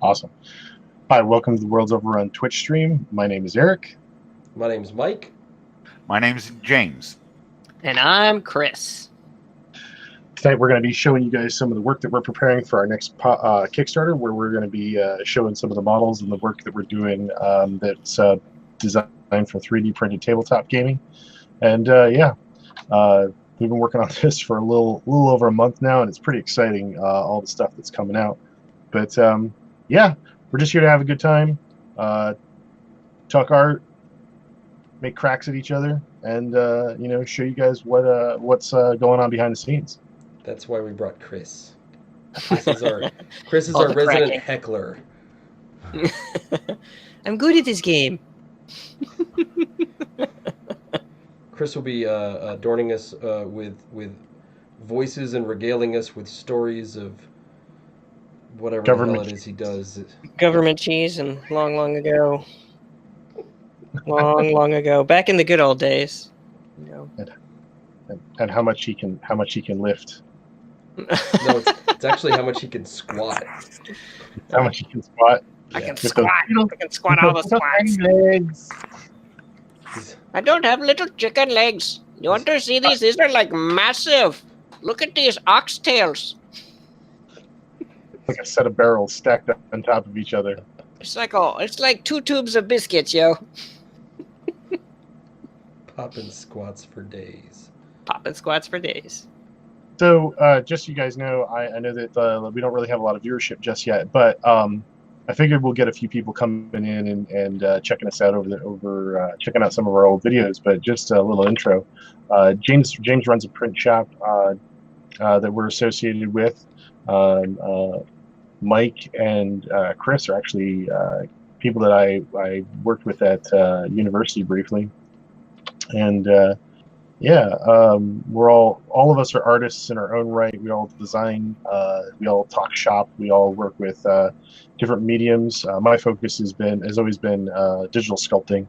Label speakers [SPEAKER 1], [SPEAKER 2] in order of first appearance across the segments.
[SPEAKER 1] Awesome. Hi, welcome to the World's Overrun Twitch stream. My name is Eric.
[SPEAKER 2] My name's Mike.
[SPEAKER 3] My name's James.
[SPEAKER 4] And I'm Chris.
[SPEAKER 1] Tonight we're going to be showing you guys some of the work that we're preparing for our next Kickstarter, where we're going to be showing some of the models and the work that we're doing that's designed for 3D printed tabletop gaming. And we've been working on this for a little over a month now, and it's pretty exciting, all the stuff that's coming out. But we're just here to have a good time, talk art, make cracks at each other, and show you guys what's going on behind the scenes.
[SPEAKER 2] That's why we brought Chris. Chris is our resident heckler.
[SPEAKER 4] I'm good at this game.
[SPEAKER 2] Chris will be adorning us with voices and regaling us with stories of whatever the hell it is he does.
[SPEAKER 4] Government cheese and long ago. Long ago. Back in the good old days.
[SPEAKER 1] And how much he can lift.
[SPEAKER 2] No, it's actually how much he can squat.
[SPEAKER 1] How much he can squat.
[SPEAKER 4] I can squat. I can squat all the squats.
[SPEAKER 1] Legs.
[SPEAKER 4] I don't have little chicken legs. You want to see these? These are like massive. Look at these oxtails.
[SPEAKER 1] Like a set of barrels stacked up on top of each other.
[SPEAKER 4] It's like 2 tubes of biscuits, yo.
[SPEAKER 2] Popping squats for days.
[SPEAKER 4] Popping squats for days.
[SPEAKER 1] So, just so you guys know, I know that we don't really have a lot of viewership just yet, but I figured we'll get a few people coming in and checking us out over checking out some of our old videos. But just a little intro. James runs a print shop that we're associated with. Mike and Chris are actually people that I worked with at university briefly, and we're all of us are artists in our own right. We all design, we all talk shop, we all work with different mediums. My focus has always been digital sculpting.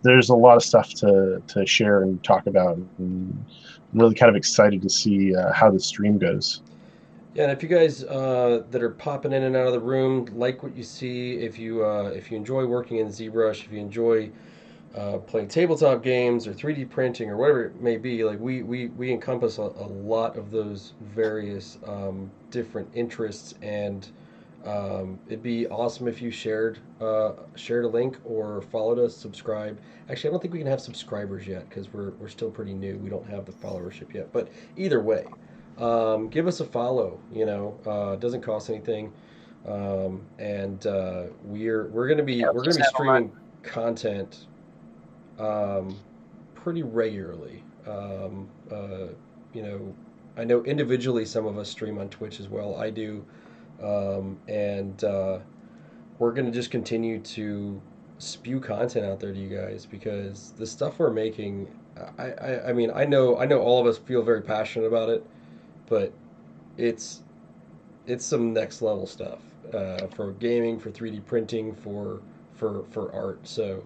[SPEAKER 1] There's a lot of stuff to share and talk about, and I'm really kind of excited to see how the stream goes.
[SPEAKER 2] Yeah, and if you guys that are popping in and out of the room like what you see, if you enjoy working in ZBrush, if you enjoy playing tabletop games or 3D printing or whatever it may be, like we encompass a lot of those various different interests, and it'd be awesome if you shared a link or followed us, subscribed. Actually, I don't think we can have subscribers yet because we're still pretty new. We don't have the followership yet, but either way, give us a follow. It doesn't cost anything, and we're gonna be streaming content pretty regularly. I know individually some of us stream on Twitch as well. I do, and we're gonna just continue to spew content out there to you guys, because the stuff we're making, I mean, I know all of us feel very passionate about it, but it's some next level stuff for gaming, for 3D printing, for art. So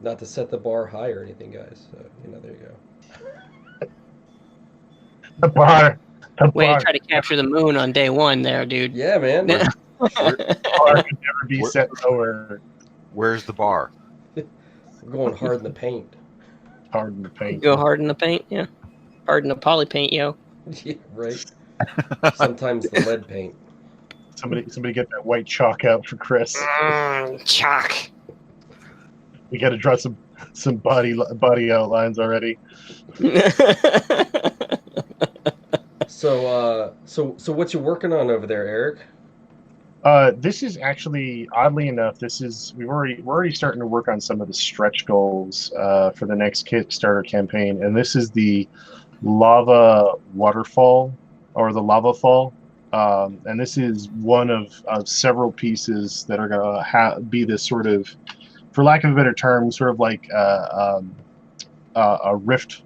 [SPEAKER 2] not to set the bar high or anything, guys. So, there you go.
[SPEAKER 1] The bar.
[SPEAKER 4] Way to try to capture the moon on day one there, dude.
[SPEAKER 2] Yeah, man.
[SPEAKER 1] The bar can never be set lower.
[SPEAKER 3] Where's the bar?
[SPEAKER 2] We're going hard in the paint.
[SPEAKER 1] Hard in the paint.
[SPEAKER 4] Go hard in the paint, yeah. Hard in the poly paint, yo.
[SPEAKER 2] Yeah, right. Sometimes the lead paint.
[SPEAKER 1] Somebody get that white chalk out for Chris.
[SPEAKER 4] Chalk.
[SPEAKER 1] We got to draw some body outlines already.
[SPEAKER 2] So what you working on over there, Eric?
[SPEAKER 1] This is actually, oddly enough, we're already starting to work on some of the stretch goals for the next Kickstarter campaign, and this is the lava waterfall, or the lava fall, and this is one of several pieces that are going to be this sort of, for lack of a better term, sort of like a rift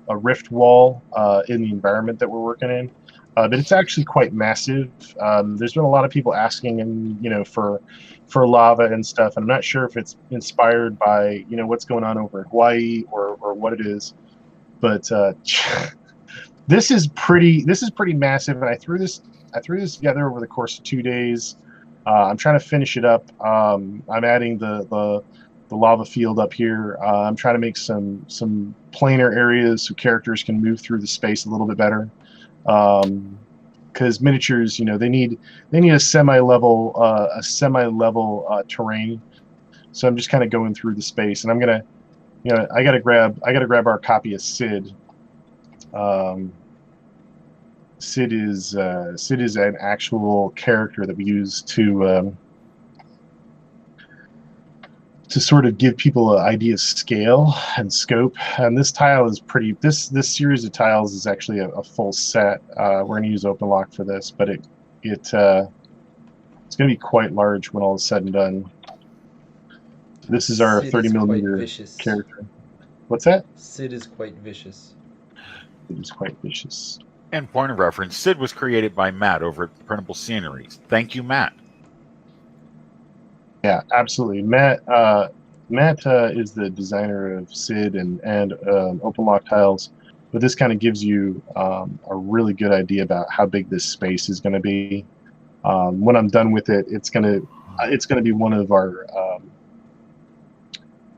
[SPEAKER 1] wall in the environment that we're working in. But it's actually quite massive. There's been a lot of people asking, and for lava and stuff. And I'm not sure if it's inspired by what's going on over in Hawaii or what it is. But this is pretty massive. And I threw this threw this together over the course of 2 days. I'm trying to finish it up. I'm adding the lava field up here. I'm trying to make some planar areas so characters can move through the space a little bit better. Because miniatures, they need a semi-level terrain. So I'm just kind of going through the space, and I'm gonna, I gotta grab our copy of Sid. Sid is an actual character that we use to sort of give people an idea of scale and scope. And this tile is pretty. This series of tiles is actually a full set. We're going to use OpenLock for this, but it's going to be quite large when all is said and done. This is our 30mm character. What's that?
[SPEAKER 2] Sid is quite vicious.
[SPEAKER 1] It is quite vicious.
[SPEAKER 3] And point of reference, Sid was created by Matt over at Printable Sceneries. Thank you, Matt.
[SPEAKER 1] Yeah, absolutely. Matt is the designer of Sid and OpenLock tiles, but this kind of gives you a really good idea about how big this space is going to be. When I'm done with it, it's going to be one of our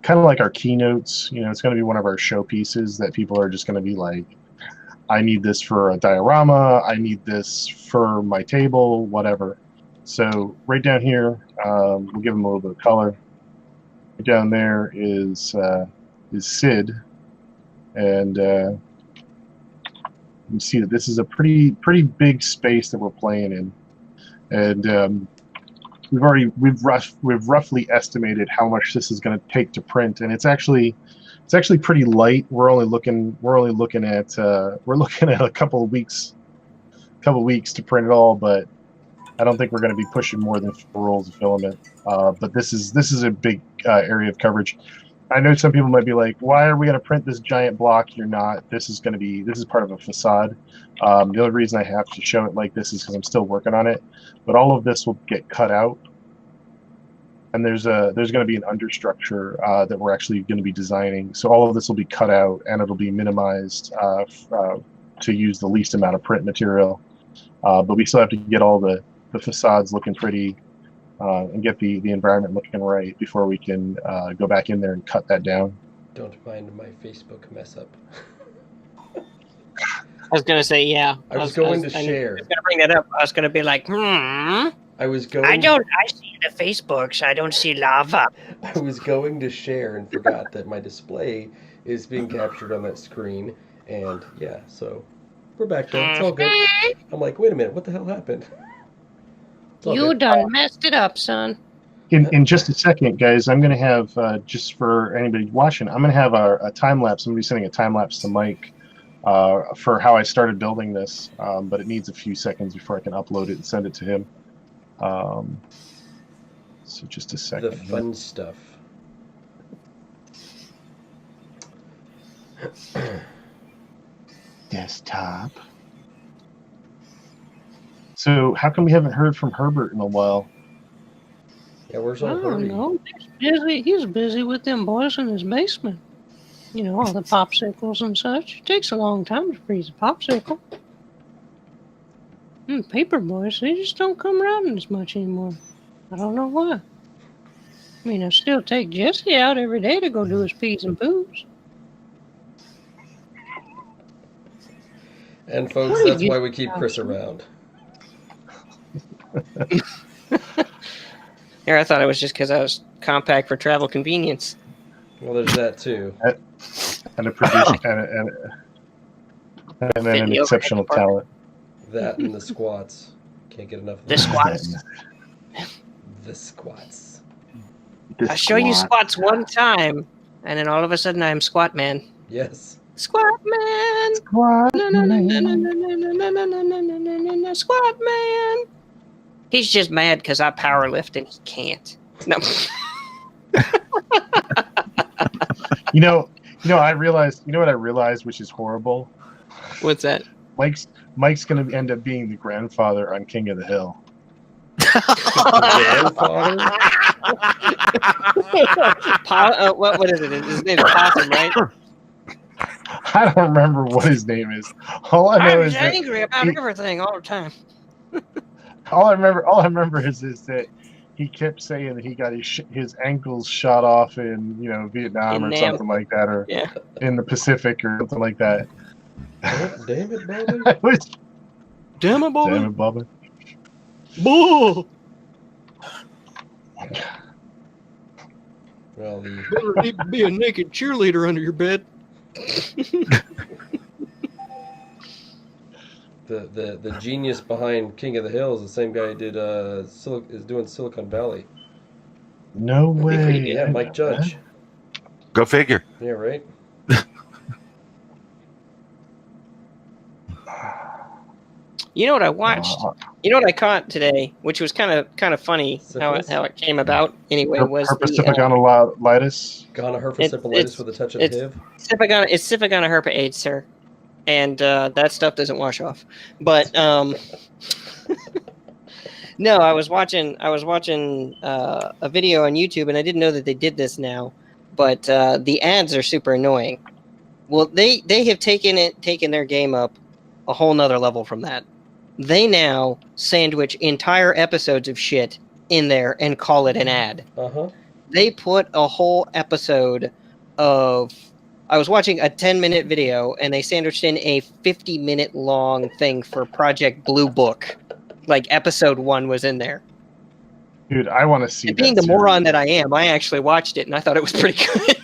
[SPEAKER 1] kind of like our keynotes. It's going to be one of our showpieces that people are just going to be like, I need this for a diorama, I need this for my table, whatever. So right down here, we'll give them a little bit of color. Right down there is Sid, and you can see that this is a pretty big space that we're playing in, and we've roughly estimated how much this is going to take to print, and it's actually pretty light. We're looking at a couple of weeks to print it all, but I don't think we're going to be pushing more than 4 rolls of filament. But this is a big area of coverage. I know some people might be like, why are we going to print this giant block? You're not. This is part of a facade. The only reason I have to show it like this is because I'm still working on it. But all of this will get cut out. And there's going to be an understructure that we're actually going to be designing. So all of this will be cut out, and it'll be minimized to use the least amount of print material. But we still have to get all the facades looking pretty and get the environment looking right before we can go back in there and cut that down.
[SPEAKER 2] Don't mind my Facebook mess up.
[SPEAKER 4] I was going to say, yeah.
[SPEAKER 2] I was going to share.
[SPEAKER 4] I was going to bring that up. I was going to be like, I see the Facebooks. I don't see lava.
[SPEAKER 2] I was going to share and forgot that my display is being captured on that screen. And yeah, so we're back there. It's all good. I'm like, wait a minute, what the hell happened?
[SPEAKER 4] You done messed it up, son.
[SPEAKER 1] In just a second, guys, I'm going to have, just for anybody watching, I'm going to have a time-lapse. I'm going to be sending a time-lapse to Mike for how I started building this, but it needs a few seconds before I can upload it and send it to him. So just a second.
[SPEAKER 2] The fun stuff.
[SPEAKER 1] Desktop. So how come we haven't heard from Herbert in a while?
[SPEAKER 2] Yeah, where's all
[SPEAKER 5] I
[SPEAKER 2] Herbie?
[SPEAKER 5] don't know. He's busy with them boys in his basement. All the popsicles and such. It takes a long time to freeze a popsicle. Paper boys, they just don't come around as much anymore. I don't know why. I mean, I still take Jesse out every day to go do his peas and poos.
[SPEAKER 2] And folks, that's why we keep Chris around.
[SPEAKER 4] Here, I thought it was just because I was compact for travel convenience.
[SPEAKER 2] Well, there's that too.
[SPEAKER 1] And a producer and then an exceptional talent.
[SPEAKER 2] That and the squats. Can't get enough of
[SPEAKER 4] The squats.
[SPEAKER 2] The squats.
[SPEAKER 4] I show you squats one time, and then all of a sudden I'm squat man.
[SPEAKER 2] Yes.
[SPEAKER 4] Squat man.
[SPEAKER 1] Squat man.
[SPEAKER 4] Squat man. He's just mad because I power lift and he can't. No.
[SPEAKER 1] I realized. You know what I realized, which is horrible.
[SPEAKER 4] What's that?
[SPEAKER 1] Mike's going to end up being the grandfather on King of the Hill.
[SPEAKER 4] What is it? His name is Possum, right?
[SPEAKER 1] I don't remember what his name is. All I know is
[SPEAKER 4] angry about everything all the time.
[SPEAKER 1] All I remember is that he kept saying that he got his ankles shot off in Vietnam
[SPEAKER 5] In
[SPEAKER 1] or
[SPEAKER 5] Nam.
[SPEAKER 1] something like that, or
[SPEAKER 5] Yeah.
[SPEAKER 1] in the Pacific or something like that.
[SPEAKER 2] Oh, damn it, Bobby.
[SPEAKER 1] I was,
[SPEAKER 5] Damn it, Bobby.
[SPEAKER 1] damn it, Bobby.
[SPEAKER 5] Bull.
[SPEAKER 2] Well,
[SPEAKER 5] Better need to be a naked cheerleader under your bed.
[SPEAKER 2] the genius behind King of the Hill is the same guy who did is doing Silicon Valley.
[SPEAKER 1] No way.
[SPEAKER 2] Yeah, Mike Judge.
[SPEAKER 3] Go figure.
[SPEAKER 2] Yeah, right.
[SPEAKER 5] You know what I watched? You know what I caught today, which was kind of funny how it came about. Anyway, was
[SPEAKER 1] herpes
[SPEAKER 2] Ghana herpes with a touch of HIV.
[SPEAKER 5] It's Syphagana herpa AIDS, sir, and that stuff doesn't wash off. But no, I was watching a video on YouTube, and I didn't know that they did this now. But the ads are super annoying. Well, they have taken their game up a whole nother level from that. They now sandwich entire episodes of shit in there and call it an ad.
[SPEAKER 2] Uh-huh.
[SPEAKER 5] They put a whole episode of... I was watching a 10-minute video, and they sandwiched in a 50-minute long thing for Project Blue Book. Like, episode 1 was in there.
[SPEAKER 1] Dude, I want to see
[SPEAKER 5] and being the moron that I am, I actually watched it, and I thought it was pretty good.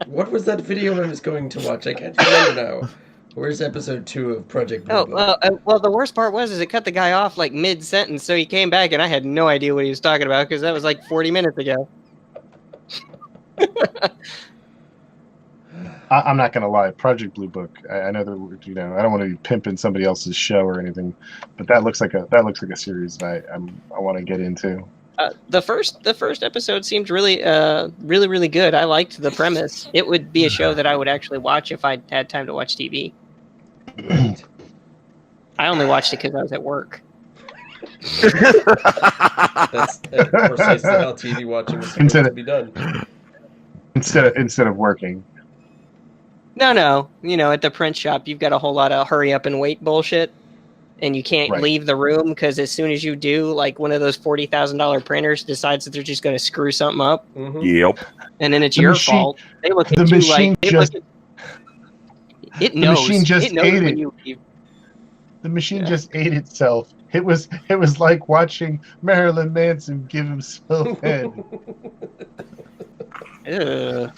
[SPEAKER 2] What was that video I was going to watch? I can't remember now. Where's episode 2 of Project Blue Book?
[SPEAKER 5] Well, the worst part was it cut the guy off like mid-sentence, so he came back, and I had no idea what he was talking about, because that was like 40 minutes ago.
[SPEAKER 1] I'm not gonna lie. Project Blue Book. I know that I don't want to be pimping somebody else's show or anything, but that looks like a series that I want to get into.
[SPEAKER 5] The first episode seemed really really good. I liked the premise. It would be a show that I would actually watch if I had time to watch TV. I only watched it because I was at work.
[SPEAKER 2] That's precisely how TV watching is supposed to be done.
[SPEAKER 1] Instead of working.
[SPEAKER 5] No. At the print shop, you've got a whole lot of hurry up and wait bullshit, and you can't leave the room because as soon as you do, like one of those $40,000 printers decides that they're just going to screw something up.
[SPEAKER 2] Mm-hmm.
[SPEAKER 3] Yep.
[SPEAKER 5] And then it's your fault. They look at you like it knows.
[SPEAKER 1] The machine just ate it.
[SPEAKER 5] You
[SPEAKER 1] The machine just ate itself. It was like watching Marilyn Manson give himself head.
[SPEAKER 3] That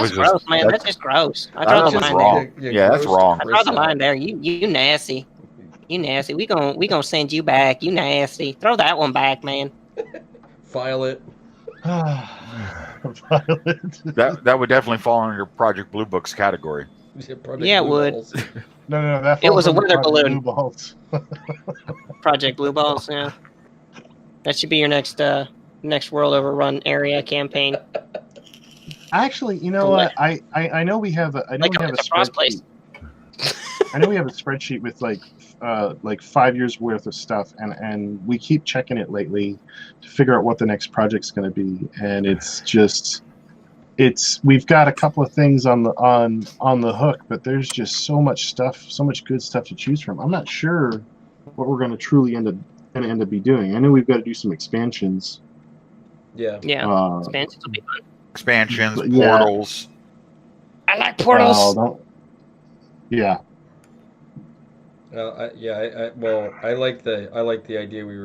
[SPEAKER 3] was
[SPEAKER 5] gross,
[SPEAKER 3] just,
[SPEAKER 5] man. That's just gross. I
[SPEAKER 3] that
[SPEAKER 5] draw the
[SPEAKER 3] was
[SPEAKER 5] line
[SPEAKER 3] wrong.
[SPEAKER 5] there.
[SPEAKER 3] Yeah, that's wrong.
[SPEAKER 5] I draw the line there. You nasty. You nasty. We gonna send you back. You nasty. Throw that one back, man.
[SPEAKER 2] File it.
[SPEAKER 3] That would definitely fall under Project Blue Book's category.
[SPEAKER 5] Yeah, it would.
[SPEAKER 1] No, that
[SPEAKER 5] it was a
[SPEAKER 1] falls under
[SPEAKER 5] weather balloon.
[SPEAKER 1] Blue Balls.
[SPEAKER 5] Project Blue Balls. Yeah, that should be your next World Overrun area campaign.
[SPEAKER 1] Actually, you know what? I know we have a spreadsheet. I know we have a spreadsheet with like 5 years worth of stuff, and we keep checking it lately to figure out what the next project's going to be, and we've got a couple of things on the hook, but there's just so much stuff, so much good stuff to choose from. I'm not sure what we're going to truly end up be doing. I know we've got to do some expansions.
[SPEAKER 2] Yeah.
[SPEAKER 5] Expansions will be fun.
[SPEAKER 3] Expansions, portals.
[SPEAKER 5] I like portals.
[SPEAKER 1] Yeah.
[SPEAKER 2] I like the idea we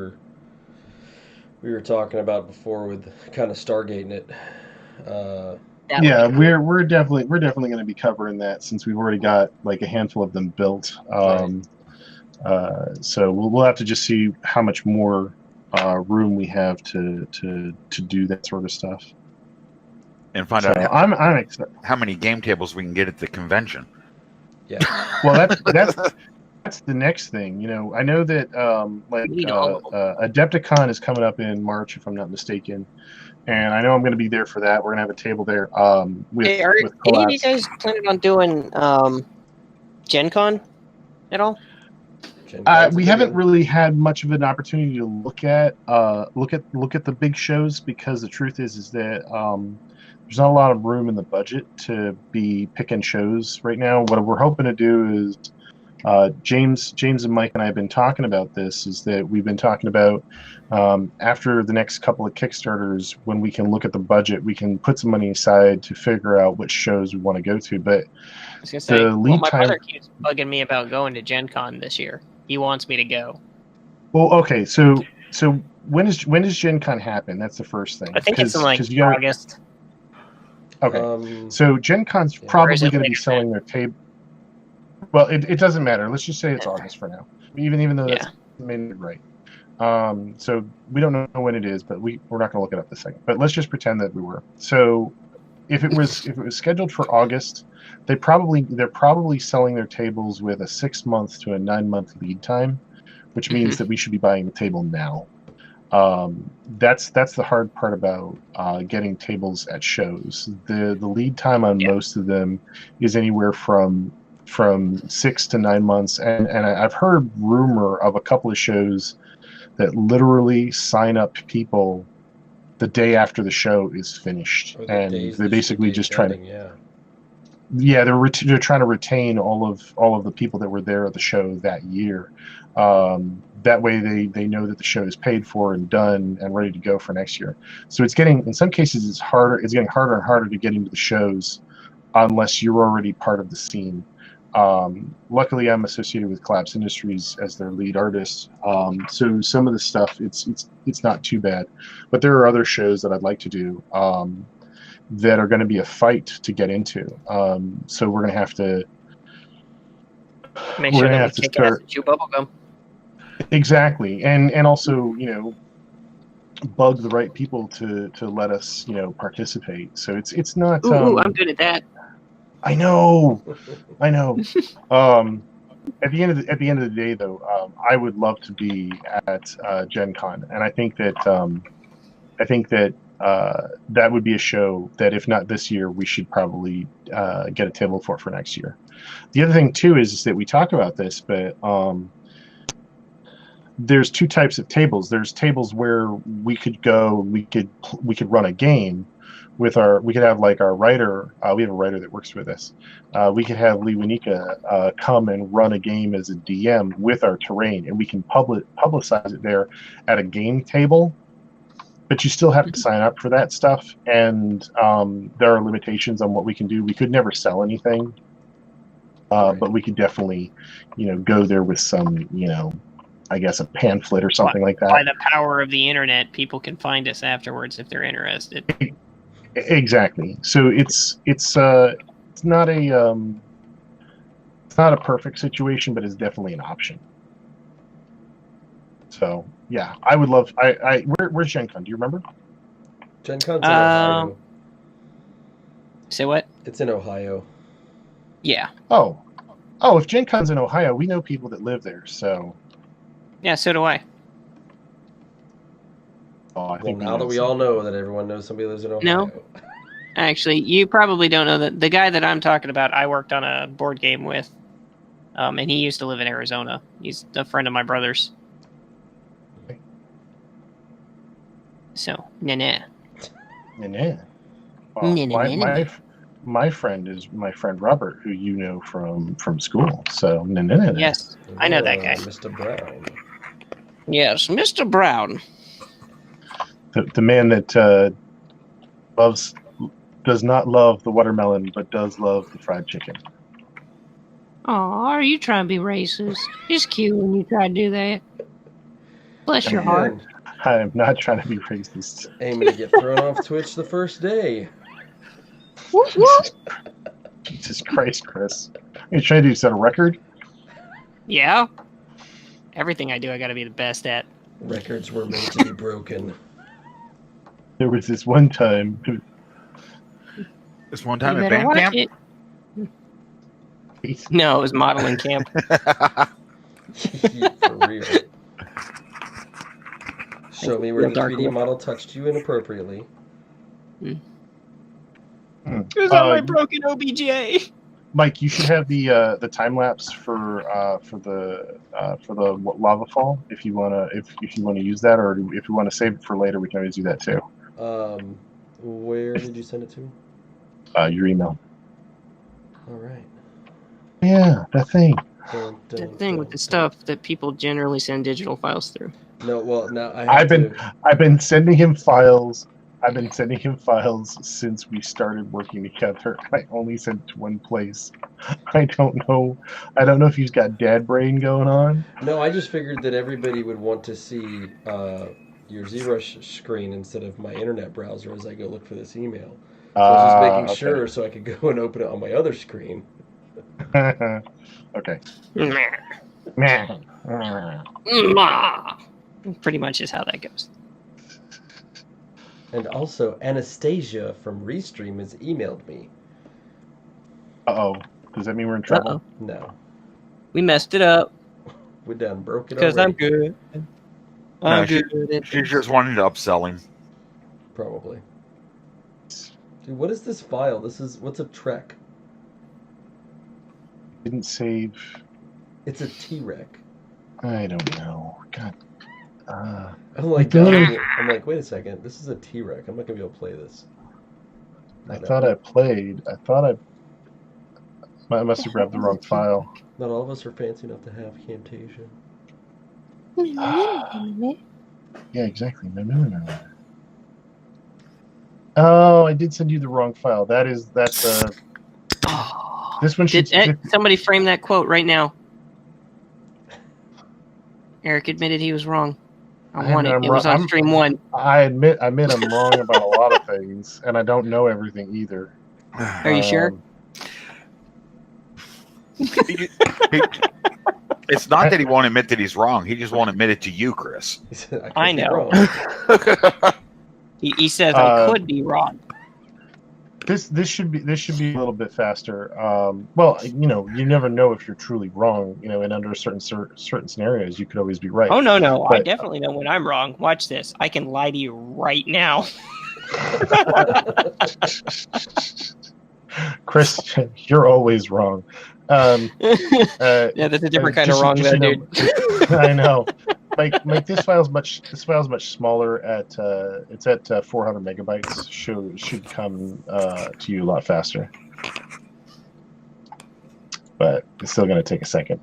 [SPEAKER 2] were talking about before with kind of Stargating it.
[SPEAKER 1] We're definitely going to be covering that since we've already got like a handful of them built. So we'll have to just see how much more room we have to do that sort of stuff.
[SPEAKER 3] And find out
[SPEAKER 1] I'm excited.
[SPEAKER 3] How many game tables we can get at the convention.
[SPEAKER 2] Yeah.
[SPEAKER 1] Well, that's the next thing. I know that Adepticon is coming up in March, if I'm not mistaken, and I know I'm going to be there for that. We're going to have a table there.
[SPEAKER 5] Are any of you guys planning on doing Gen Con at all?
[SPEAKER 1] We haven't really had much of an opportunity to look at the big shows, because the truth is that there's not a lot of room in the budget to be picking shows right now. What we're hoping to do is James and Mike and I have been talking about this. Is that we've been talking about after the next couple of Kickstarters, when we can look at the budget, we can put some money aside to figure out which shows we want to go to. But
[SPEAKER 4] I was gonna say,
[SPEAKER 1] the lead
[SPEAKER 4] my
[SPEAKER 1] time.
[SPEAKER 4] brother keeps bugging me about going to Gen Con this year. He wants me to go.
[SPEAKER 1] Well, okay, so when does Gen Con happen? That's the first thing.
[SPEAKER 4] I think it's in like August.
[SPEAKER 1] Okay, so Gen Con's probably going to be selling their table. Well, it doesn't matter. Let's just say it's August for now. Even though that's maybe right. So we don't know when it is, but we're not going to look it up this second. But let's just pretend that we were. So if it was scheduled for August, they're probably selling their tables with a 6-month to a 9-month lead time, which means that we should be buying the table now. That's the hard part about getting tables at shows. The lead time on most of them is anywhere from 6 to 9 months, and I've heard rumor of a couple of shows that literally sign up people the day after the show is finished, and they basically just try to they're trying to retain all of the people that were there at the show that year. That way they know that the show is paid for and done and ready to go for next year. So it's getting, in some cases, it's getting harder and harder to get into the shows unless you're already part of the scene. Luckily, I'm associated with Collapse Industries as their lead artist, so some of the stuff it's not too bad. But there are other shows that I'd like to do that are going to be a fight to get into. So we're going to have to
[SPEAKER 4] make sure that we kick ass and chew bubblegum.
[SPEAKER 1] Exactly, and also bug the right people to let us participate. So it's not.
[SPEAKER 4] I'm good at that.
[SPEAKER 1] I know. At the end of the day, though, I would love to be at Gen Con, and I think that that would be a show that, if not this year, we should probably get a table for next year. The other thing too is that we talk about this, but there's two types of tables. There's tables where we could go, we could run a game with we could have like our writer. We have a writer that works with us. We could have Lee Winika come and run a game as a DM with our terrain, and we can publicize it there at a game table. But you still have to sign up for that stuff, and there are limitations on what we can do. We could never sell anything, but we could definitely, go there with some, I guess a pamphlet or something like that.
[SPEAKER 4] By the power of the internet, people can find us afterwards if they're interested.
[SPEAKER 1] Exactly. So it's not a perfect situation, but it's definitely an option. So yeah, I would love. Where's Gen Con? Do you remember?
[SPEAKER 2] Gen Con's in Ohio.
[SPEAKER 4] Say what?
[SPEAKER 2] It's in Ohio.
[SPEAKER 4] Yeah.
[SPEAKER 1] Oh, if Gen Con's in Ohio, we know people that live there. So.
[SPEAKER 4] Yeah, so do I.
[SPEAKER 2] Well, now that we all know that everyone knows somebody lives in Ohio.
[SPEAKER 4] No. Actually, you probably don't know that the guy that I'm talking about, I worked on a board game with, and he used to live in Arizona. He's a friend of my brother's. So, nah.
[SPEAKER 1] Well, my friend is my friend Robert, who you know from school. So,
[SPEAKER 4] Yes, I know that guy.
[SPEAKER 2] Mr. Brown.
[SPEAKER 4] Yes, Mr. Brown.
[SPEAKER 1] The man that does not love the watermelon, but does love the fried chicken.
[SPEAKER 6] Oh, are you trying to be racist? It's cute when you try to do that. Bless your heart.
[SPEAKER 1] I am not trying to be racist.
[SPEAKER 2] Aiming to get thrown off Twitch the first day.
[SPEAKER 1] Jesus Christ, Chris. Are you trying to set a record?
[SPEAKER 4] Yeah. Everything I do, I gotta be the best at.
[SPEAKER 2] Records were made to be broken.
[SPEAKER 1] There was this one time.
[SPEAKER 3] This one time at band camp?
[SPEAKER 4] No, it was modeling camp.
[SPEAKER 2] For real. Show me where the 3D model touched you inappropriately.
[SPEAKER 4] It was on my broken OBJ.
[SPEAKER 1] Mike, you should have the time lapse for the lava fall if you wanna use that, or if you want to save it for later, we can always do that too.
[SPEAKER 2] Where did you send it to?
[SPEAKER 1] Your email.
[SPEAKER 2] All right.
[SPEAKER 1] Yeah, that thing.
[SPEAKER 4] The thing with the stuff that people generally send digital files through.
[SPEAKER 2] No, well, now I have
[SPEAKER 1] I've been sending him files. I've been sending him files since we started working together. I only sent to one place. I don't know if he's got dad brain going on.
[SPEAKER 2] No, I just figured that everybody would want to see your ZBrush screen instead of my internet browser as I go look for this email. So I was just making sure so I could go and open it on my other screen.
[SPEAKER 1] Okay.
[SPEAKER 4] Pretty much is how that goes.
[SPEAKER 2] And also, Anastasia from Restream has emailed me.
[SPEAKER 1] Uh-oh. Does that mean we're in trouble?
[SPEAKER 4] Uh-oh.
[SPEAKER 2] No.
[SPEAKER 4] We messed it up.
[SPEAKER 2] We done broke it
[SPEAKER 4] because I'm good. I'm good.
[SPEAKER 3] She's just wanting to upsell him.
[SPEAKER 2] Probably. Dude, what is this file? What's a Trek?
[SPEAKER 1] Didn't save.
[SPEAKER 2] It's a T-Rec.
[SPEAKER 1] I don't know. God.
[SPEAKER 2] I'm like, wait a second. This is a T-Rec. I'm not gonna be able to play this.
[SPEAKER 1] I thought I must have grabbed the wrong file.
[SPEAKER 2] Not all of us are fancy enough to have Camtasia.
[SPEAKER 1] Yeah, exactly. No. Oh, I did send you the wrong file. That's this one should.
[SPEAKER 4] Somebody frame that quote right now. Eric admitted he was wrong. I won it. It was on stream 1.
[SPEAKER 1] I admit I'm wrong about a lot of things, and I don't know everything either.
[SPEAKER 4] Are you sure?
[SPEAKER 3] It's not that he won't admit that he's wrong. He just won't admit it to you, Chris.
[SPEAKER 4] I know. He says I could be wrong.
[SPEAKER 1] This should be a little bit faster. Well, you never know if you're truly wrong. And under certain scenarios, you could always be right.
[SPEAKER 4] Oh no! But I definitely know when I'm wrong. Watch this. I can lie to you right now.
[SPEAKER 1] Chris, you're always wrong.
[SPEAKER 4] Yeah, that's a different kind of wrong, though, dude.
[SPEAKER 1] I know. Like this file's much smaller. It's at 400 megabytes. Should come to you a lot faster, but it's still going to take a second.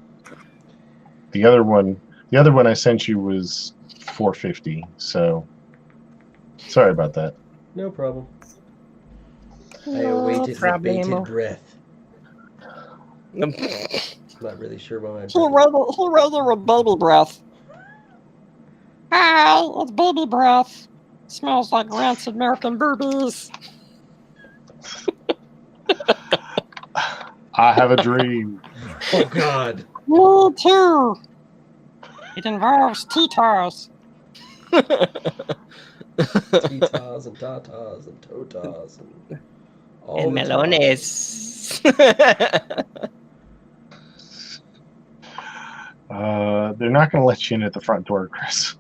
[SPEAKER 1] The other one I sent you was 450. So sorry about that.
[SPEAKER 2] No problem. I awaited with bated breath. Not really sure why my.
[SPEAKER 5] He wrote a baby breath. Hi, it's baby breath. Smells like rancid American boobies.
[SPEAKER 1] I have a dream.
[SPEAKER 2] Oh God.
[SPEAKER 5] Me too. It involves Titars.
[SPEAKER 2] Titas and tatas and totas and all
[SPEAKER 5] and melones.
[SPEAKER 1] They're not going to let you in at the front door, Chris.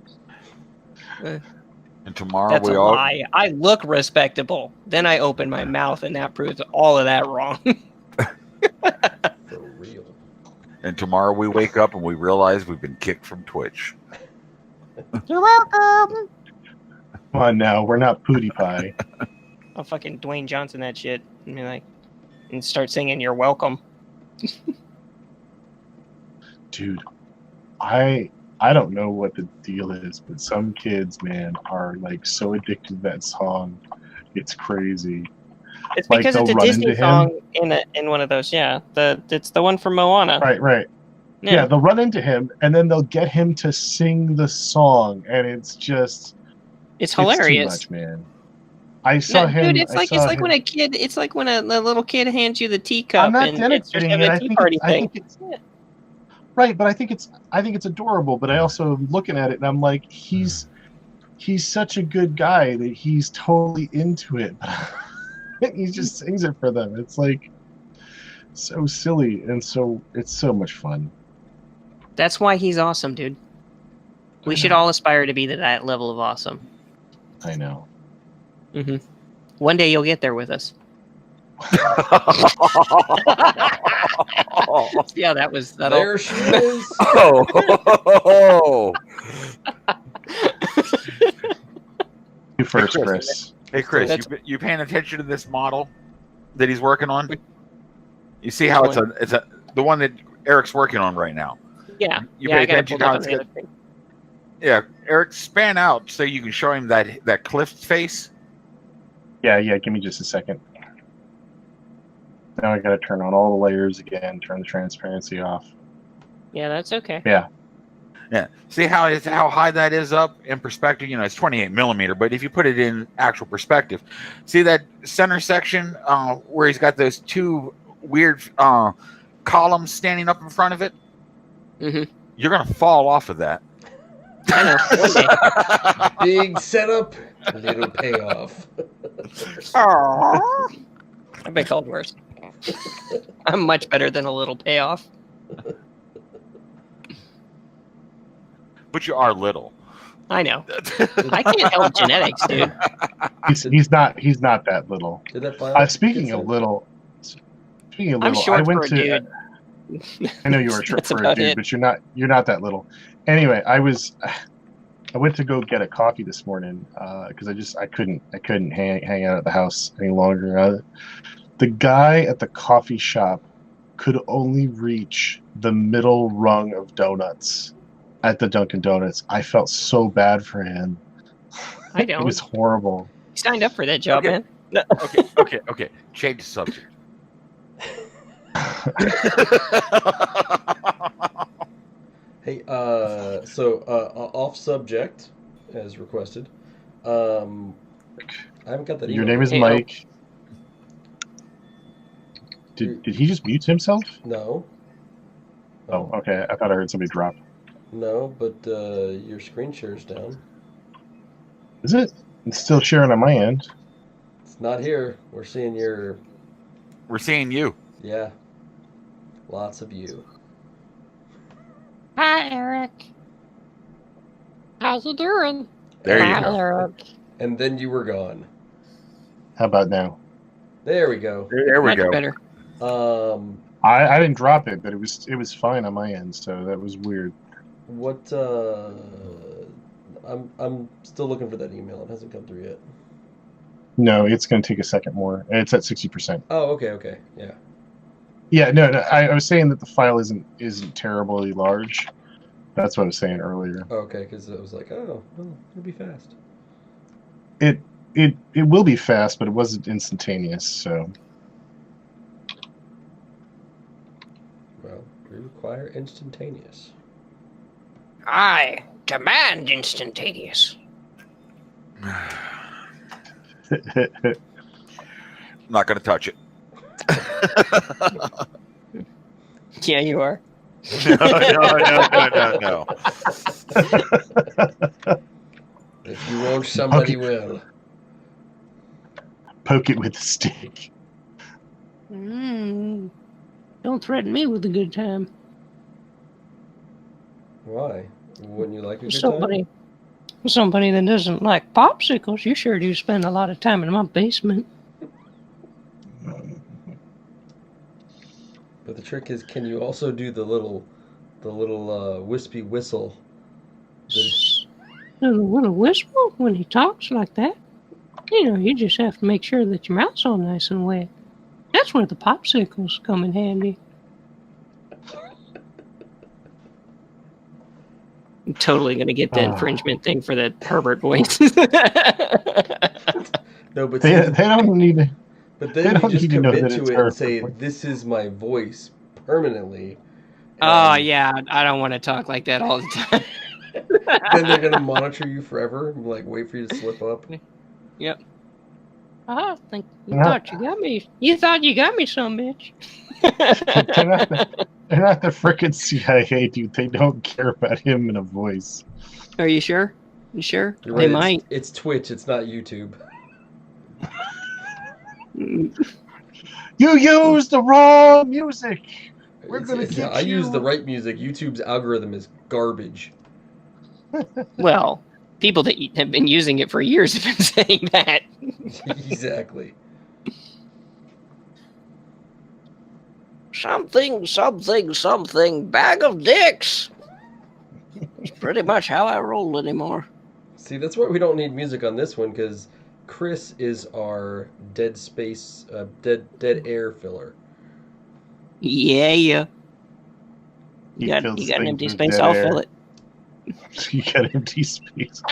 [SPEAKER 3] And tomorrow
[SPEAKER 5] That's a lie. I look respectable. Then I open my mouth, and that proves all of that wrong.
[SPEAKER 2] For real.
[SPEAKER 3] And tomorrow we wake up and we realize we've been kicked from Twitch.
[SPEAKER 5] You're welcome.
[SPEAKER 1] Come on now, we're not Pootie Pie.
[SPEAKER 5] I'll fucking Dwayne Johnson that shit. And start singing "You're Welcome."
[SPEAKER 1] Dude, I don't know what the deal is, but some kids, man, are so addicted to that song. It's crazy.
[SPEAKER 5] It's because it's a Disney song in one of those. Yeah, it's the one from Moana.
[SPEAKER 1] Right. Yeah, they'll run into him, and then they'll get him to sing the song, and it's hilarious.
[SPEAKER 5] It's
[SPEAKER 1] too much, man. I saw him.
[SPEAKER 5] Dude, it's like when a kid. It's like when a little kid hands you the teacup.
[SPEAKER 1] I'm not
[SPEAKER 5] and
[SPEAKER 1] denigrating it. I think it's right, but I think it's adorable. But I also am looking at it, and I'm like, he's such a good guy that he's totally into it. He just sings it for them. It's like so silly, and it's so much fun.
[SPEAKER 4] That's why he's awesome, dude. We should all aspire to be to that level of awesome.
[SPEAKER 1] I know.
[SPEAKER 4] Mm-hmm. One day you'll get there with us. Yeah, that was.
[SPEAKER 2] There she is.
[SPEAKER 3] Oh.
[SPEAKER 1] You first, Chris.
[SPEAKER 3] Hey, Chris, you paying attention to this model that he's working on? You see how it's the one that Eric's working on right now.
[SPEAKER 4] Yeah.
[SPEAKER 3] You
[SPEAKER 4] Yeah,
[SPEAKER 3] pay
[SPEAKER 4] I got it
[SPEAKER 3] attention
[SPEAKER 4] pulled
[SPEAKER 3] how
[SPEAKER 4] up on
[SPEAKER 3] it's
[SPEAKER 4] the
[SPEAKER 3] got-
[SPEAKER 4] other thing.
[SPEAKER 3] Yeah, Eric, span out so you can show him that cliff face.
[SPEAKER 1] Yeah, give me just a second. Now I gotta turn on all the layers again, turn the transparency off.
[SPEAKER 4] Yeah, that's okay.
[SPEAKER 1] Yeah.
[SPEAKER 3] Yeah. See how high that is up in perspective? It's 28 millimeter, but if you put it in actual perspective, see that center section where he's got those two weird columns standing up in front of it?
[SPEAKER 4] Mm-hmm.
[SPEAKER 3] You're going to fall off of that.
[SPEAKER 4] I know. One day.
[SPEAKER 2] Big setup, little payoff.
[SPEAKER 5] I've been called worse. I'm much better than a little payoff.
[SPEAKER 3] But you are little.
[SPEAKER 5] I know. I can't help genetics, dude.
[SPEAKER 1] He's not that little.
[SPEAKER 2] Did that file?
[SPEAKER 1] Speaking of little,
[SPEAKER 5] I'm short
[SPEAKER 1] I went
[SPEAKER 5] for a
[SPEAKER 1] to.
[SPEAKER 5] dude.
[SPEAKER 1] I know you are short
[SPEAKER 5] That's
[SPEAKER 1] for a
[SPEAKER 5] about
[SPEAKER 1] dude,
[SPEAKER 5] it.
[SPEAKER 1] but you're not that little. Anyway, I went to go get a coffee this morning because I couldn't hang out at the house any longer. The guy at the coffee shop could only reach the middle rung of donuts at the Dunkin' Donuts. I felt so bad for him.
[SPEAKER 5] I
[SPEAKER 1] It
[SPEAKER 5] don't.
[SPEAKER 1] was horrible.
[SPEAKER 5] You signed up for that job,
[SPEAKER 3] Okay.
[SPEAKER 5] man.
[SPEAKER 3] Okay. Change the subject.
[SPEAKER 2] Hey, so off subject, as requested. I haven't got that.
[SPEAKER 1] Your
[SPEAKER 2] email
[SPEAKER 1] name is
[SPEAKER 2] yet.
[SPEAKER 1] Mike. Did he just mute himself?
[SPEAKER 2] No.
[SPEAKER 1] Oh, okay. I thought I heard somebody drop.
[SPEAKER 2] No, but your screen share's down.
[SPEAKER 1] Is it? It's still sharing on my end.
[SPEAKER 2] It's not here. We're seeing your.
[SPEAKER 3] We're seeing you.
[SPEAKER 2] Yeah. Lots of you.
[SPEAKER 6] Hi, Eric. How's it doing?
[SPEAKER 3] There you
[SPEAKER 6] Hi,
[SPEAKER 3] go.
[SPEAKER 6] Eric.
[SPEAKER 2] And then you were gone.
[SPEAKER 1] How about now?
[SPEAKER 2] There we go.
[SPEAKER 3] There we
[SPEAKER 5] Much
[SPEAKER 3] go.
[SPEAKER 5] better.
[SPEAKER 1] I didn't drop it, but it was fine on my end, so that was weird.
[SPEAKER 2] What? I'm still looking for that email. It hasn't come through yet.
[SPEAKER 1] No, it's going to take a second more. It's at 60%.
[SPEAKER 2] Oh, okay, yeah.
[SPEAKER 1] Yeah, no. I was saying that the file isn't terribly large. That's what I was saying earlier.
[SPEAKER 2] Okay, because it was like, oh, well, it'll be fast.
[SPEAKER 1] It will be fast, but it wasn't instantaneous. So
[SPEAKER 2] Well, we require instantaneous.
[SPEAKER 5] I demand instantaneous.
[SPEAKER 3] Not going to touch it.
[SPEAKER 5] Yeah, you are.
[SPEAKER 3] No.
[SPEAKER 2] If you won't, somebody will.
[SPEAKER 1] poke it with a stick.
[SPEAKER 6] Don't threaten me with a good time.
[SPEAKER 2] Why? Wouldn't you like a good
[SPEAKER 6] Somebody that doesn't like popsicles, you sure do spend a lot of time in my basement.
[SPEAKER 2] time? But the trick is, can you also do the little wispy whistle?
[SPEAKER 6] A little whisper when he talks like that. You just have to make sure that your mouth's all nice and wet. That's where the popsicles come in handy.
[SPEAKER 5] I'm totally going to get the infringement thing for that Herbert voice.
[SPEAKER 2] No, but
[SPEAKER 1] They don't need to.
[SPEAKER 2] but
[SPEAKER 1] they
[SPEAKER 2] then you
[SPEAKER 1] don't
[SPEAKER 2] just
[SPEAKER 1] need to know
[SPEAKER 2] commit
[SPEAKER 1] that
[SPEAKER 2] to
[SPEAKER 1] it's
[SPEAKER 2] it
[SPEAKER 1] her.
[SPEAKER 2] and say, "This is my voice permanently."
[SPEAKER 5] Oh,
[SPEAKER 2] And
[SPEAKER 5] yeah. I don't want to talk like that all the time.
[SPEAKER 2] Then they're gonna monitor you forever. Like, wait for you to slip up.
[SPEAKER 5] Yep.
[SPEAKER 6] I think you
[SPEAKER 1] Yeah.
[SPEAKER 6] thought you got me. You thought you got me, some bitch.
[SPEAKER 1] They're not the frickin' CIA, dude. They don't care about him in a voice.
[SPEAKER 5] Are you sure? You sure?
[SPEAKER 2] You're
[SPEAKER 5] They
[SPEAKER 2] right,
[SPEAKER 5] might.
[SPEAKER 2] It's Twitch. It's not YouTube.
[SPEAKER 5] Mm,
[SPEAKER 1] You used the wrong music. We're
[SPEAKER 2] It's-
[SPEAKER 1] gonna
[SPEAKER 2] it's-
[SPEAKER 1] get
[SPEAKER 2] I use
[SPEAKER 1] you.
[SPEAKER 2] the right music. YouTube's algorithm is garbage.
[SPEAKER 5] Well, people that have been using it for years have been saying that.
[SPEAKER 2] Exactly.
[SPEAKER 5] Something, bag of dicks. It's pretty much how I roll anymore.
[SPEAKER 2] See, that's why we don't need music on this one, because Chris is our dead space, dead air filler.
[SPEAKER 5] Yeah.
[SPEAKER 1] He
[SPEAKER 6] You
[SPEAKER 1] fills
[SPEAKER 6] got an
[SPEAKER 1] things
[SPEAKER 6] empty
[SPEAKER 1] with
[SPEAKER 6] space,
[SPEAKER 1] dead
[SPEAKER 6] I'll
[SPEAKER 1] air.
[SPEAKER 6] fill it.
[SPEAKER 1] You got empty space.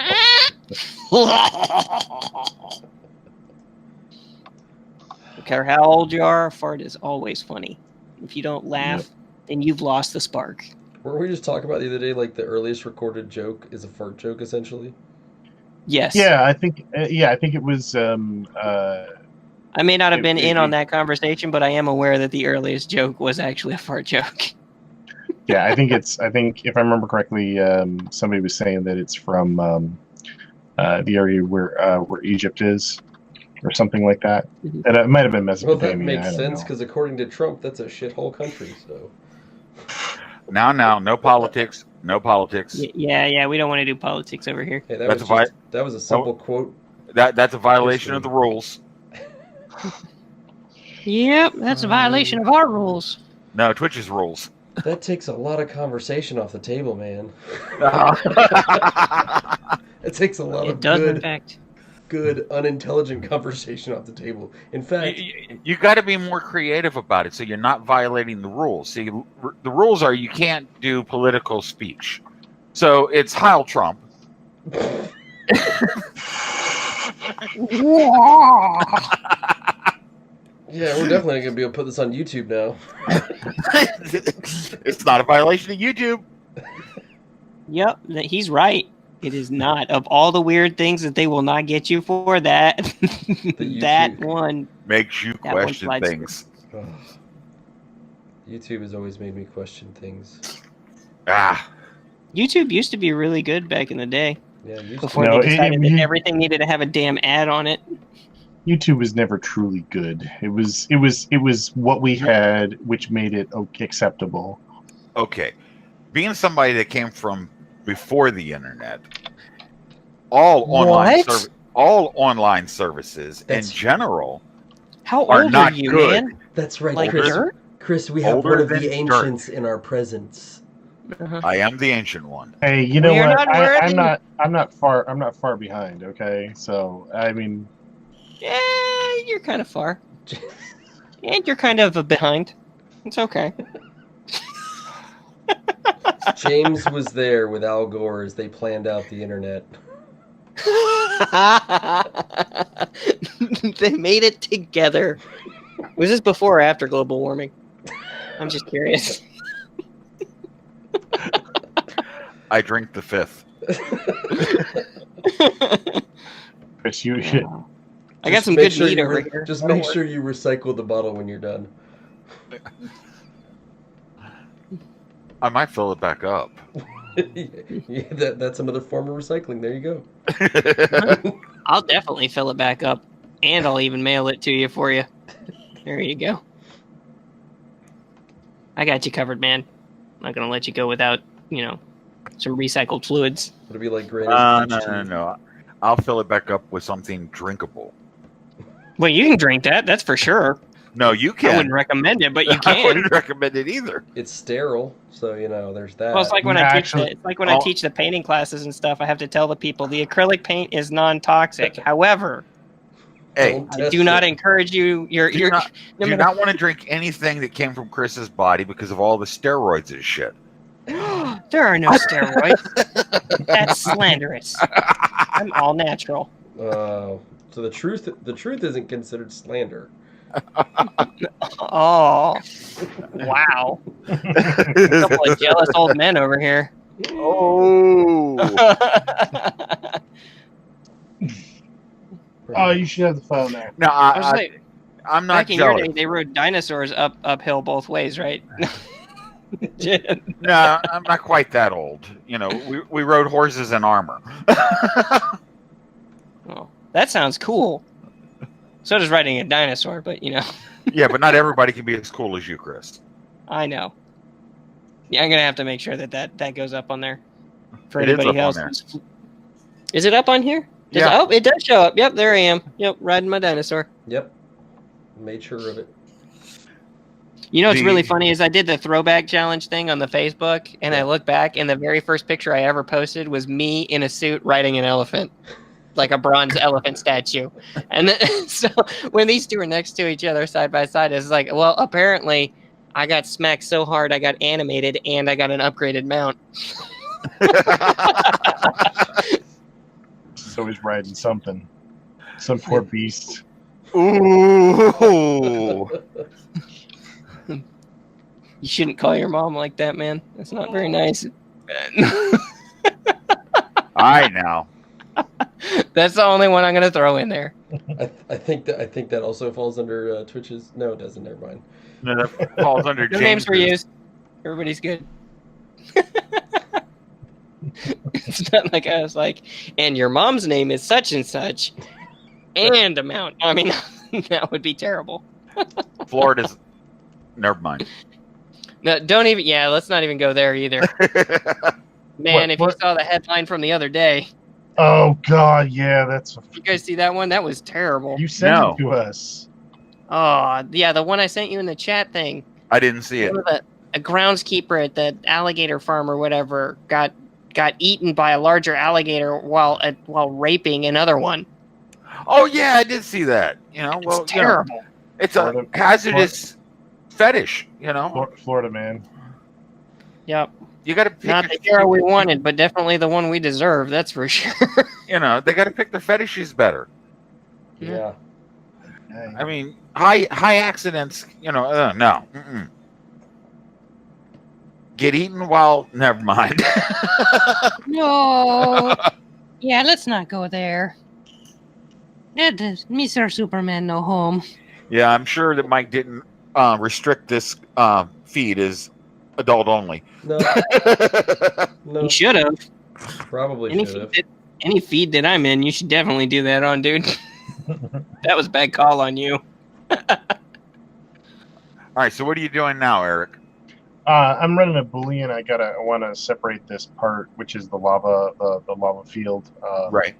[SPEAKER 6] No matter how old you are, a fart is always funny. If you don't laugh, then you've lost the spark.
[SPEAKER 2] Weren't we just talking about the other day, like the earliest recorded joke is a fart joke, essentially?
[SPEAKER 6] Yes.
[SPEAKER 1] Yeah, I think it was.
[SPEAKER 6] I may not have been in on
[SPEAKER 1] it-
[SPEAKER 6] that conversation, but I am aware that the earliest joke was actually a fart joke.
[SPEAKER 1] Yeah, I think if I remember correctly, somebody was saying that it's from the area where Egypt is, or something like that.
[SPEAKER 6] Mhm.
[SPEAKER 1] And it might have been
[SPEAKER 2] Well,
[SPEAKER 1] Mesopotamia.
[SPEAKER 2] that makes
[SPEAKER 1] I don't
[SPEAKER 2] sense
[SPEAKER 1] know.
[SPEAKER 2] because according to Trump, that's a shithole country. So
[SPEAKER 3] Now, no politics. No politics.
[SPEAKER 6] Yeah, we don't want to do politics over here.
[SPEAKER 2] hey, that
[SPEAKER 3] That's
[SPEAKER 2] was a simple quote.
[SPEAKER 3] That's a violation of the rules.
[SPEAKER 6] Yep, that's a violation of our rules.
[SPEAKER 3] No, Twitch's rules.
[SPEAKER 2] That takes a lot of conversation off the table, man. It takes a lot
[SPEAKER 6] It
[SPEAKER 2] of
[SPEAKER 6] does, in fact.
[SPEAKER 2] good, unintelligent conversation off the table. In fact,
[SPEAKER 3] You got to be more creative about it so you're not violating the rules. See, the rules are you can't do political speech. So it's Heil Trump.
[SPEAKER 2] yeah, we're definitely going to be able to put this on YouTube now.
[SPEAKER 3] It's not a violation of YouTube.
[SPEAKER 6] Yep, he's right. It is not. Of all the weird things that they will not get you for, that that one
[SPEAKER 3] Makes you
[SPEAKER 6] That one
[SPEAKER 3] question
[SPEAKER 6] slides
[SPEAKER 3] things.
[SPEAKER 2] Ugh. YouTube has always made me question things.
[SPEAKER 3] Ah,
[SPEAKER 6] YouTube used to be really good back in the day
[SPEAKER 2] Yeah, YouTube.
[SPEAKER 6] before
[SPEAKER 1] No,
[SPEAKER 6] they decided that
[SPEAKER 1] you-
[SPEAKER 6] everything needed to have a damn ad on it.
[SPEAKER 1] YouTube was never truly good. It was what we had, which made it acceptable.
[SPEAKER 3] okay. Being somebody that came from before the internet, all online services
[SPEAKER 2] That's-
[SPEAKER 3] in general
[SPEAKER 6] How
[SPEAKER 3] are
[SPEAKER 6] old
[SPEAKER 3] not
[SPEAKER 6] are you,
[SPEAKER 3] good.
[SPEAKER 6] man?
[SPEAKER 2] That's right,
[SPEAKER 6] Like
[SPEAKER 2] Chris.
[SPEAKER 6] dirt?
[SPEAKER 2] Chris, we have
[SPEAKER 3] Older
[SPEAKER 2] one of
[SPEAKER 3] than
[SPEAKER 2] the
[SPEAKER 3] dirt.
[SPEAKER 2] ancients in our presence.
[SPEAKER 6] Uh-huh.
[SPEAKER 3] I am the ancient one.
[SPEAKER 1] Hey, you know
[SPEAKER 6] We are
[SPEAKER 1] what?
[SPEAKER 6] not worthy.
[SPEAKER 1] I'm not far behind. Okay, so I mean,
[SPEAKER 6] Yeah, you're kind of far, and you're kind of behind. It's okay.
[SPEAKER 2] James was there with Al Gore as they planned out the internet.
[SPEAKER 6] They made it together. Was this before or after global warming? I'm just curious.
[SPEAKER 3] I drink the fifth.
[SPEAKER 1] Chris, you
[SPEAKER 6] I got
[SPEAKER 2] Just
[SPEAKER 6] some
[SPEAKER 2] make
[SPEAKER 6] good meat
[SPEAKER 2] you
[SPEAKER 6] over here.
[SPEAKER 2] Just
[SPEAKER 6] That'll
[SPEAKER 2] make
[SPEAKER 6] work.
[SPEAKER 2] sure you recycle the bottle when you're done.
[SPEAKER 3] I might fill it back up.
[SPEAKER 2] Yeah, that's another form of recycling. There you go.
[SPEAKER 6] I'll definitely fill it back up, and I'll even mail it to you for you. There you go. I got you covered, man. I'm not gonna let you go without, some recycled fluids.
[SPEAKER 2] It'll be like Granny's bleach teeth.
[SPEAKER 3] No. I'll fill it back up with something drinkable.
[SPEAKER 6] Well, you can drink that. That's for sure.
[SPEAKER 3] No, you
[SPEAKER 6] I
[SPEAKER 3] can.
[SPEAKER 6] wouldn't recommend it, but you
[SPEAKER 3] I
[SPEAKER 6] can.
[SPEAKER 3] wouldn't recommend it either.
[SPEAKER 2] It's sterile, so there's that.
[SPEAKER 6] Well, it's like when
[SPEAKER 1] Yeah,
[SPEAKER 6] I teach.
[SPEAKER 1] actually-
[SPEAKER 6] It's like when I teach the painting classes and stuff. I have to tell the people the acrylic paint is non-toxic. However,
[SPEAKER 3] Hey,
[SPEAKER 2] Don't
[SPEAKER 6] I
[SPEAKER 2] test
[SPEAKER 6] do not
[SPEAKER 2] it.
[SPEAKER 6] encourage you.
[SPEAKER 3] do
[SPEAKER 6] You're
[SPEAKER 3] not,
[SPEAKER 6] no
[SPEAKER 3] do
[SPEAKER 6] matter-
[SPEAKER 3] not want to drink anything that came from Chris's body because of all the steroids and shit.
[SPEAKER 6] There are no steroids. That's slanderous. I'm all natural.
[SPEAKER 2] So the truth isn't considered slander.
[SPEAKER 6] Oh, wow! A couple of jealous old men over here.
[SPEAKER 3] Oh.
[SPEAKER 1] oh, you should have the file now.
[SPEAKER 3] No,
[SPEAKER 6] I was like,
[SPEAKER 3] I'm not
[SPEAKER 6] back in your
[SPEAKER 3] jealous.
[SPEAKER 6] day, they rode dinosaurs uphill both ways, right?
[SPEAKER 3] No, I'm not quite that old. We rode horses in armor.
[SPEAKER 6] Oh, that sounds cool. So does riding a dinosaur, but
[SPEAKER 3] Yeah, but not everybody can be as cool as you, Chris.
[SPEAKER 6] I know. Yeah, I'm gonna have to make sure that goes up on there for
[SPEAKER 3] It is
[SPEAKER 6] anybody
[SPEAKER 3] up on
[SPEAKER 6] else. Is it up on here?
[SPEAKER 3] Yeah.
[SPEAKER 6] Oh, it does show up. Yep, there I am. Yep, riding my dinosaur.
[SPEAKER 2] Yep. Made sure of it.
[SPEAKER 6] What's
[SPEAKER 3] The-
[SPEAKER 6] really funny is I did the throwback challenge thing on the Facebook, and I look back, and the very first picture I ever posted was me in a suit riding an elephant, like a bronze elephant statue. And then, so when these two are next to each other side by side, it's like, well, apparently
[SPEAKER 5] I got smacked so hard I got animated and I got an upgraded mount.
[SPEAKER 1] So he's riding something. Some poor beast.
[SPEAKER 3] Ooh.
[SPEAKER 5] You shouldn't call your mom like that, man. That's not very nice.
[SPEAKER 3] I know.
[SPEAKER 5] That's the only one I'm gonna throw in there.
[SPEAKER 2] I think that also falls under Twitch's. No, it doesn't. Never mind.
[SPEAKER 3] No, that falls under
[SPEAKER 5] No names were
[SPEAKER 3] James's.
[SPEAKER 5] used. Everybody's good. It's not like I was like, and your mom's name is such and such, and amount. I mean, that would be terrible.
[SPEAKER 3] Florida's. Never mind.
[SPEAKER 5] No, don't even. Yeah, let's not even go there either. Man, if you saw the headline from the other day,
[SPEAKER 1] Oh God, yeah, that's.
[SPEAKER 5] you guys see that one? That was terrible.
[SPEAKER 1] You sent
[SPEAKER 3] No.
[SPEAKER 1] it to us.
[SPEAKER 5] Oh, yeah, the one I sent you in the chat thing.
[SPEAKER 3] I didn't see it.
[SPEAKER 5] A groundskeeper at the alligator farm or whatever got eaten by a larger alligator while raping another one.
[SPEAKER 3] Oh yeah, I did see that. You know, well,
[SPEAKER 5] It's terrible.
[SPEAKER 3] it's a hazardous fetish. You know,
[SPEAKER 1] Florida man.
[SPEAKER 5] Yep.
[SPEAKER 3] you got to pick.
[SPEAKER 5] Not the hero we wanted, but definitely the one we deserve. That's for sure.
[SPEAKER 3] You know, they got to pick their fetishes better.
[SPEAKER 2] Yeah.
[SPEAKER 3] I mean, high accidents. You know, no. Mm-mm. Get eaten while. Never mind.
[SPEAKER 4] No. Yeah, let's not go there. That is Mr. Superman no home.
[SPEAKER 3] Yeah, I'm sure that Mike didn't restrict this feed as adult only.
[SPEAKER 2] No. No.
[SPEAKER 5] You should have.
[SPEAKER 2] Probably should have.
[SPEAKER 5] Any feed that I'm in, you should definitely do that on, dude. That was a bad call on you.
[SPEAKER 3] All right, so what are you doing now, Eric?
[SPEAKER 1] I'm running a Boolean. I want to separate this part, which is the lava field.
[SPEAKER 3] Right.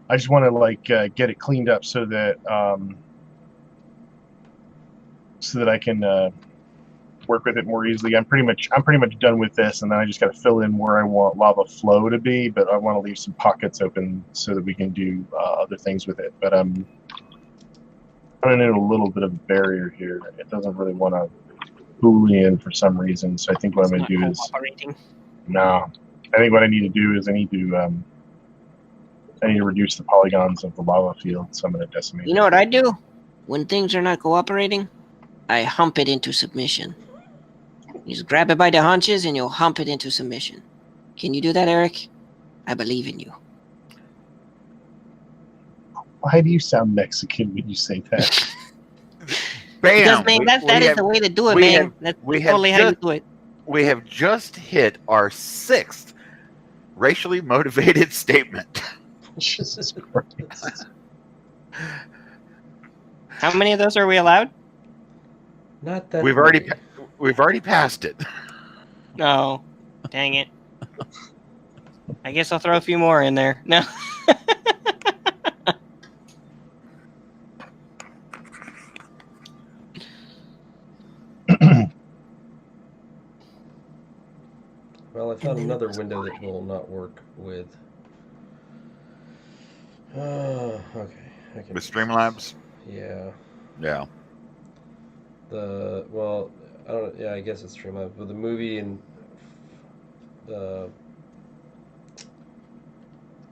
[SPEAKER 1] I just want to get it cleaned up so that I can work with it more easily. I'm pretty much done with this, and then I just got to fill in where I want lava flow to be. But I want to leave some pockets open so that we can do other things with it. But I'm running into a little bit of a barrier here. It doesn't really want to Boolean for some reason. So I think what I'm going to do is no. I think what I need to do is I need to reduce the polygons of the lava field. So I'm going to decimate.
[SPEAKER 6] You know what I do? When things are not cooperating, I hump it into submission. You just grab it by the haunches and you'll hump it into submission. Can you do that, Eric? I believe in you.
[SPEAKER 1] Why do you sound Mexican when you say that?
[SPEAKER 3] Bam!
[SPEAKER 6] Because, man, that is the way to do it, man. That's totally how you do it.
[SPEAKER 3] We have just hit our 6th racially motivated statement.
[SPEAKER 1] Jesus Christ.
[SPEAKER 5] How many of those are we allowed?
[SPEAKER 2] Not that.
[SPEAKER 3] We've already passed it.
[SPEAKER 5] No. Dang it. I guess I'll throw a few more in there. No.
[SPEAKER 2] Well, I found another window that will not work with. Okay.
[SPEAKER 3] With Streamlabs?
[SPEAKER 2] Yeah.
[SPEAKER 3] Yeah.
[SPEAKER 2] I don't. Yeah, I guess it's Streamlabs, but the movie and the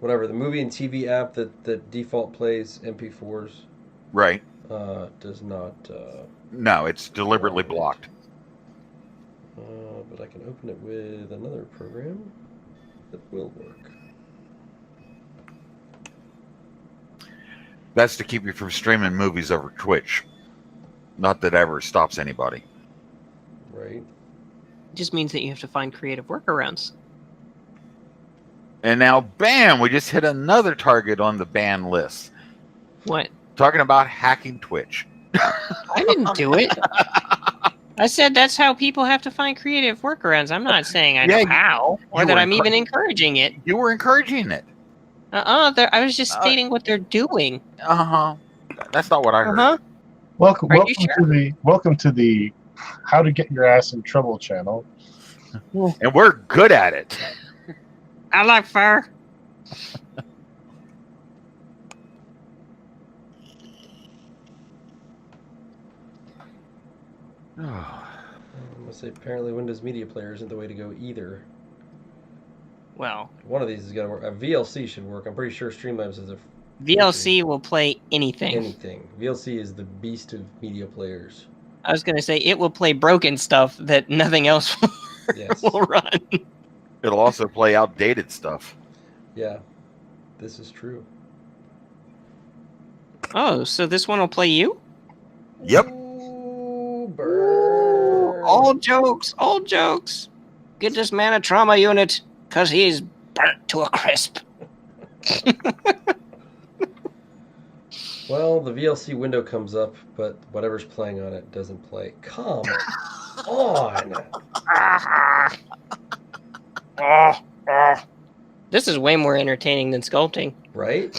[SPEAKER 2] movie and TV app that default plays MP4s.
[SPEAKER 3] Right.
[SPEAKER 2] Does not.
[SPEAKER 3] No, it's deliberately blocked.
[SPEAKER 2] But I can open it with another program that will work.
[SPEAKER 3] That's to keep you from streaming movies over Twitch. Not that ever stops anybody.
[SPEAKER 2] Right.
[SPEAKER 4] It just means that you have to find creative workarounds.
[SPEAKER 3] And now, bam, we just hit another target on the ban list.
[SPEAKER 4] What?
[SPEAKER 3] Talking about hacking Twitch.
[SPEAKER 4] I didn't do it. I said that's how people have to find creative workarounds. I'm not saying I know how, or that I'm even encouraging it.
[SPEAKER 3] You were encouraging it.
[SPEAKER 4] I was just stating what they're doing.
[SPEAKER 3] Uh-huh. That's not what I heard.
[SPEAKER 1] Welcome
[SPEAKER 4] Are
[SPEAKER 1] to the How to Get Your Ass in Trouble channel.
[SPEAKER 3] And we're good at it.
[SPEAKER 4] I like fire.
[SPEAKER 2] I'm gonna say apparently Windows Media Player isn't the way to go either.
[SPEAKER 4] Well,
[SPEAKER 2] One of these is gonna work. A VLC should work. I'm pretty sure Streamlabs is a
[SPEAKER 4] VLC will play anything.
[SPEAKER 2] anything. VLC is the beast of media players.
[SPEAKER 4] I was going to say it will play broken stuff that nothing else
[SPEAKER 2] Yes.
[SPEAKER 4] will run.
[SPEAKER 3] It'll also play outdated stuff.
[SPEAKER 2] Yeah, this is true.
[SPEAKER 4] Oh, so this one will play you?
[SPEAKER 3] Yep.
[SPEAKER 2] Ooh, burn.
[SPEAKER 4] All jokes, all jokes. Get this man a trauma unit, because he's burnt to a crisp.
[SPEAKER 2] Well, the VLC window comes up, but whatever's playing on it doesn't play. Come on.
[SPEAKER 4] This is way more entertaining than sculpting.
[SPEAKER 2] Right?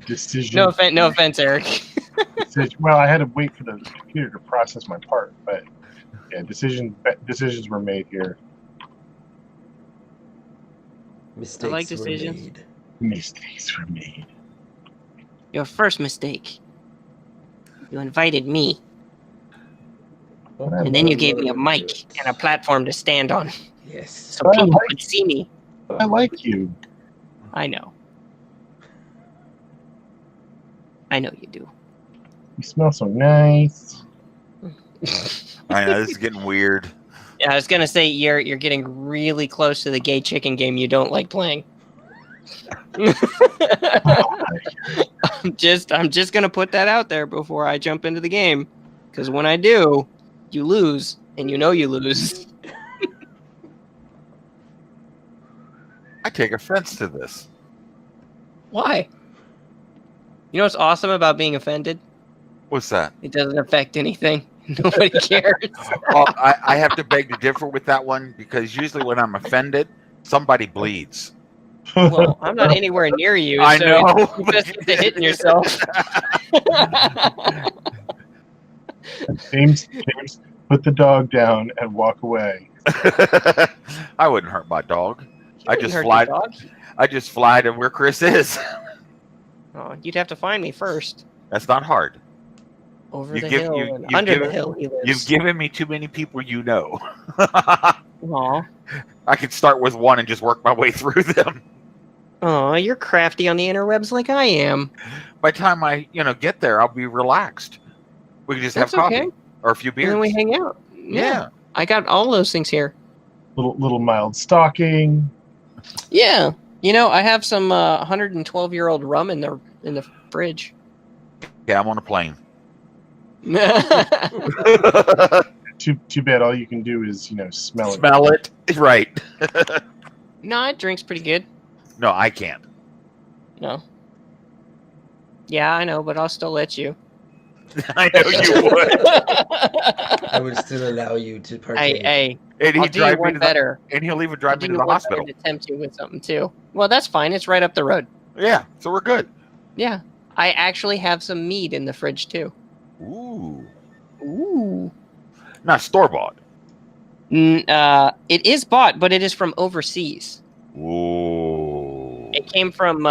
[SPEAKER 1] Decision.
[SPEAKER 4] No offense, Eric.
[SPEAKER 1] Well, I had to wait for the computer to process my part, but yeah, decisions were made here.
[SPEAKER 2] Mistakes
[SPEAKER 4] I like
[SPEAKER 2] were
[SPEAKER 4] decisions.
[SPEAKER 2] made.
[SPEAKER 1] Mistakes were made.
[SPEAKER 4] Your first mistake. You invited me,
[SPEAKER 2] Well,
[SPEAKER 4] and then you gave me a
[SPEAKER 2] another
[SPEAKER 4] mic
[SPEAKER 2] video.
[SPEAKER 4] and a platform to stand on,
[SPEAKER 2] Yes.
[SPEAKER 4] so people could see me.
[SPEAKER 1] I like you.
[SPEAKER 4] I know. I know you do.
[SPEAKER 1] You smell so nice.
[SPEAKER 3] I know, this is getting weird.
[SPEAKER 4] Yeah, I was gonna say you're getting really close to the gay chicken game you don't like playing. I'm just gonna put that out there before I jump into the game, because when I do, you lose, and you know you lose.
[SPEAKER 3] I take offense to this.
[SPEAKER 4] Why? You know what's awesome about being offended?
[SPEAKER 3] What's that?
[SPEAKER 4] It doesn't affect anything. Nobody cares.
[SPEAKER 3] Well, I have to beg to differ with that one, because usually when I'm offended, somebody bleeds.
[SPEAKER 4] Well, I'm not anywhere near you,
[SPEAKER 3] I
[SPEAKER 4] so
[SPEAKER 3] know.
[SPEAKER 4] you just get to hitting yourself.
[SPEAKER 1] James, put the dog down and walk away.
[SPEAKER 3] I wouldn't hurt my dog. I
[SPEAKER 4] Wouldn't
[SPEAKER 3] just
[SPEAKER 4] hurt
[SPEAKER 3] fly.
[SPEAKER 4] the dog.
[SPEAKER 3] I just fly to where Chris is.
[SPEAKER 4] Oh, you'd have to find me first.
[SPEAKER 3] That's not hard.
[SPEAKER 4] Over
[SPEAKER 3] You
[SPEAKER 4] the
[SPEAKER 3] give-
[SPEAKER 4] hill
[SPEAKER 3] you-
[SPEAKER 4] and
[SPEAKER 3] you've
[SPEAKER 4] under the
[SPEAKER 3] given-
[SPEAKER 4] hill he lives.
[SPEAKER 3] You've given me too many people you know.
[SPEAKER 4] Aw.
[SPEAKER 3] I could start with one and just work my way through them.
[SPEAKER 4] Aw, you're crafty on the interwebs like I am.
[SPEAKER 3] By the time I, get there, I'll be relaxed. We can just have
[SPEAKER 4] That's
[SPEAKER 3] coffee
[SPEAKER 4] okay.
[SPEAKER 3] or a few beers.
[SPEAKER 4] And then we hang out.
[SPEAKER 3] Yeah.
[SPEAKER 4] I got all those things here.
[SPEAKER 1] Little mild stalking.
[SPEAKER 4] Yeah. I have some 112-year-old rum in the fridge.
[SPEAKER 3] Yeah, I'm on a plane.
[SPEAKER 1] Too bad. All you can do is smell it.
[SPEAKER 3] Smell it. Right.
[SPEAKER 4] No, it drinks pretty good.
[SPEAKER 3] No, I can't.
[SPEAKER 4] No. Yeah, I know, but I'll still let you.
[SPEAKER 3] I know you would.
[SPEAKER 2] I would still allow you to partake.
[SPEAKER 4] Hey,
[SPEAKER 3] And
[SPEAKER 4] I'll
[SPEAKER 3] he'd
[SPEAKER 4] do you
[SPEAKER 3] drive me
[SPEAKER 4] one
[SPEAKER 3] to
[SPEAKER 4] better.
[SPEAKER 3] and he'll even
[SPEAKER 4] I'll
[SPEAKER 3] drive
[SPEAKER 4] do
[SPEAKER 3] me
[SPEAKER 4] you
[SPEAKER 3] to the
[SPEAKER 4] one better
[SPEAKER 3] hospital.
[SPEAKER 4] to tempt you with something too. Well, that's fine. It's right up the road.
[SPEAKER 3] Yeah, so we're good.
[SPEAKER 4] Yeah. I actually have some mead in the fridge too.
[SPEAKER 3] Ooh.
[SPEAKER 4] Ooh.
[SPEAKER 3] Not store bought.
[SPEAKER 4] It is bought, but it is from overseas.
[SPEAKER 3] Ooh.
[SPEAKER 4] It came from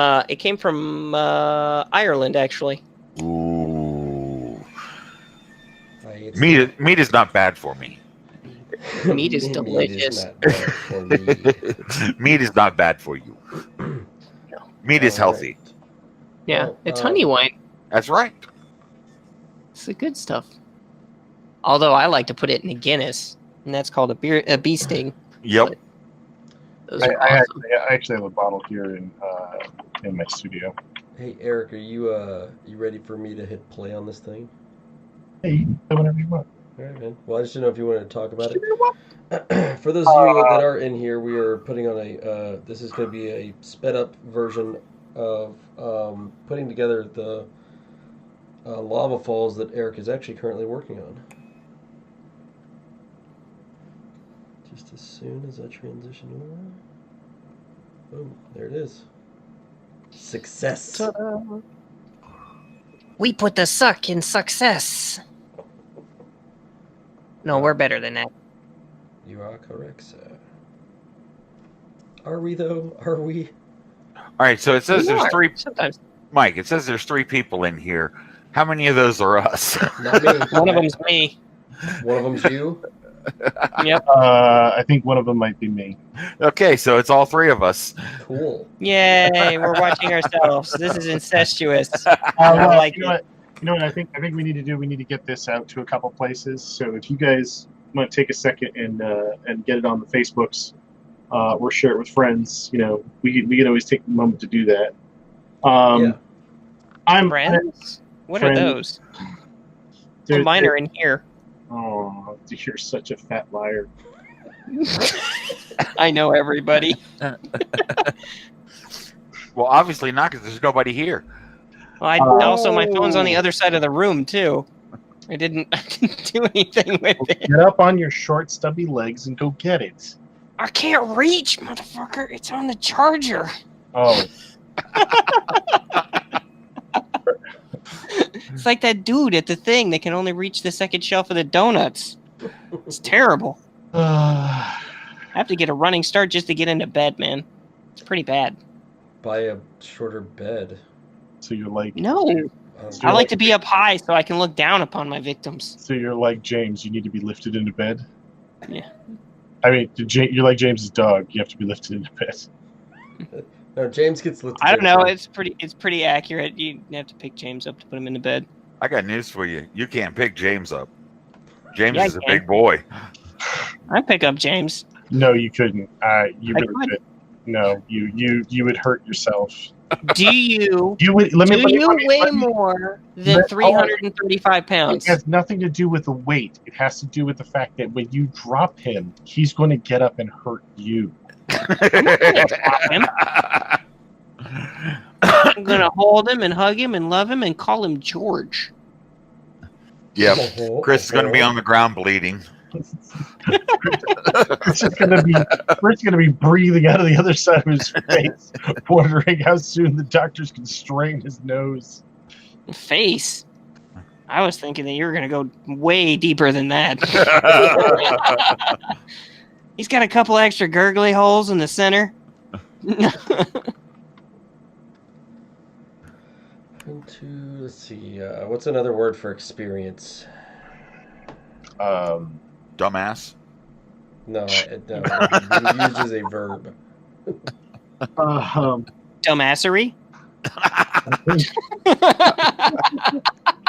[SPEAKER 4] Ireland, actually.
[SPEAKER 3] Ooh.
[SPEAKER 2] Right,
[SPEAKER 3] Meat is not bad for me.
[SPEAKER 4] Meat is delicious.
[SPEAKER 2] not bad for me.
[SPEAKER 3] Meat is not bad for you. Meat is
[SPEAKER 2] All
[SPEAKER 3] healthy.
[SPEAKER 2] right.
[SPEAKER 4] Yeah,
[SPEAKER 2] Well,
[SPEAKER 4] it's honey wine.
[SPEAKER 3] That's right.
[SPEAKER 4] It's the good stuff. Although I like to put it in a Guinness, and that's called a bee sting.
[SPEAKER 3] Yep.
[SPEAKER 4] Those
[SPEAKER 1] I
[SPEAKER 4] are awesome.
[SPEAKER 1] actually have a bottle here in my studio.
[SPEAKER 2] Hey Eric, are you ready for me to hit play on this thing?
[SPEAKER 1] Hey, you can do whatever you want.
[SPEAKER 2] All right, man. Well, I just didn't know if you wanted to talk about it. For those of you that are in here, we are putting on this is going to be a sped up version of putting together the lava falls that Eric is actually currently working on. Just as soon as I transition over. Boom, there it is. Success.
[SPEAKER 4] Ta-da. We put the suck in success. No, we're better than that.
[SPEAKER 2] You are correct, sir. Are we though? Are we?
[SPEAKER 3] All right, so it says
[SPEAKER 4] We
[SPEAKER 3] there's
[SPEAKER 4] are,
[SPEAKER 3] three.
[SPEAKER 4] sometimes.
[SPEAKER 3] Mike, it says there's three people in here. How many of those are us?
[SPEAKER 2] Not me.
[SPEAKER 4] One of them's me.
[SPEAKER 2] One of them's you.
[SPEAKER 4] Yep.
[SPEAKER 1] I think one of them might be me.
[SPEAKER 3] Okay, so it's all three of us.
[SPEAKER 2] Cool.
[SPEAKER 4] Yay, we're watching ourselves. This is incestuous.
[SPEAKER 1] Well,
[SPEAKER 4] like
[SPEAKER 1] you know what? You know what I think we need to do? We need to get this out to a couple places. So if you guys want to take a second and get it on the Facebooks, or share it with friends, we can always take a moment to do that.
[SPEAKER 2] Yeah.
[SPEAKER 1] I'm
[SPEAKER 4] Friends? What
[SPEAKER 1] friends.
[SPEAKER 4] are those?
[SPEAKER 1] They're-
[SPEAKER 4] Mine are in here.
[SPEAKER 1] Oh, you're such a fat liar.
[SPEAKER 4] I know everybody.
[SPEAKER 3] Well, obviously not, because there's nobody here.
[SPEAKER 4] Well, also my phone's on the other side of the room too. I didn't do anything with it.
[SPEAKER 1] Get up on your short, stubby legs and go get it.
[SPEAKER 4] I can't reach, motherfucker. It's on the charger.
[SPEAKER 1] Oh,
[SPEAKER 4] It's like that dude at the thing that can only reach the second shelf of the donuts. It's terrible. I have to get a running start just to get into bed, man. It's pretty bad.
[SPEAKER 2] Buy a shorter bed.
[SPEAKER 1] so you're like
[SPEAKER 4] No, I like to be up high so I can look down upon my victims.
[SPEAKER 1] So you're like James. You need to be lifted into bed.
[SPEAKER 4] Yeah.
[SPEAKER 1] I mean, you're like James's dog. You have to be lifted into bed.
[SPEAKER 2] No, James gets lifted.
[SPEAKER 4] I don't know.
[SPEAKER 2] in.
[SPEAKER 4] It's pretty accurate. You have to pick James up to put him into bed.
[SPEAKER 3] I got news for you. You can't pick James up. James
[SPEAKER 4] Yeah, I
[SPEAKER 3] is a
[SPEAKER 4] can.
[SPEAKER 3] big boy.
[SPEAKER 4] I pick up James.
[SPEAKER 1] No, you couldn't. You
[SPEAKER 4] I
[SPEAKER 1] really
[SPEAKER 4] could.
[SPEAKER 1] could. No, you would hurt yourself.
[SPEAKER 4] Do you?
[SPEAKER 1] You would. Let me
[SPEAKER 4] weigh more than
[SPEAKER 1] let-
[SPEAKER 4] 335
[SPEAKER 1] It
[SPEAKER 4] pounds?
[SPEAKER 1] has nothing to do with the weight. It has to do with the fact that when you drop him, he's going to get up and hurt you.
[SPEAKER 4] Drop him. I'm gonna hold him and hug him and love him and call him George.
[SPEAKER 3] Yep. Chris is going to be on the ground bleeding.
[SPEAKER 1] It's just gonna be breathing out of the other side of his face, wondering how soon the doctors can strain his nose.
[SPEAKER 4] Face. I was thinking that you were gonna go way deeper than that. He's got a couple extra gurgly holes in the center.
[SPEAKER 2] Let's see. What's another word for experience?
[SPEAKER 3] Dumbass.
[SPEAKER 2] No, it uses a verb.
[SPEAKER 4] Dumbassery.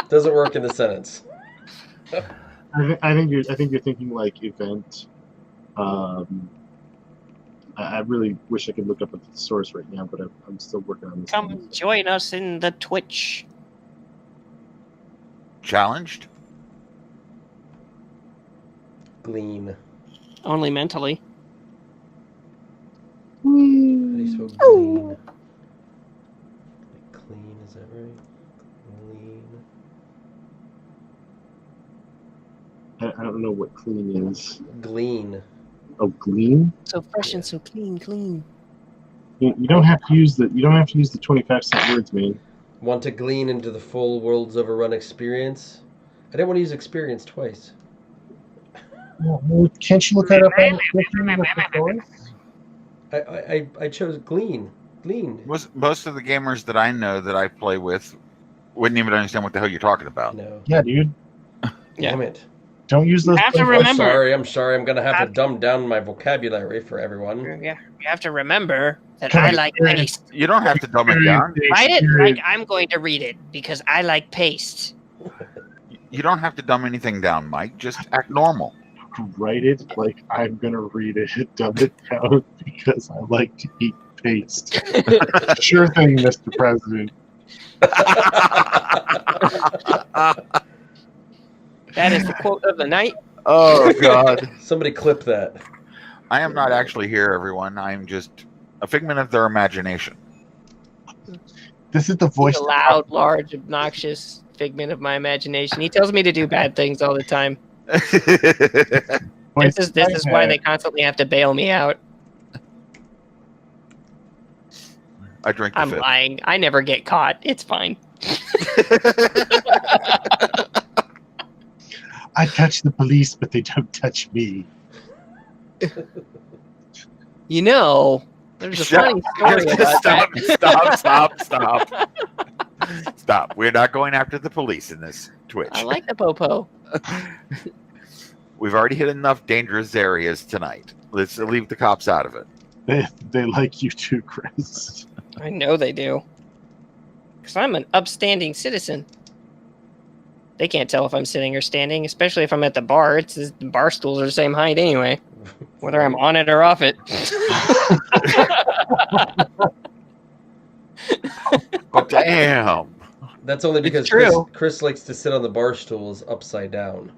[SPEAKER 2] Doesn't work in the sentence.
[SPEAKER 1] I think you're thinking like event. I really wish I could look up the source right now, but I'm still working on this.
[SPEAKER 4] Come join us in the Twitch.
[SPEAKER 3] Challenged?
[SPEAKER 2] Glean.
[SPEAKER 4] Only mentally.
[SPEAKER 2] How do you spell glean? Like clean, is that right? Glean.
[SPEAKER 1] I don't know what clean is.
[SPEAKER 2] Glean.
[SPEAKER 1] Oh, glean.
[SPEAKER 4] So fresh and so clean.
[SPEAKER 1] You don't have to use the 25-cent words, man.
[SPEAKER 2] Want to glean into the full Worlds Overrun experience? I didn't want to use experience twice.
[SPEAKER 1] Well, can't you look that up on the
[SPEAKER 2] I chose glean. Glean.
[SPEAKER 3] Most of the gamers that I know that I play with wouldn't even understand what the hell you're talking about.
[SPEAKER 2] No.
[SPEAKER 1] Yeah, dude.
[SPEAKER 2] Damn it.
[SPEAKER 1] Don't use those.
[SPEAKER 4] You have to
[SPEAKER 1] words.
[SPEAKER 4] remember.
[SPEAKER 2] I'm sorry. I'm going to have to dumb down my vocabulary for everyone.
[SPEAKER 4] Yeah, you have to remember that
[SPEAKER 1] Come
[SPEAKER 4] I
[SPEAKER 1] on,
[SPEAKER 4] like
[SPEAKER 1] Aaron.
[SPEAKER 4] paste.
[SPEAKER 3] You don't have to dumb it down.
[SPEAKER 4] Write it like I'm going to read it because I like paste.
[SPEAKER 3] You don't have to dumb anything down, Mike. Just act normal.
[SPEAKER 1] Write it like I'm gonna read it. Dumb it down because I like to eat paste. Sure thing, Mr. President.
[SPEAKER 4] That is the quote of the night.
[SPEAKER 3] Oh, God.
[SPEAKER 2] Somebody clip that.
[SPEAKER 3] I am not actually here, everyone. I'm just a figment of their imagination.
[SPEAKER 1] This is the voice.
[SPEAKER 4] He's a loud, large, obnoxious figment of my imagination. He tells me to do bad things all the time.
[SPEAKER 1] voice
[SPEAKER 4] This is why they constantly have to bail me out.
[SPEAKER 3] I drink the
[SPEAKER 4] I'm
[SPEAKER 3] fifth.
[SPEAKER 4] lying. I never get caught. It's fine.
[SPEAKER 1] I touch the police, but they don't touch me.
[SPEAKER 4] You know, there's a funny story about that.
[SPEAKER 3] Stop. Stop. We're not going after the police in this Twitch.
[SPEAKER 4] I like the popo.
[SPEAKER 3] We've already hit enough dangerous areas tonight. Let's leave the cops out of it.
[SPEAKER 1] They like you too, Chris.
[SPEAKER 5] I know they do. Because I'm an upstanding citizen. They can't tell if I'm sitting or standing, especially if I'm at the bar. The bar stools are the same height anyway, whether I'm on it or off it.
[SPEAKER 3] But damn.
[SPEAKER 2] That's only because Chris likes to sit on the bar stools upside down.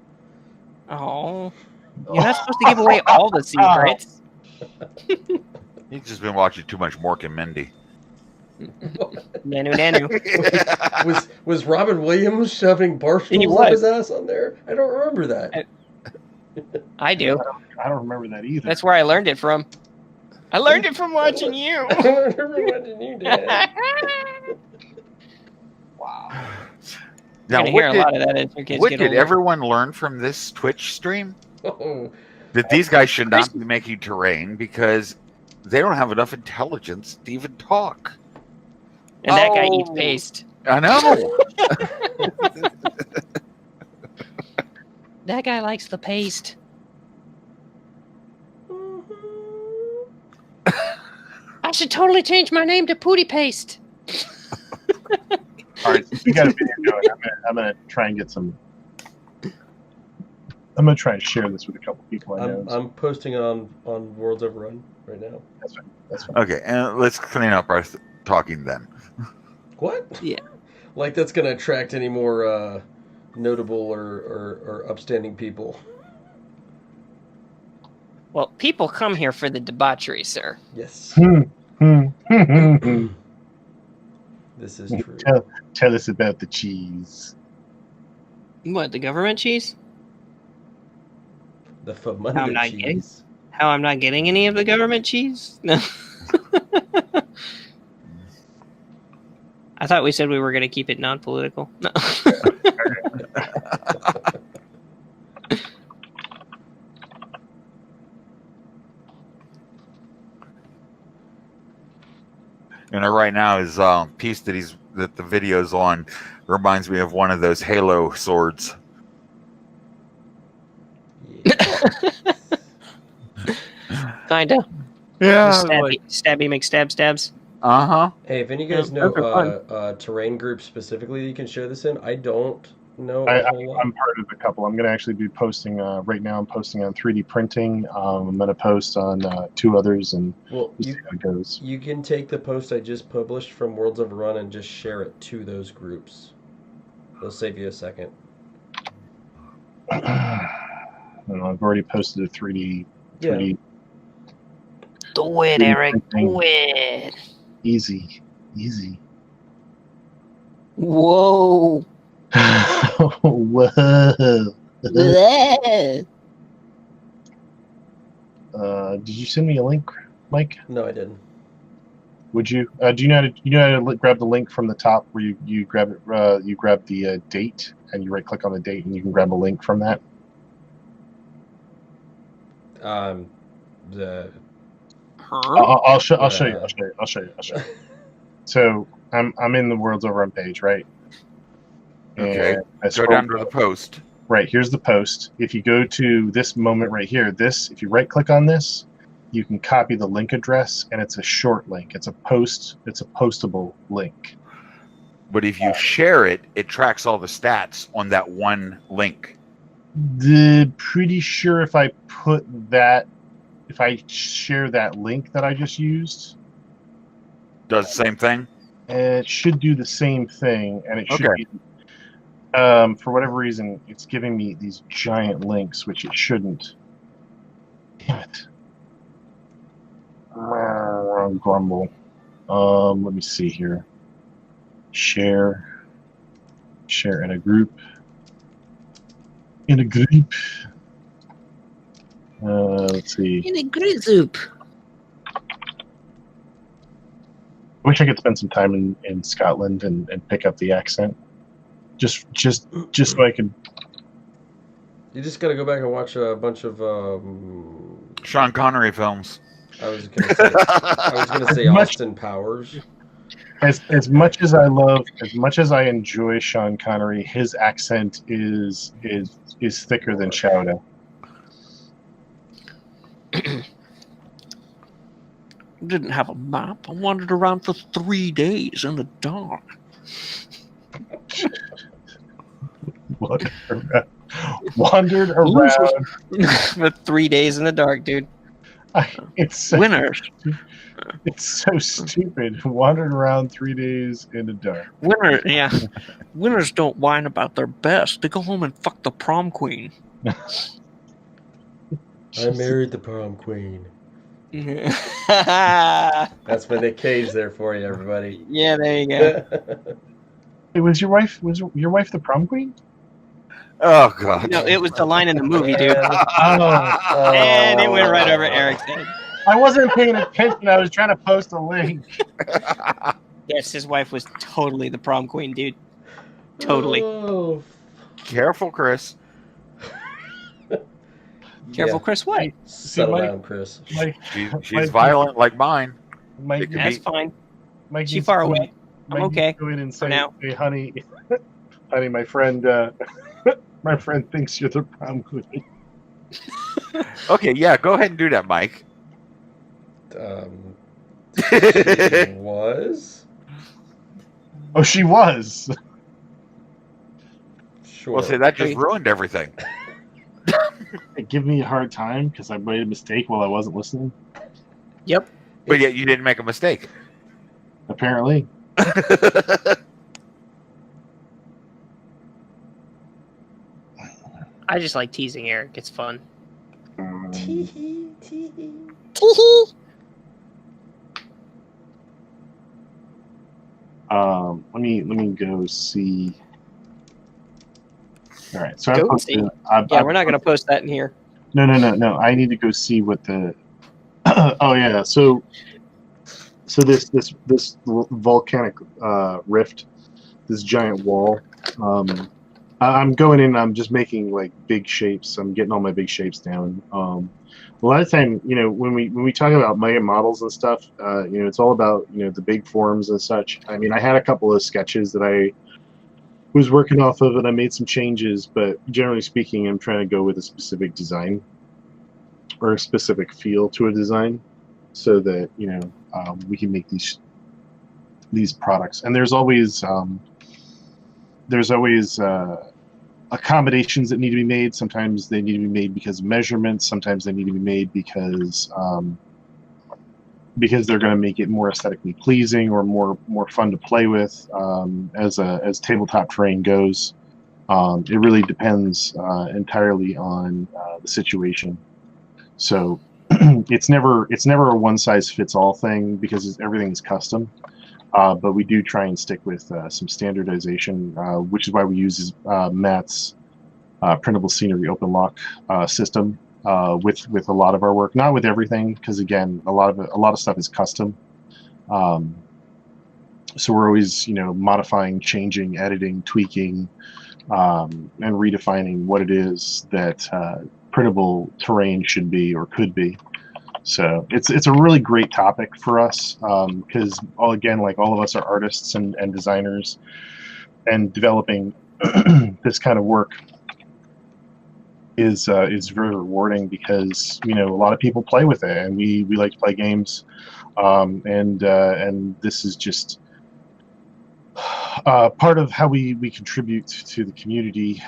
[SPEAKER 5] Oh, you're not supposed to give away all the secrets.
[SPEAKER 3] He's just been watching too much Mork and Mindy.
[SPEAKER 5] Nanu.
[SPEAKER 2] Was Robin Williams shoving bar stools up his ass on there? I don't remember that.
[SPEAKER 5] I do.
[SPEAKER 1] I don't remember that either.
[SPEAKER 5] That's where I learned it from. I learned it from watching you.
[SPEAKER 2] I learned it from watching you, Dad.
[SPEAKER 1] Wow.
[SPEAKER 3] Now,
[SPEAKER 5] what
[SPEAKER 3] did everyone learn from this Twitch stream?
[SPEAKER 2] Oh.
[SPEAKER 3] That these guys should not be making terrain because they don't have enough intelligence to even talk.
[SPEAKER 5] And that guy eats paste.
[SPEAKER 3] I know.
[SPEAKER 5] That guy likes the paste. I should totally change my name to Pooty Paste.
[SPEAKER 1] All right, we got a video going. I'm gonna try and get some. I'm gonna try and share this with a couple people I know.
[SPEAKER 2] I'm posting it on Worlds Overrun right now.
[SPEAKER 1] That's fine. That's fine.
[SPEAKER 3] Okay, and let's clean up our talking then.
[SPEAKER 2] What?
[SPEAKER 5] Yeah.
[SPEAKER 2] Like that's gonna attract any more notable or upstanding people.
[SPEAKER 5] Well, people come here for the debauchery, sir.
[SPEAKER 2] Yes. This is true.
[SPEAKER 1] Tell us about the cheese.
[SPEAKER 5] What, the government cheese?
[SPEAKER 2] The Famunda cheese.
[SPEAKER 5] How I'm not getting any of the government cheese? No. I thought we said we were going to keep it non-political. No.
[SPEAKER 3] And right now his piece that the video's on reminds me of one of those Halo swords.
[SPEAKER 5] Kinda.
[SPEAKER 3] Yeah.
[SPEAKER 5] Stabby McStab stabs.
[SPEAKER 3] Uh-huh.
[SPEAKER 2] Hey, if any of you guys know terrain groups specifically that you can share this in, I don't know a whole lot.
[SPEAKER 1] I'm part of a couple. I'm going to actually be posting, right now I'm posting on 3D printing. I'm going to post on 2 others and
[SPEAKER 2] well,
[SPEAKER 1] see how it goes.
[SPEAKER 2] You can take the post I just published from Worlds Overrun and just share it to those groups. It'll save you a second.
[SPEAKER 1] I've already posted a 3D.
[SPEAKER 5] Do it, Eric. Do it.
[SPEAKER 1] Easy.
[SPEAKER 5] Whoa.
[SPEAKER 1] Whoa. Did you send me a link, Mike?
[SPEAKER 2] No, I didn't.
[SPEAKER 1] Would you? Do you know how to grab the link from the top where you grab it? You grab the date and you right click on the date and you can grab a link from that. I'll show you. So I'm in the Worlds Overrun page, right?
[SPEAKER 3] Okay. Go down to the post.
[SPEAKER 1] Right, here's the post. If you go to this moment right here, if you right click on this, you can copy the link address, and it's a short link. It's a postable link.
[SPEAKER 3] But if you share it, it tracks all the stats on that one link.
[SPEAKER 1] Pretty sure if I share that link that I just used,
[SPEAKER 3] does the same thing?
[SPEAKER 1] It should do the same thing, and it should be. For whatever reason, it's giving me these giant links, which it shouldn't. Damn it. Grumble. Let me see here. Share in a group. Let's see.
[SPEAKER 6] In a group.
[SPEAKER 1] I wish I could spend some time in Scotland and pick up the accent. Just so I could.
[SPEAKER 2] You just got to go back and watch a bunch of
[SPEAKER 3] Sean Connery films.
[SPEAKER 2] I was gonna say Austin Powers.
[SPEAKER 1] as much as I enjoy Sean Connery, his accent is thicker than chowder.
[SPEAKER 7] Didn't have a map. I wandered around for 3 days in the dark.
[SPEAKER 1] Wandered around
[SPEAKER 5] For 3 days in the dark, dude.
[SPEAKER 1] It's so,
[SPEAKER 7] Winners.
[SPEAKER 1] it's so stupid. Wandered around 3 days in the dark.
[SPEAKER 7] Winners don't whine about their best. They go home and fuck the prom queen.
[SPEAKER 2] I married the prom queen.
[SPEAKER 5] Yeah,
[SPEAKER 2] That's my Nick Cage there for you, everybody.
[SPEAKER 5] there you go.
[SPEAKER 1] Hey, was your wife the prom queen?
[SPEAKER 3] Oh god.
[SPEAKER 5] No, it was the line in the movie, dude.
[SPEAKER 1] Oh,
[SPEAKER 5] And it went right over Eric's head.
[SPEAKER 1] I wasn't paying attention. I was trying to post a link.
[SPEAKER 5] Yes, his wife was totally the prom queen, dude. Totally.
[SPEAKER 2] Oh,
[SPEAKER 3] Careful, Chris.
[SPEAKER 5] Careful,
[SPEAKER 2] yeah.
[SPEAKER 5] Chris. What?
[SPEAKER 2] Settle
[SPEAKER 1] Mike-
[SPEAKER 2] down, Chris.
[SPEAKER 3] She's violent like mine.
[SPEAKER 1] Mike,
[SPEAKER 3] It could
[SPEAKER 5] That's
[SPEAKER 3] be-
[SPEAKER 5] fine.
[SPEAKER 1] Mike
[SPEAKER 5] She
[SPEAKER 1] needs
[SPEAKER 5] far
[SPEAKER 1] to go-
[SPEAKER 5] away. I'm
[SPEAKER 1] Mike
[SPEAKER 5] okay
[SPEAKER 1] needs to go in and say,
[SPEAKER 5] now.
[SPEAKER 1] "Hey, honey, honey, my friend, my friend thinks you're the prom queen."
[SPEAKER 3] Okay, yeah, go ahead and do that, Mike.
[SPEAKER 2] She was?
[SPEAKER 1] Oh, she was.
[SPEAKER 2] Sure.
[SPEAKER 3] Well, see, that just ruined everything.
[SPEAKER 1] Give me a hard time because I made a mistake while I wasn't listening.
[SPEAKER 5] Yep.
[SPEAKER 3] But yet you didn't make a mistake.
[SPEAKER 1] Apparently.
[SPEAKER 5] I just like teasing Eric. It's fun.
[SPEAKER 1] Let me go see. All right, so
[SPEAKER 5] Go
[SPEAKER 1] I'm
[SPEAKER 5] see. Yeah, we're not going to post that in here.
[SPEAKER 1] No. I need to go see what the. Oh yeah, so this volcanic rift, this giant wall. I'm going in. I'm just making like big shapes. I'm getting all my big shapes down. A lot of time, when we talk about mega models and stuff, it's all about the big forms and such. I mean, I had a couple of sketches that I was working off of, and I made some changes. But generally speaking, I'm trying to go with a specific design or a specific feel to a design, so that we can make these products. And there's always accommodations that need to be made. Sometimes they need to be made because of measurements. Sometimes they need to be made because they're going to make it more aesthetically pleasing or more fun to play with. As tabletop terrain goes, it really depends entirely on the situation. So it's never a one size fits all thing because everything is custom. But we do try and stick with some standardization, which is why we use Matt's printable scenery open lock system with a lot of our work. Not with everything, because again, a lot of stuff is custom. So we're always modifying, changing, editing, tweaking, and redefining what it is that printable terrain should be or could be. So it's a really great topic for us because again, like all of us are artists and designers, and developing this kind of work is very rewarding because a lot of people play with it, and we like to play games, and this is just part of how we contribute to the community.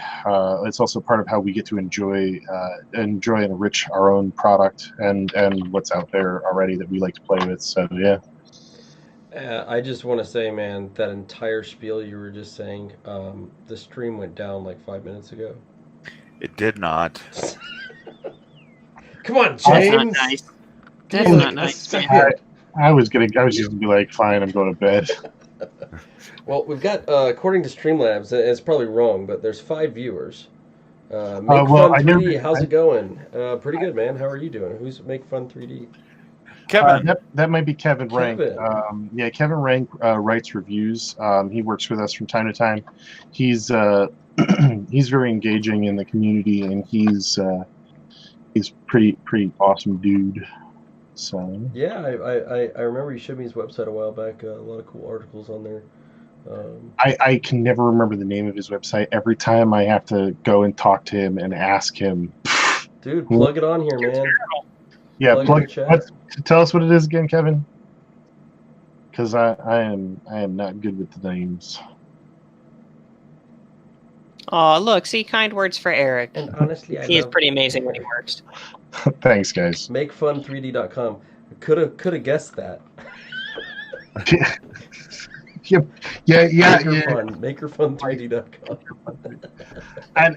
[SPEAKER 1] It's also part of how we get to enjoy and enrich our own product and what's out there already that we like to play with. So yeah.
[SPEAKER 2] I just want to say, man, that entire spiel you were just saying, the stream went down like 5 minutes ago.
[SPEAKER 3] It did not.
[SPEAKER 2] Come on, James.
[SPEAKER 5] That's not nice. That's not nice, man.
[SPEAKER 1] I was just gonna be like, fine, I'm going to bed.
[SPEAKER 2] Well, we've got, according to Streamlabs, and it's probably wrong, but there's 5 viewers. Make Fun 3D, how's it going? Pretty good, man. How are you doing? Who's Make Fun 3D?
[SPEAKER 3] Kevin.
[SPEAKER 1] That might be Kevin Rank.
[SPEAKER 2] Kevin.
[SPEAKER 1] Kevin Rank writes reviews. He works with us from time to time. He's he's very engaging in the community, and he's pretty awesome dude. So
[SPEAKER 2] Yeah, I remember you showed me his website a while back. A lot of cool articles on there.
[SPEAKER 1] I can never remember the name of his website. Every time I have to go and talk to him and ask him.
[SPEAKER 2] Dude, plug it on here, man.
[SPEAKER 1] Yeah,
[SPEAKER 2] Plug it in the chat.
[SPEAKER 1] Tell us what it is again, Kevin. Because I am not good with the names.
[SPEAKER 5] Oh, look, see, kind words for Eric.
[SPEAKER 2] And honestly, I
[SPEAKER 5] He is
[SPEAKER 2] love
[SPEAKER 5] pretty amazing when he works.
[SPEAKER 1] Thanks, guys.
[SPEAKER 2] makefun3d.com. Could have guessed that.
[SPEAKER 1] Yeah.
[SPEAKER 2] Makerfun3d.com.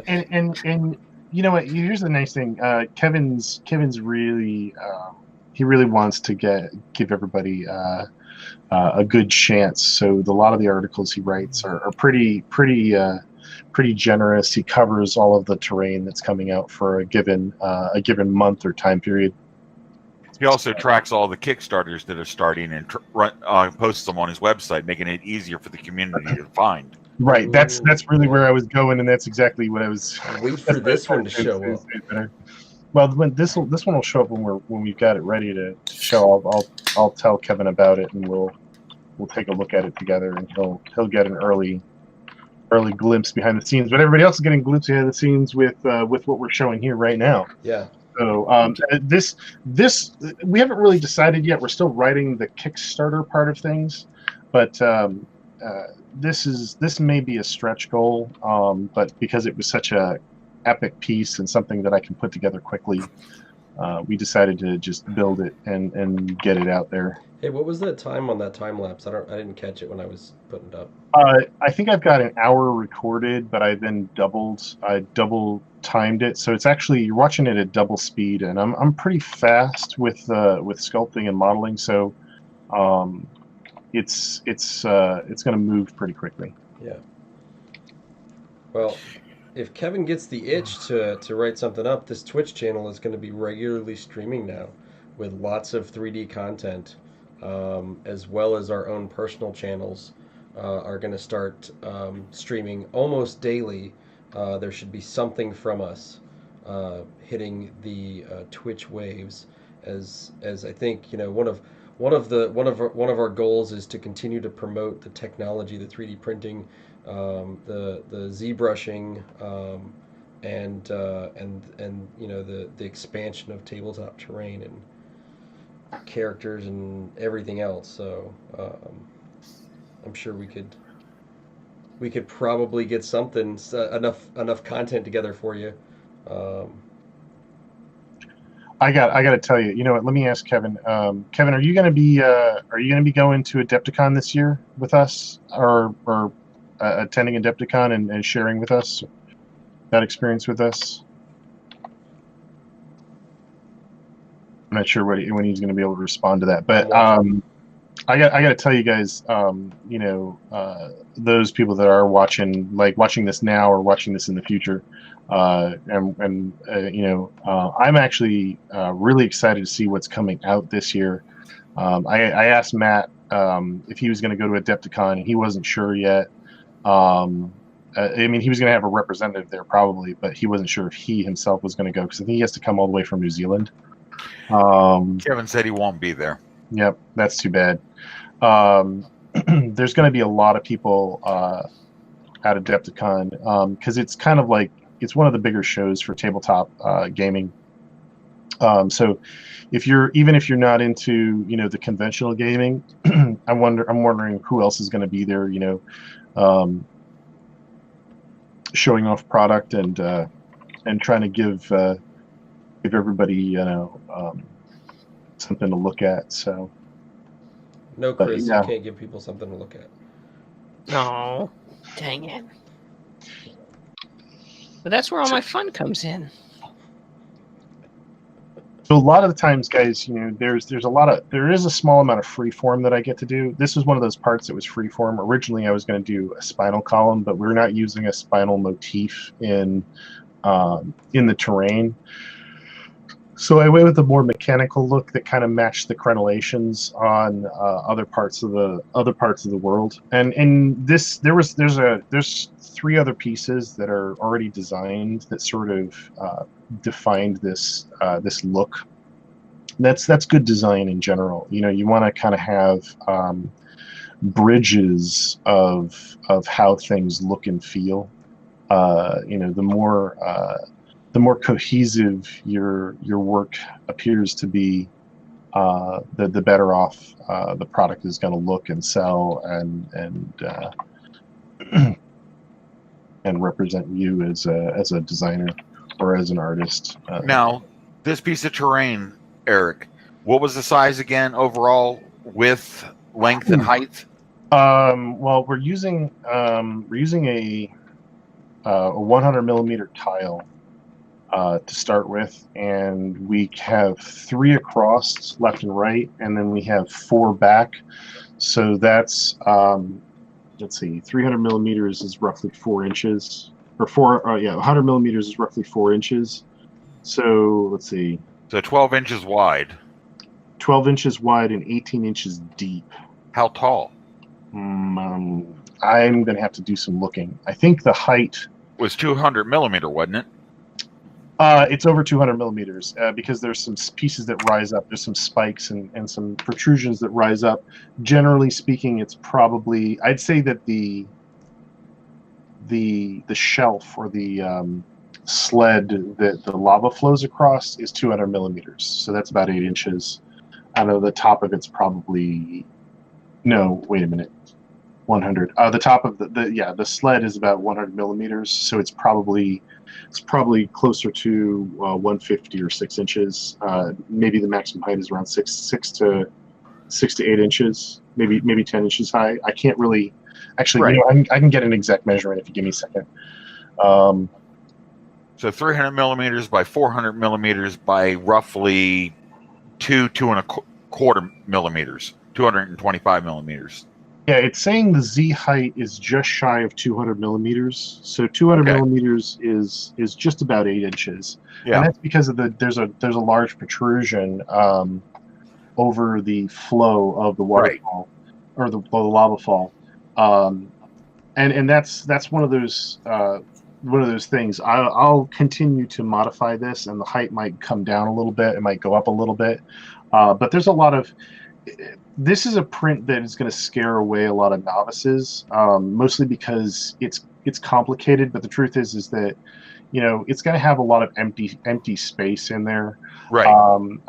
[SPEAKER 1] and you know what? Here's the nice thing. Kevin's really he really wants to give everybody a good chance. So a lot of the articles he writes are pretty generous. He covers all of the terrain that's coming out for a given month or time period.
[SPEAKER 3] He also tracks all the Kickstarters that are starting and posts them on his website, making it easier for the community to find.
[SPEAKER 1] Right. That's really where I was going, and that's exactly what I was.
[SPEAKER 2] Wait for this one to show up.
[SPEAKER 1] Well, when this one will show up when we've got it ready to show. I'll tell Kevin about it, and we'll take a look at it together, and he'll get an early glimpse behind the scenes. But everybody else is getting a glimpse behind the scenes with what we're showing here right now.
[SPEAKER 2] Yeah.
[SPEAKER 1] So this we haven't really decided yet. We're still writing the Kickstarter part of things, but this may be a stretch goal. But because it was such a epic piece and something that I can put together quickly, we decided to just build it and get it out there.
[SPEAKER 2] Hey, what was the time on that time lapse? I didn't catch it when I was putting it up.
[SPEAKER 1] I think I've got an hour recorded, but I then double timed it, so it's actually you're watching it at double speed, and I'm pretty fast with sculpting and modeling, so it's going to move pretty quickly.
[SPEAKER 2] Yeah. Well, if Kevin gets the itch to write something up, this Twitch channel is going to be regularly streaming now, with lots of 3D content, as well as our own personal channels. Are going to start streaming almost daily. There should be something from us hitting the Twitch waves, as I think one of our goals is to continue to promote the technology, the 3D printing, the ZBrushing, and the expansion of tabletop terrain and characters and everything else. So. I'm sure we could probably get something enough content together for you.
[SPEAKER 1] I got to tell you. You know what? Let me ask Kevin. Kevin, are you going to be going to Adepticon this year with us, or attending Adepticon and sharing with us that experience with us? I'm not sure when he's going to be able to respond to that, but. I got to tell you guys, those people that are watching this now or watching this in the future, I'm actually really excited to see what's coming out this year. I asked Matt if he was going to go to Adepticon, and he wasn't sure yet. He was going to have a representative there probably, but he wasn't sure if he himself was going to go, because I think he has to come all the way from New Zealand.
[SPEAKER 3] Kevin said he won't be there.
[SPEAKER 1] Yep, that's too bad. There's going to be a lot of people at Adepticon because it's kind of like it's one of the bigger shows for tabletop gaming. So if you're not into the conventional gaming, I'm wondering who else is going to be there. Showing off product and trying to give everybody something to look at. So.
[SPEAKER 2] No, Chris, you can't give people something to look at.
[SPEAKER 5] No, dang it. But that's where all my fun comes in.
[SPEAKER 1] So a lot of the times, guys, there is a small amount of freeform that I get to do. This was one of those parts that was freeform. Originally, I was going to do a spinal column, but we're not using a spinal motif in the terrain. So I went with a more mechanical look that kind of matched the crenellations on other parts of the world. And there's 3 other pieces that are already designed that sort of defined this look. That's good design in general. You know, you want to kind of have bridges of how things look and feel. You know, the more cohesive your work appears to be, the better off the product is going to look and sell and and represent you as a designer or as an artist.
[SPEAKER 3] Now, this piece of terrain, Eric, what was the size again overall, width, length, and height?
[SPEAKER 1] Well, we're using a 100 millimeter tile to start with, and we have 3 across left and right, and then we have 4 back. So that's let's see, 300 millimeters is roughly 4 inches, or 100 millimeters is roughly 4 inches. So let's see.
[SPEAKER 3] So 12 inches wide.
[SPEAKER 1] 12 inches wide and 18 inches deep.
[SPEAKER 3] How tall?
[SPEAKER 1] I'm going to have to do some looking. I think the height
[SPEAKER 3] was 200 millimeter, wasn't it?
[SPEAKER 1] It's over 200 millimeters because there's some pieces that rise up. There's some spikes and some protrusions that rise up. Generally speaking, it's probably, I'd say that the shelf or the sled that the lava flows across is 200 millimeters. So that's about 8 inches. I know the top of it's probably, no, wait a minute. 100. The top of the sled is about 100 millimeters, so it's probably closer to 150 or 6 inches. Maybe the maximum height is around 6 to 8 inches, maybe 10 inches high. I can't really actually.
[SPEAKER 3] Right.
[SPEAKER 1] You know, I can get an exact measurement if you give me a second.
[SPEAKER 3] So 300 millimeters by 400 millimeters by roughly 2.25 millimeters, 225 millimeters.
[SPEAKER 1] Yeah, it's saying the Z height is just shy of 200 millimeters. So 200 millimeters is just about 8 inches.
[SPEAKER 3] Yeah.
[SPEAKER 1] And that's because of there's a large protrusion over the flow of the waterfall or the lava fall. And that's one of those things. I'll continue to modify this, and the height might come down a little bit. It might go up a little bit. But there's a lot of. This is a print that is going to scare away a lot of novices, mostly because it's complicated. But the truth is that, you know, it's going to have a lot of empty space in there.
[SPEAKER 3] Right.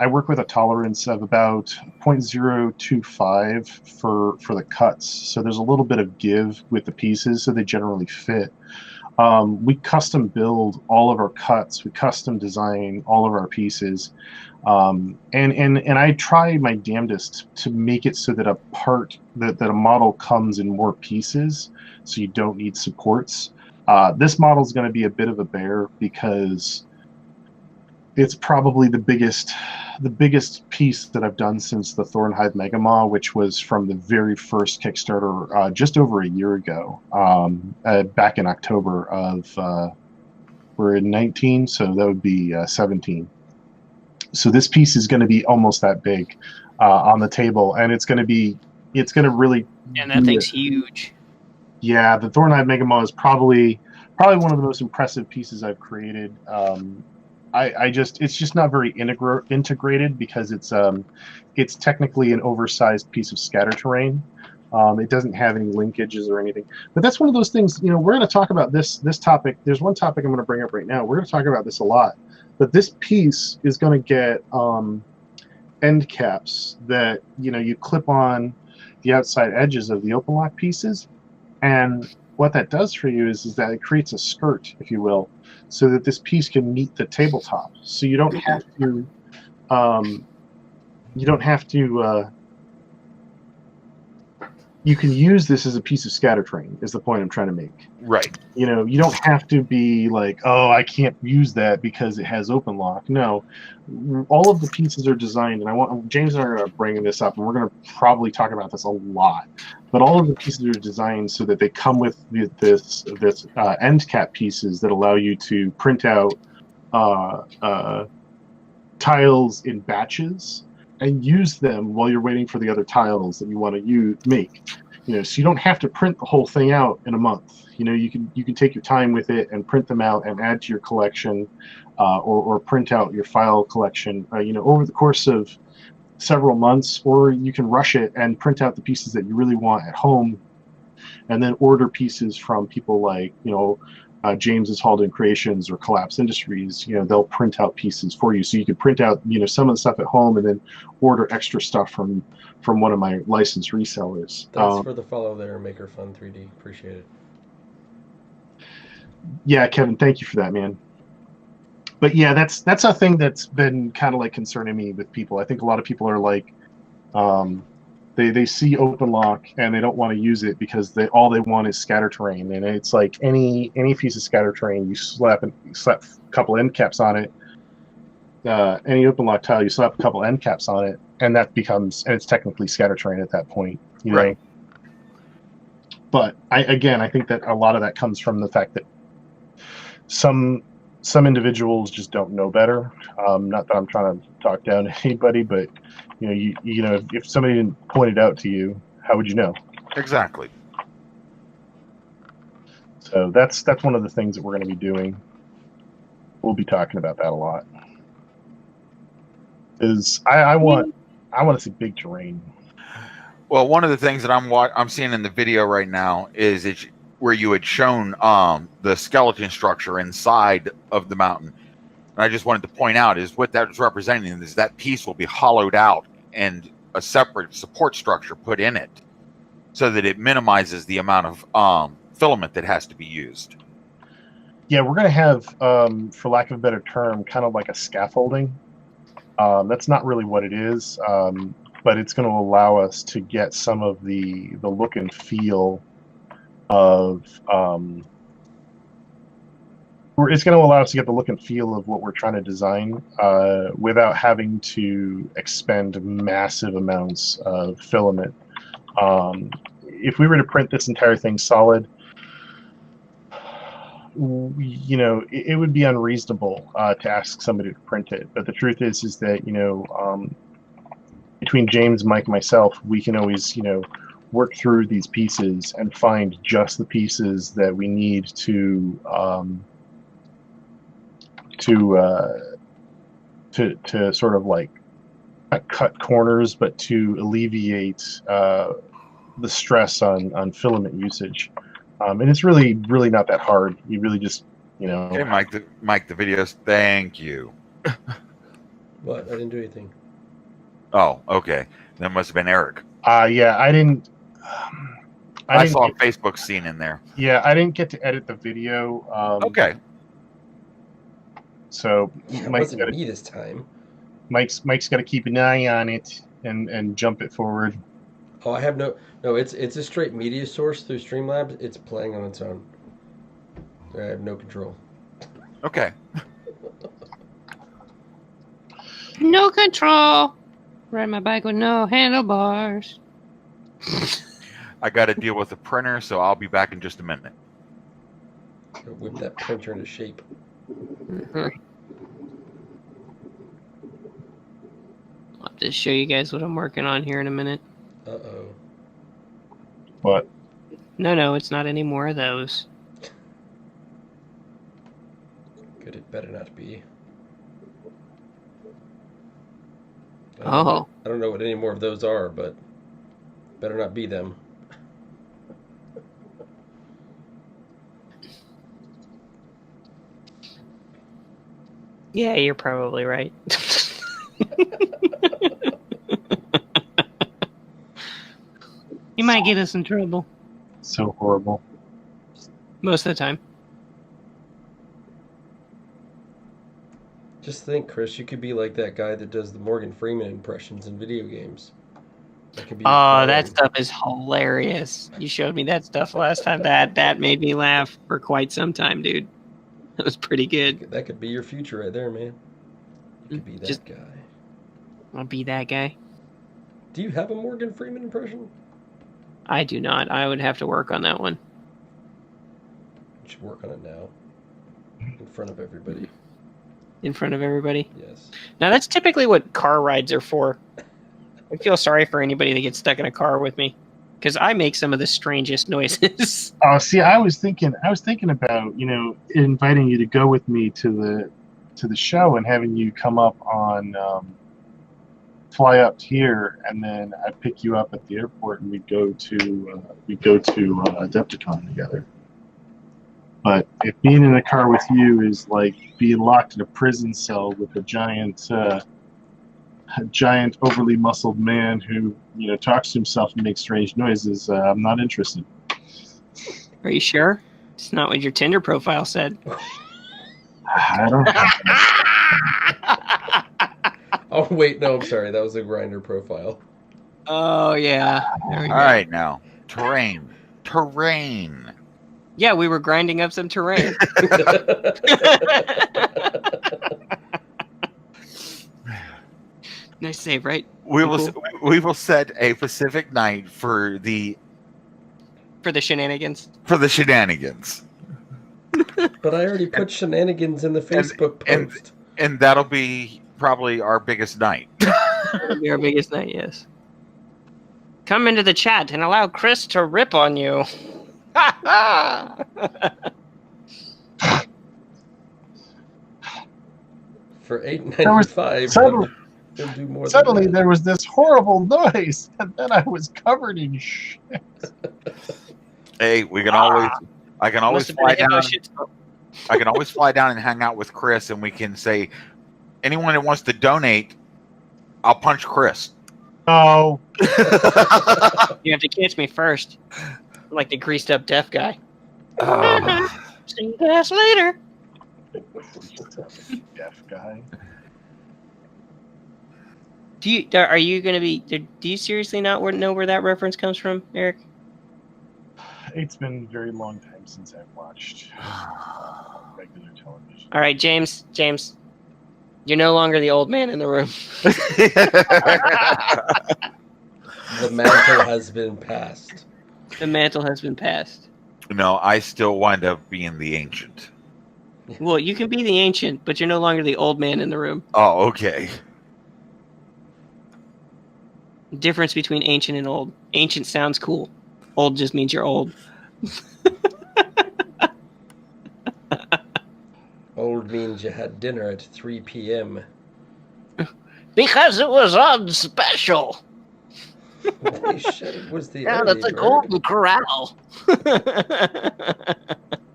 [SPEAKER 1] I work with a tolerance of about 0.025 for the cuts, so there's a little bit of give with the pieces, so they generally fit. We custom build all of our cuts. We custom design all of our pieces. And I try my damnedest to make it so that that a model comes in more pieces, so you don't need supports. This model is going to be a bit of a bear because it's probably the biggest piece that I've done since the Thornhive Megamaw, which was from the very first Kickstarter just over a year ago, back in October of we're in 19, so that would be 17. So this piece is going to be almost that big on the table, and it's going to really.
[SPEAKER 4] And that thing's huge.
[SPEAKER 1] Yeah, the Thornhive Megamaw is probably one of the most impressive pieces I've created. It's just not very integrated because it's technically an oversized piece of scatter terrain. It doesn't have any linkages or anything. But that's one of those things. You know, we're going to talk about this topic. There's one topic I'm going to bring up right now. We're going to talk about this a lot. But this piece is going to get end caps that, you know, you clip on the outside edges of the open lock pieces, and what that does for you is that it creates a skirt, if you will, so that this piece can meet the tabletop. So you don't have to. You can use this as a piece of scatter terrain, is the point I'm trying to make.
[SPEAKER 3] Right.
[SPEAKER 1] You know, you don't have to be like, oh, I can't use that because it has open lock. No, all of the pieces are designed, and I want James and I are going to bring this up, and we're going to probably talk about this a lot. But all of the pieces are designed so that they come with this end cap pieces that allow you to print out tiles in batches and use them while you're waiting for the other tiles that you want to make. So you don't have to print the whole thing out in a month. You can take your time with it and print them out and add to your collection, or print out your file collection, over the course of several months, or you can rush it and print out the pieces that you really want at home, and then order pieces from people like James's Halden Creations or Collapse Industries. They'll print out pieces for you, so you can print out some of the stuff at home and then order extra stuff from one of my licensed resellers.
[SPEAKER 2] Thanks for the follow there, Maker Fun 3D. Appreciate it.
[SPEAKER 1] Yeah, Kevin, thank you for that, man. But yeah, that's a thing that's been kind of like concerning me with people. I think a lot of people are like, they see OpenLock and they don't want to use it because all they want is scatter terrain. And it's like any piece of scatter terrain, you slap a couple end caps on it. Any OpenLock tile, you slap a couple end caps on it, and it's technically scatter terrain at that point.
[SPEAKER 3] Right.
[SPEAKER 1] But I think that a lot of that comes from the fact that some individuals just don't know better. Not that I'm trying to talk down to anybody, but if somebody didn't point it out to you, how would you know?
[SPEAKER 3] Exactly.
[SPEAKER 1] So that's one of the things that we're going to be doing. We'll be talking about that a lot. I want to see big terrain.
[SPEAKER 3] Well, one of the things that I'm seeing in the video right now is where you had shown the skeleton structure inside of the mountain. And I just wanted to point out is what that is representing is that piece will be hollowed out and a separate support structure put in it so that it minimizes the amount of filament that has to be used.
[SPEAKER 1] Yeah, we're going to have, for lack of a better term, kind of like a scaffolding. That's not really what it is, but it's going to allow us to get some of the look and feel of it's going to allow us to get the look and feel of what we're trying to design without having to expend massive amounts of filament. If we were to print this entire thing solid, it would be unreasonable to ask somebody to print it. But the truth is that between James, Mike, and myself, we can always work through these pieces and find just the pieces that we need to sort of like not cut corners, but to alleviate the stress on filament usage. And it's really not that hard. You really just
[SPEAKER 3] Okay, Mike, the videos. Thank you.
[SPEAKER 2] What? I didn't do anything.
[SPEAKER 3] Oh, okay. That must have been Eric.
[SPEAKER 1] Yeah, I didn't.
[SPEAKER 3] I saw a Facebook scene in there.
[SPEAKER 1] Yeah, I didn't get to edit the video.
[SPEAKER 3] Okay.
[SPEAKER 1] So
[SPEAKER 2] It wasn't me this time.
[SPEAKER 1] Mike's got to keep an eye on it and jump it forward.
[SPEAKER 2] Oh, I have no. It's a straight media source through Streamlabs. It's playing on its own. I have no control.
[SPEAKER 3] Okay.
[SPEAKER 4] No control. Ride my bike with no handlebars.
[SPEAKER 3] I got to deal with the printer, so I'll be back in just a minute.
[SPEAKER 2] Whip that printer into shape.
[SPEAKER 4] I'll just show you guys what I'm working on here in a minute.
[SPEAKER 2] Uh-oh.
[SPEAKER 1] What?
[SPEAKER 4] No, it's not any more of those.
[SPEAKER 2] Good, it better not be.
[SPEAKER 4] Oh.
[SPEAKER 2] I don't know what any more of those are, but better not be them.
[SPEAKER 4] Yeah, you're probably right. You might get us in trouble.
[SPEAKER 1] So horrible.
[SPEAKER 4] Most of the time.
[SPEAKER 2] Just think, Chris, you could be like that guy that does the Morgan Freeman impressions in video games. That could be
[SPEAKER 4] Oh, that stuff is hilarious. You showed me that stuff last time. That made me laugh for quite some time, dude. That was pretty good.
[SPEAKER 2] That could be your future right there, man. You could be that guy.
[SPEAKER 4] I'll be that guy.
[SPEAKER 2] Do you have a Morgan Freeman impression?
[SPEAKER 4] I do not. I would have to work on that one.
[SPEAKER 2] You should work on it now. In front of everybody.
[SPEAKER 4] In front of everybody?
[SPEAKER 2] Yes.
[SPEAKER 4] Now, that's typically what car rides are for. I feel sorry for anybody that gets stuck in a car with me.
[SPEAKER 5] because I make some of the strangest noises.
[SPEAKER 1] Oh, see, I was thinking about, inviting you to go with me to the show and having you come up on, fly up here, and then I pick you up at the airport, and we go to Adepticon together. But if being in a car with you is like being locked in a prison cell with a giant, overly muscled man who talks to himself and makes strange noises, I'm not interested.
[SPEAKER 5] Are you sure? It's not what your Tinder profile said.
[SPEAKER 1] I don't know.
[SPEAKER 2] Oh wait, no, I'm sorry. That was a Grindr profile.
[SPEAKER 5] Oh yeah. There we go.
[SPEAKER 3] All right, now terrain.
[SPEAKER 5] Yeah, we were grinding up some terrain. Nice save, right?
[SPEAKER 3] We will set a Pacific night for the
[SPEAKER 5] shenanigans.
[SPEAKER 2] But I already put shenanigans in the Facebook post.
[SPEAKER 3] And that'll be probably our biggest night.
[SPEAKER 5] That'll be our biggest night, yes. Come into the chat and allow Chris to rip on you.
[SPEAKER 2] For $8.95.
[SPEAKER 1] Suddenly there was this horrible noise, and then I was covered in shit.
[SPEAKER 3] Hey, I can always fly down. I can always fly down and hang out with Chris, and we can say, anyone that wants to donate, I'll punch Chris.
[SPEAKER 1] Oh.
[SPEAKER 5] You have to catch me first. I'm like the greased up deaf guy. See you guys later.
[SPEAKER 1] Deaf guy.
[SPEAKER 5] Are you going to be? Do you seriously not know where that reference comes from, Eric?
[SPEAKER 1] It's been a very long time since I've watched regular television.
[SPEAKER 5] All right, James, you're no longer the old man in the room.
[SPEAKER 2] The mantle has been passed.
[SPEAKER 5] The mantle has been passed.
[SPEAKER 3] No, I still wind up being the ancient.
[SPEAKER 5] Well, you can be the ancient, but you're no longer the old man in the room.
[SPEAKER 3] Oh, okay.
[SPEAKER 5] Difference between ancient and old. Ancient sounds cool. Old just means you're old.
[SPEAKER 2] Old means you had dinner at 3 p.m.
[SPEAKER 6] Because it was on special.
[SPEAKER 2] They said it was the
[SPEAKER 6] Down
[SPEAKER 2] early
[SPEAKER 6] at the
[SPEAKER 2] bird.
[SPEAKER 6] Golden Corral.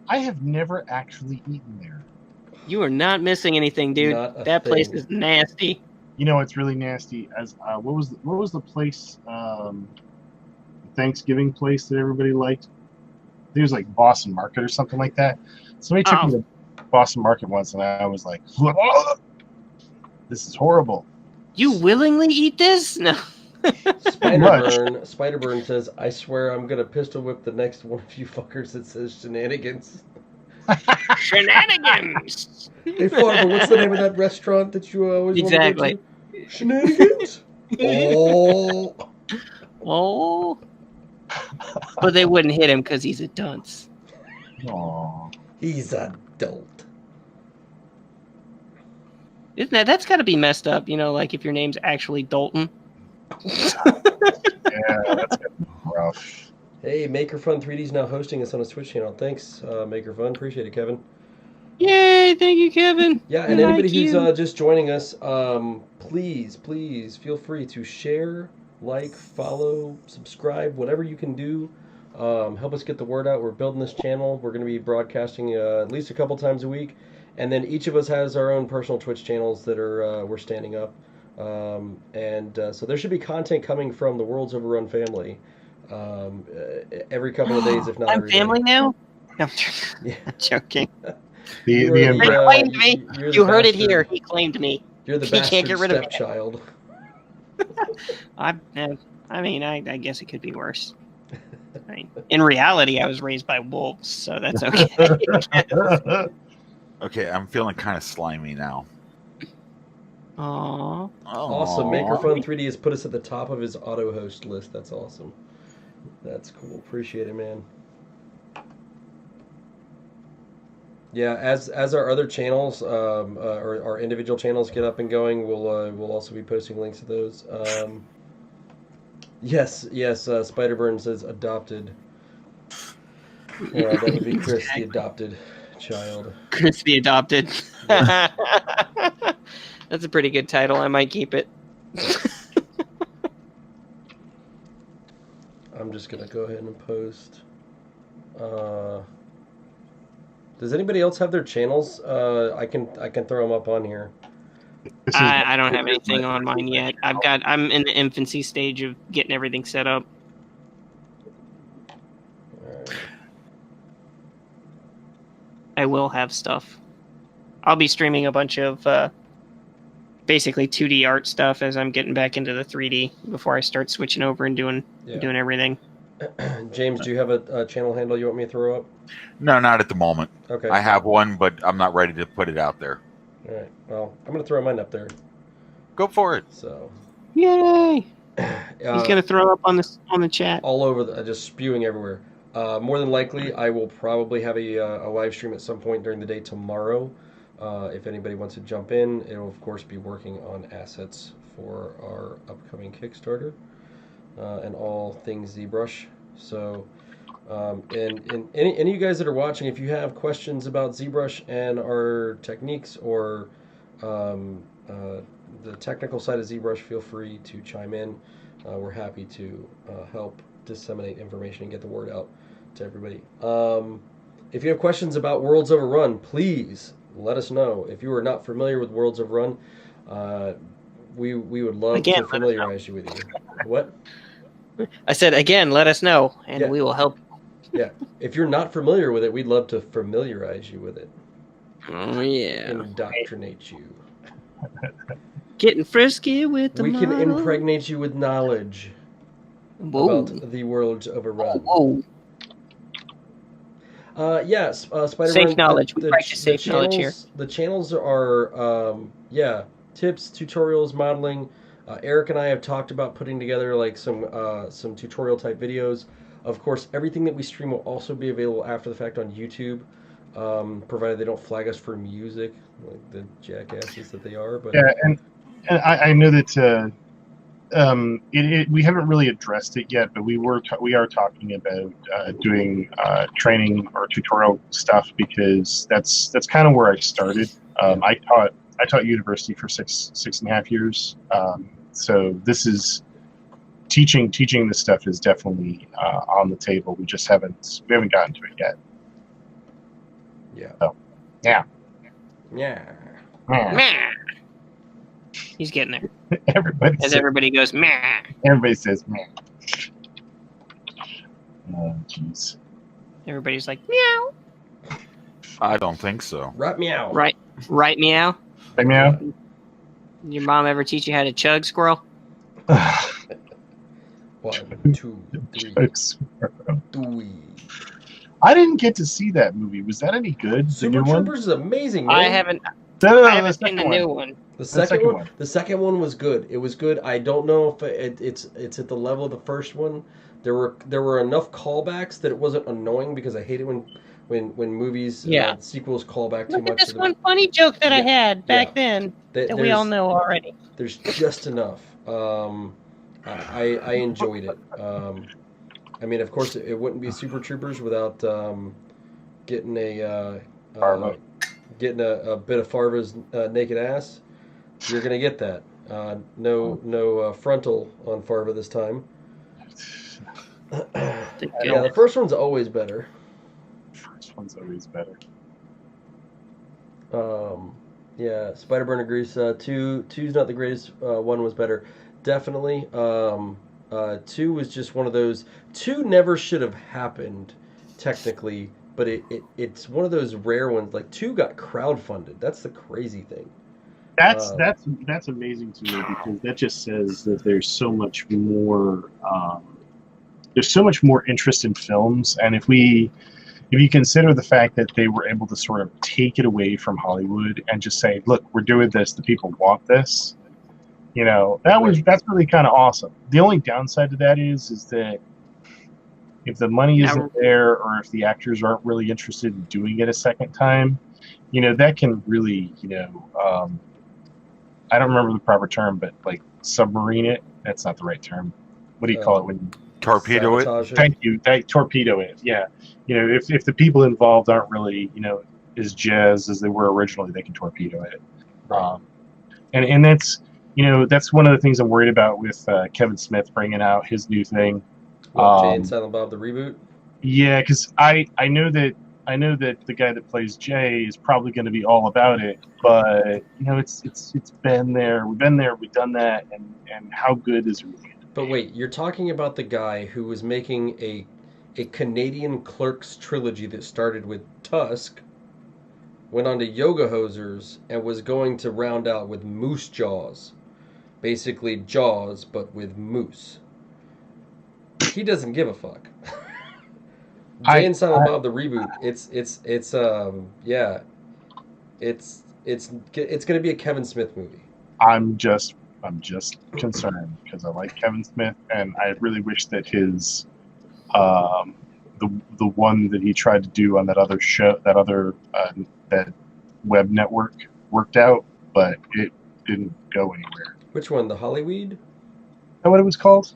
[SPEAKER 1] I have never actually eaten there.
[SPEAKER 5] You are not missing anything, dude.
[SPEAKER 2] Not a
[SPEAKER 5] That place
[SPEAKER 2] thing.
[SPEAKER 5] is nasty.
[SPEAKER 1] You know, it's really nasty. As what was the place? Thanksgiving place that everybody liked. I think it was like Boston Market or something like that. Somebody took me to Boston Market once, and I was like, "This is horrible."
[SPEAKER 5] You willingly eat this? No.
[SPEAKER 2] Spiderburn says, "I swear I'm gonna pistol whip the next one of you fuckers that says shenanigans."
[SPEAKER 5] Shenanigans.
[SPEAKER 2] Hey, Farber, what's the name of that restaurant that you always
[SPEAKER 5] Exactly.
[SPEAKER 2] want to go to? Shenanigans.
[SPEAKER 5] Oh. But they wouldn't hit him because he's a dunce.
[SPEAKER 1] Aww.
[SPEAKER 2] He's adult.
[SPEAKER 5] Isn't that's got to be messed up? Like if your name's actually Dalton.
[SPEAKER 1] Yeah, that's rough.
[SPEAKER 2] Hey, MakerFun 3D is now hosting us on his Twitch channel. Thanks, MakerFun. Appreciate it, Kevin.
[SPEAKER 5] Yay! Thank you, Kevin.
[SPEAKER 2] Yeah, and anybody who's just joining us, please feel free to share, like, follow, subscribe, whatever you can do. Help us get the word out. We're building this channel. We're going to be broadcasting at least a couple times a week, and then each of us has our own personal Twitch channels that are we're standing up. So there should be content coming from the World's Overrun family every couple of days, if not every day.
[SPEAKER 5] I'm family now? No,
[SPEAKER 2] Yeah.
[SPEAKER 5] I'm joking.
[SPEAKER 1] The
[SPEAKER 5] He claimed me. You heard it here. He claimed me.
[SPEAKER 2] You're the
[SPEAKER 5] He
[SPEAKER 2] bastard
[SPEAKER 5] can't get rid of me.
[SPEAKER 2] stepchild.
[SPEAKER 5] I guess it could be worse. In reality, I was raised by wolves, so that's okay.
[SPEAKER 3] Okay, I'm feeling kind of slimy now.
[SPEAKER 5] Aww.
[SPEAKER 2] Awesome. MakerFun 3D has put us at the top of his auto host list. That's awesome. That's cool. Appreciate it, man. Yeah, as our other channels, or our individual channels get up and going, we'll also be posting links to those. Yes, yes. Spider-Burn says adopted. That would be Chris, the adopted child.
[SPEAKER 5] Chris the adopted.
[SPEAKER 2] Yes.
[SPEAKER 5] That's a pretty good title. I might keep it.
[SPEAKER 2] I'm just gonna go ahead and post. Does anybody else have their channels? I can throw them up on here.
[SPEAKER 5] I don't have anything on mine yet. I'm in the infancy stage of getting everything set up.
[SPEAKER 2] Alright.
[SPEAKER 5] I will have stuff. I'll be streaming a bunch of basically 2D art stuff as I'm getting back into the 3D before I start switching over and doing everything.
[SPEAKER 2] James, do you have a channel handle you want me to throw up?
[SPEAKER 3] No, not at the moment.
[SPEAKER 2] Okay.
[SPEAKER 3] I have one, but I'm not ready to put it out there.
[SPEAKER 2] All right. Well, I'm gonna throw mine up there.
[SPEAKER 3] Go for it.
[SPEAKER 2] So.
[SPEAKER 5] Yay! He's gonna throw up on the chat.
[SPEAKER 2] All over, just spewing everywhere. More than likely, I will probably have a live stream at some point during the day tomorrow. If anybody wants to jump in, it will of course be working on assets for our upcoming Kickstarter and all things ZBrush. So, and any of you guys that are watching, if you have questions about ZBrush and our techniques or the technical side of ZBrush, feel free to chime in. We're happy to help disseminate information and get the word out to everybody. If you have questions about Worlds Overrun, please let us know. If you are not familiar with Worlds Overrun, we would love to familiarize you with you. What?
[SPEAKER 5] I said again, let us know, and we will help.
[SPEAKER 2] Yeah, if you're not familiar with it, we'd love to familiarize you with it.
[SPEAKER 5] Oh yeah,
[SPEAKER 2] indoctrinate you.
[SPEAKER 5] Getting frisky with the
[SPEAKER 2] We can
[SPEAKER 5] model.
[SPEAKER 2] impregnate you with knowledge about the Worlds Overrun.
[SPEAKER 5] Whoa.
[SPEAKER 2] Yes, Spider-Man.
[SPEAKER 5] Safe knowledge. We practice safe knowledge here.
[SPEAKER 2] The channels are, tips, tutorials, modeling. Eric and I have talked about putting together like some tutorial type videos. Of course, everything that we stream will also be available after the fact on YouTube, provided they don't flag us for music, like the jackasses that they are. But
[SPEAKER 1] yeah, and I know that we haven't really addressed it yet, but we are talking about doing training or tutorial stuff, because that's kind of where I started. I taught university for six and a half years. So this is teaching this stuff is definitely on the table. We just haven't gotten to it yet.
[SPEAKER 2] Yeah.
[SPEAKER 1] So, yeah.
[SPEAKER 5] He's getting there.
[SPEAKER 1] Everybody
[SPEAKER 5] goes, meh.
[SPEAKER 1] Everybody says, meh. Oh, jeez.
[SPEAKER 5] Everybody's like, meow.
[SPEAKER 3] I don't think so.
[SPEAKER 2] Right meow.
[SPEAKER 5] Right meow.
[SPEAKER 1] Right meow.
[SPEAKER 5] Your mom ever teach you how to chug, squirrel?
[SPEAKER 2] 1, 2, 3.
[SPEAKER 1] I didn't get to see that movie. Was that any good?
[SPEAKER 2] Super Troopers is amazing, man.
[SPEAKER 5] I haven't seen the new one.
[SPEAKER 2] The second one was good. It was good. I don't know if it's at the level of the first one. There were enough callbacks that it wasn't annoying, because I hate it when movies sequels call back too much.
[SPEAKER 5] Look at this one funny joke that I had back then that we all know already.
[SPEAKER 2] There's just enough. I enjoyed it. I mean, of course, it wouldn't be Super Troopers without getting a bit of Farva's naked ass. You're gonna get that. No frontal on Farva this time. Yeah, the first one's always better.
[SPEAKER 1] One's always better.
[SPEAKER 2] Yeah, Spider-Burn agrees. Two's not the greatest. One was better, definitely. 2 was just one of those. 2 never should have happened, technically, but it's one of those rare ones. Like 2 got crowdfunded. That's the crazy thing.
[SPEAKER 1] That's amazing to me, because that just says that there's so much more. There's so much more interest in films, and if you consider the fact that they were able to sort of take it away from Hollywood and just say, look, we're doing this, the people want this, that's really kind of awesome. The only downside to that is that if the money isn't there, or if the actors aren't really interested in doing it a second time, that can really, I don't remember the proper term, but like submarine it. That's not the right term. what do you call it when?
[SPEAKER 3] Torpedo it.
[SPEAKER 2] Sabotage
[SPEAKER 1] Thank you. Torpedo it. Yeah. If the people involved aren't really as jazz as they were originally, they can torpedo it.
[SPEAKER 2] Right.
[SPEAKER 1] And that's that's one of the things I'm worried about with Kevin Smith bringing out his new thing.
[SPEAKER 2] Jay and Silent Bob the reboot.
[SPEAKER 1] Yeah, because I know that the guy that plays Jay is probably going to be all about it, but it's been there, we've done that, and how good is it really?
[SPEAKER 2] But wait, you're talking about the guy who was making a Canadian Clerks trilogy that started with Tusk, went on to Yoga Hosers, and was going to round out with Moose Jaws. Basically Jaws, but with moose. He doesn't give a fuck. Jay and Silent Bob the reboot. It's gonna be a Kevin Smith movie.
[SPEAKER 1] I'm just concerned because I like Kevin Smith, and I really wish that his the one that he tried to do on that other show, that web network worked out, but it didn't go anywhere.
[SPEAKER 2] Which one? The Hollyweed?
[SPEAKER 1] Is that what it was called?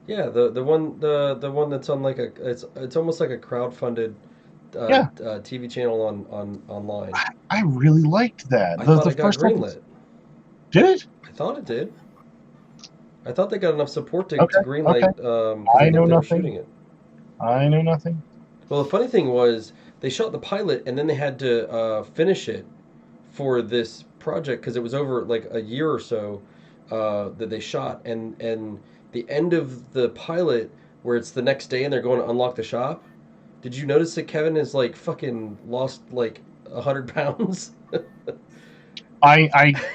[SPEAKER 2] Yeah, the one that's on like it's almost like a crowdfunded TV channel on online.
[SPEAKER 1] I really liked that.
[SPEAKER 2] I thought it got greenlit.
[SPEAKER 1] Did it?
[SPEAKER 2] I thought it did. I thought they got enough support to greenlight.
[SPEAKER 1] I know nothing.
[SPEAKER 2] Shooting it.
[SPEAKER 1] I know nothing.
[SPEAKER 2] Well, the funny thing was they shot the pilot and then they had to finish it for this project because it was over like a year or so that they shot, and the end of the pilot where it's the next day and they're going to unlock the shop. Did you notice that Kevin has like fucking lost like 100 pounds?
[SPEAKER 1] I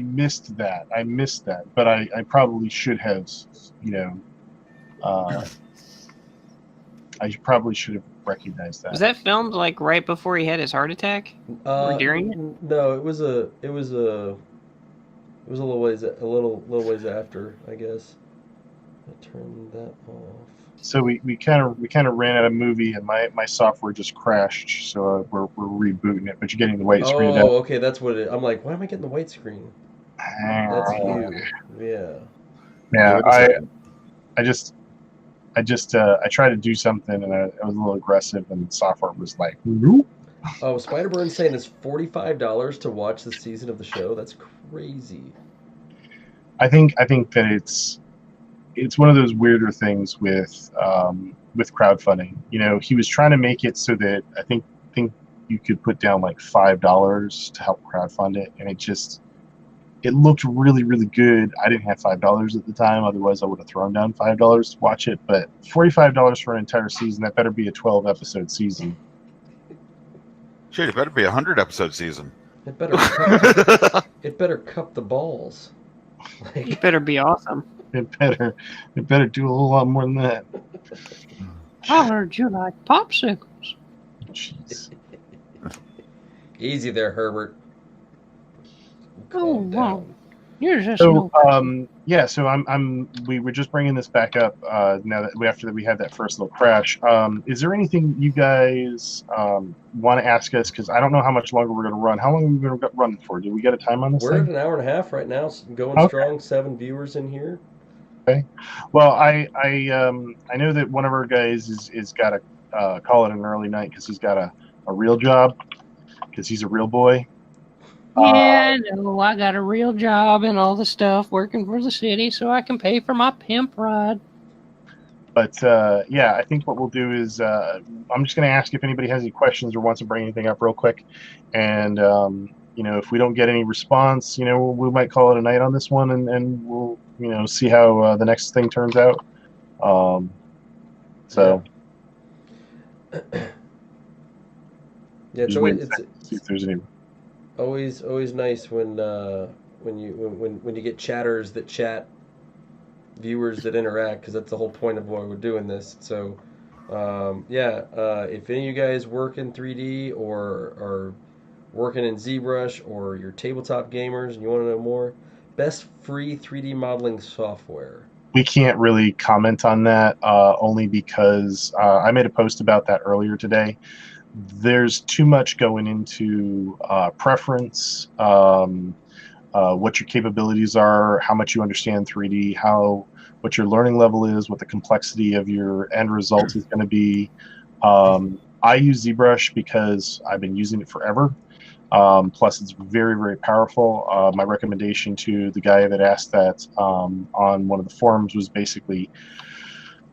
[SPEAKER 1] missed that. But I probably should have, I probably should have recognized that.
[SPEAKER 4] Was that filmed like right before he had his heart attack, or during it?
[SPEAKER 2] No, it was a little ways after, I guess. I turned that off.
[SPEAKER 1] So we kind of ran out of movie, and my software just crashed. So we're rebooting it, but you're getting the white screen.
[SPEAKER 2] Oh, okay, that's what it. I'm like, why am I getting the white screen? That's you. Yeah.
[SPEAKER 1] Yeah, I tried to do something, and I was a little aggressive, and the software was like, nope.
[SPEAKER 2] Oh, Spider-Burn's saying it's $45 to watch the season of the show. That's crazy.
[SPEAKER 1] I think that it's one of those weirder things with crowdfunding. He was trying to make it so that I think you could put down like $5 to help crowdfund it, and it looked really, really good. I didn't have $5 at the time, otherwise I would have thrown down $5 to watch it. But $45 for an entire season, that better be a 12-episode season.
[SPEAKER 3] Shit, it better be a 100-episode season.
[SPEAKER 2] It better cup the balls.
[SPEAKER 4] It better be awesome.
[SPEAKER 1] It better do a whole lot more than that.
[SPEAKER 4] I heard you like popsicles.
[SPEAKER 1] Jeez.
[SPEAKER 2] Easy there, Herbert.
[SPEAKER 4] Oh, wow. You're just
[SPEAKER 1] so we were just bringing this back up now that after we had that first little crash. Is there anything you guys want to ask us? Because I don't know how much longer we're going to run. How long are we going to run for? Did we get a time on this?
[SPEAKER 2] We're
[SPEAKER 1] thing?
[SPEAKER 2] at an hour and a half right now, going strong. 7 viewers in here.
[SPEAKER 1] Okay. Well, I know that one of our guys is got to call it an early night because he's got a real job because he's a real boy.
[SPEAKER 4] Yeah, I know. I got a real job and all the stuff working for the city so I can pay for my pimp ride.
[SPEAKER 1] But, I think what we'll do is I'm just going to ask if anybody has any questions or wants to bring anything up real quick. And, if we don't get any response, we might call it a night on this one and we'll, see how the next thing turns out.
[SPEAKER 2] Yeah,
[SPEAKER 1] see if there's any...
[SPEAKER 2] Always nice when you get chatters that chat, viewers that interact, because that's the whole point of why we're doing this. So, if any of you guys work in 3D or are working in ZBrush or you're tabletop gamers and you want to know more, best free 3D modeling software.
[SPEAKER 1] We can't really comment on that only because I made a post about that earlier today. There's too much going into preference, what your capabilities are, how much you understand 3D, what your learning level is, what the complexity of your end result is going to be. I use ZBrush because I've been using it forever. Plus, it's very, very powerful. My recommendation to the guy that asked that on one of the forums was basically,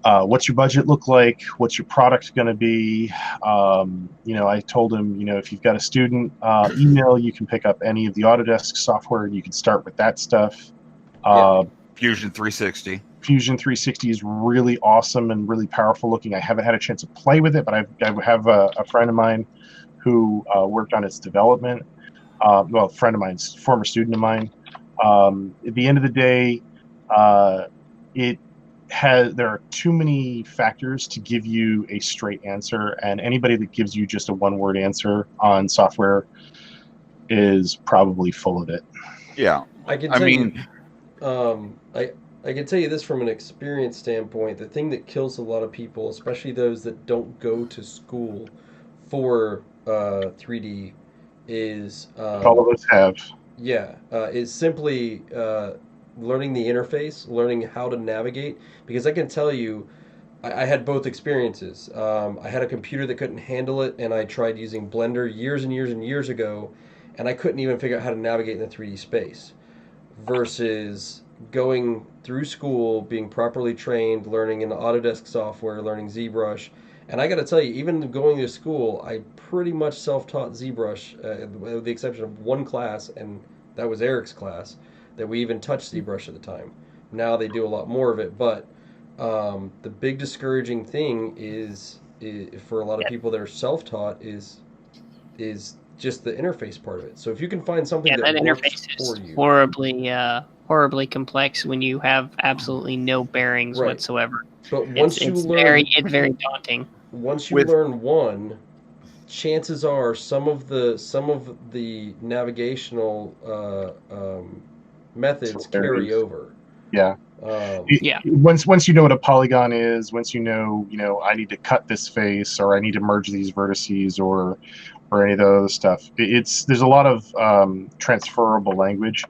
[SPEAKER 1] what's your budget look like? What's your product going to be? I told him, if you've got a student email, you can pick up any of the Autodesk software and you can start with that stuff.
[SPEAKER 3] Fusion 360.
[SPEAKER 1] Fusion 360 is really awesome and really powerful looking. I haven't had a chance to play with it, but I have a friend of mine who worked on its development. A friend of mine's former student of mine. At the end of the day, there are too many factors to give you a straight answer, and anybody that gives you just a one-word answer on software is probably full of it.
[SPEAKER 3] Yeah,
[SPEAKER 2] I can tell you, I can tell you this from an experience standpoint. The thing that kills a lot of people, especially those that don't go to school for 3D, is
[SPEAKER 1] all of us have.
[SPEAKER 2] Yeah, is simply learning the interface, learning how to navigate. Because I can tell you, I had both experiences. I had a computer that couldn't handle it, and I tried using Blender years and years and years ago, and I couldn't even figure out how to navigate in the 3D space. Versus going through school, being properly trained, learning in the Autodesk software, learning ZBrush. And I got to tell you, even going to school, I pretty much self-taught ZBrush, with the exception of one class, and that was Eric's class, that we even touched ZBrush at the time. Now they do a lot more of it, but the big discouraging thing is for a lot of people that are self-taught is just the interface part of it. So if you can find something that
[SPEAKER 4] interface
[SPEAKER 2] works
[SPEAKER 4] is
[SPEAKER 2] for you,
[SPEAKER 4] horribly complex when you have absolutely no bearings whatsoever.
[SPEAKER 2] But once
[SPEAKER 4] it's very daunting.
[SPEAKER 2] Once you learn one, chances are some of the navigational methods carry over.
[SPEAKER 1] Yeah. Once you know what a polygon is, once you know I need to cut this face, or I need to merge these vertices, or any of the other stuff. There's a lot of transferable language.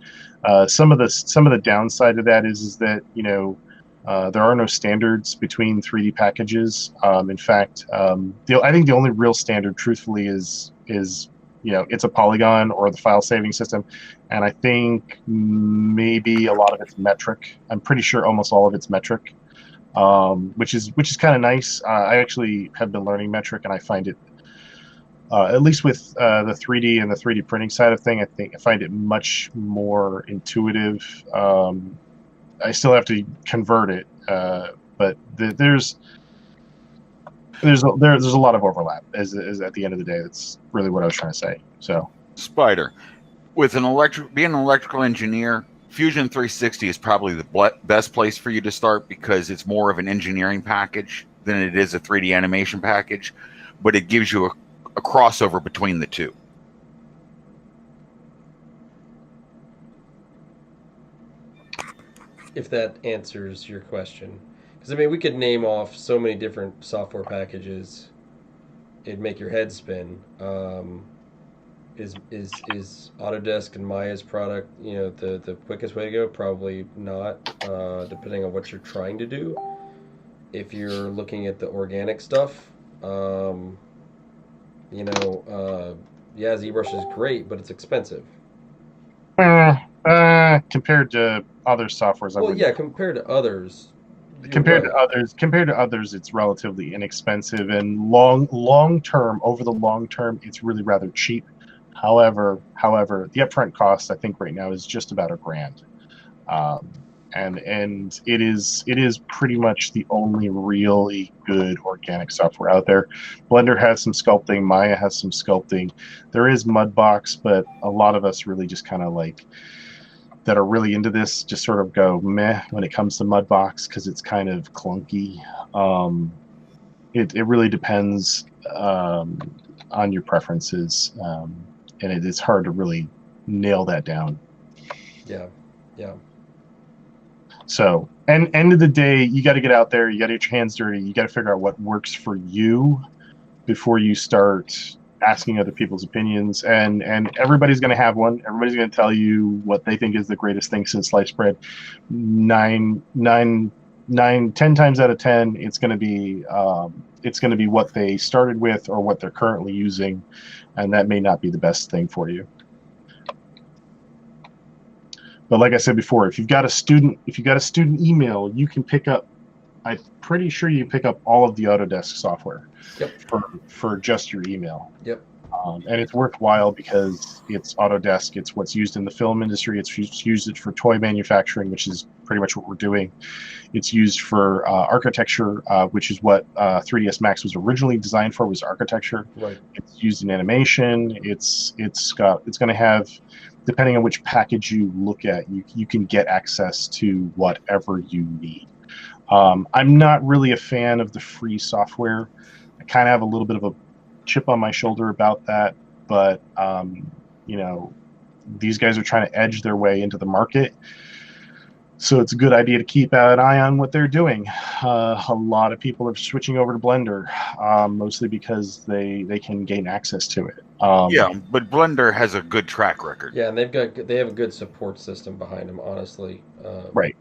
[SPEAKER 1] Some of the downside of that is that there are no standards between 3D packages. In fact, I think the only real standard, truthfully, is it's a polygon or the file saving system, and I think maybe a lot of it's metric. I'm pretty sure almost all of it's metric, which is kind of nice. I actually have been learning metric, and I find it, at least with the 3D and the 3D printing side of thing, I find it much more intuitive. I still have to convert it, but there's a lot of overlap. As at the end of the day, that's really what I was trying to say. So,
[SPEAKER 3] Spider, with being an electrical engineer, Fusion 360 is probably the best place for you to start, because it's more of an engineering package than it is a 3D animation package, but it gives you a crossover between the two.
[SPEAKER 2] If that answers your question. Because, we could name off so many different software packages. It'd make your head spin. Is Autodesk and Maya's product, the quickest way to go? Probably not, depending on what you're trying to do. If you're looking at the organic stuff, ZBrush is great, but it's expensive.
[SPEAKER 1] Compared to other softwares,
[SPEAKER 2] compared to others.
[SPEAKER 1] Compared to others, it's relatively inexpensive, and long term, over the long term, it's really rather cheap. However, the upfront cost, I think right now, is just about $1,000. And it is pretty much the only really good organic software out there. Blender has some sculpting, Maya has some sculpting. There is Mudbox, but a lot of us really just kind of that are really into this just sort of go meh when it comes to Mudbox, because it's kind of clunky. It really depends on your preferences, and it's hard to really nail that down.
[SPEAKER 2] Yeah.
[SPEAKER 1] So, end of the day, you got to get out there. You got to get your hands dirty. You got to figure out what works for you before you start asking other people's opinions, and everybody's going to have one. Everybody's going to tell you what they think is the greatest thing since sliced bread. 10 times out of 10, it's going to be what they started with or what they're currently using, and that may not be the best thing for you. But like I said before, if you've got a student email, you can pick up. I'm pretty sure you pick up all of the Autodesk software.
[SPEAKER 2] Yep.
[SPEAKER 1] For just your email.
[SPEAKER 2] Yep.
[SPEAKER 1] And it's worthwhile because it's Autodesk. It's what's used in the film industry. It's used for toy manufacturing, which is pretty much what we're doing. It's used for architecture, which is what 3ds Max was originally designed for, was architecture.
[SPEAKER 2] Right.
[SPEAKER 1] It's used in animation. It's going to have, depending on which package you look at, you can get access to whatever you need. I'm not really a fan of the free software. I kind of have a little bit of a chip on my shoulder about that, but these guys are trying to edge their way into the market, so it's a good idea to keep an eye on what they're doing. A lot of people are switching over to Blender, mostly because they can gain access to it.
[SPEAKER 3] Yeah, but Blender has a good track record.
[SPEAKER 2] Yeah, and they have a good support system behind them, honestly.
[SPEAKER 1] Right.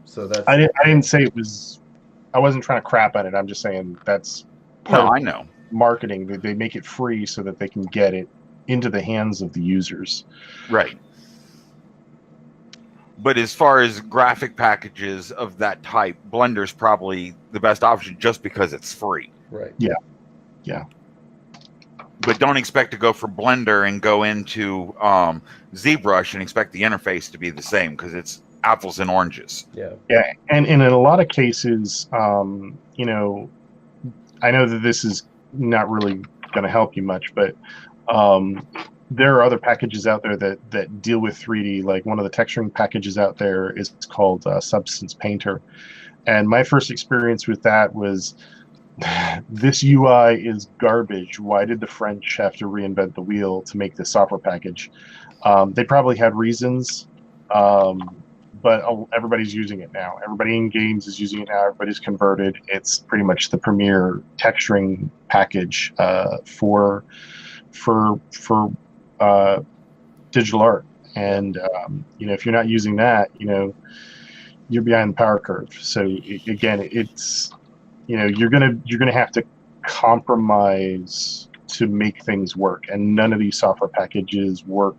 [SPEAKER 2] So that's.
[SPEAKER 1] I didn't say it was. I wasn't trying to crap on it. I'm just saying that's part of
[SPEAKER 3] I know.
[SPEAKER 1] marketing. They make it free so that they can get it into the hands of the users.
[SPEAKER 3] Right. But as far as graphic packages of that type, Blender's probably the best option just because it's free.
[SPEAKER 2] Right.
[SPEAKER 1] Yeah.
[SPEAKER 3] But don't expect to go for Blender and go into ZBrush and expect the interface to be the same, because it's apples and oranges.
[SPEAKER 2] Yeah.
[SPEAKER 1] Yeah, and in a lot of cases, I know that this is not really going to help you much, but there are other packages out there that deal with 3D. Like one of the texturing packages out there is called Substance Painter, and my first experience with that was, this UI is garbage. Why did the French have to reinvent the wheel to make this software package? They probably had reasons. But everybody's using it now. Everybody in games is using it now. Everybody's converted. It's pretty much the premier texturing package for digital art. And if you're not using that, you're behind the power curve. So again, it's you're gonna have to compromise to make things work, and none of these software packages work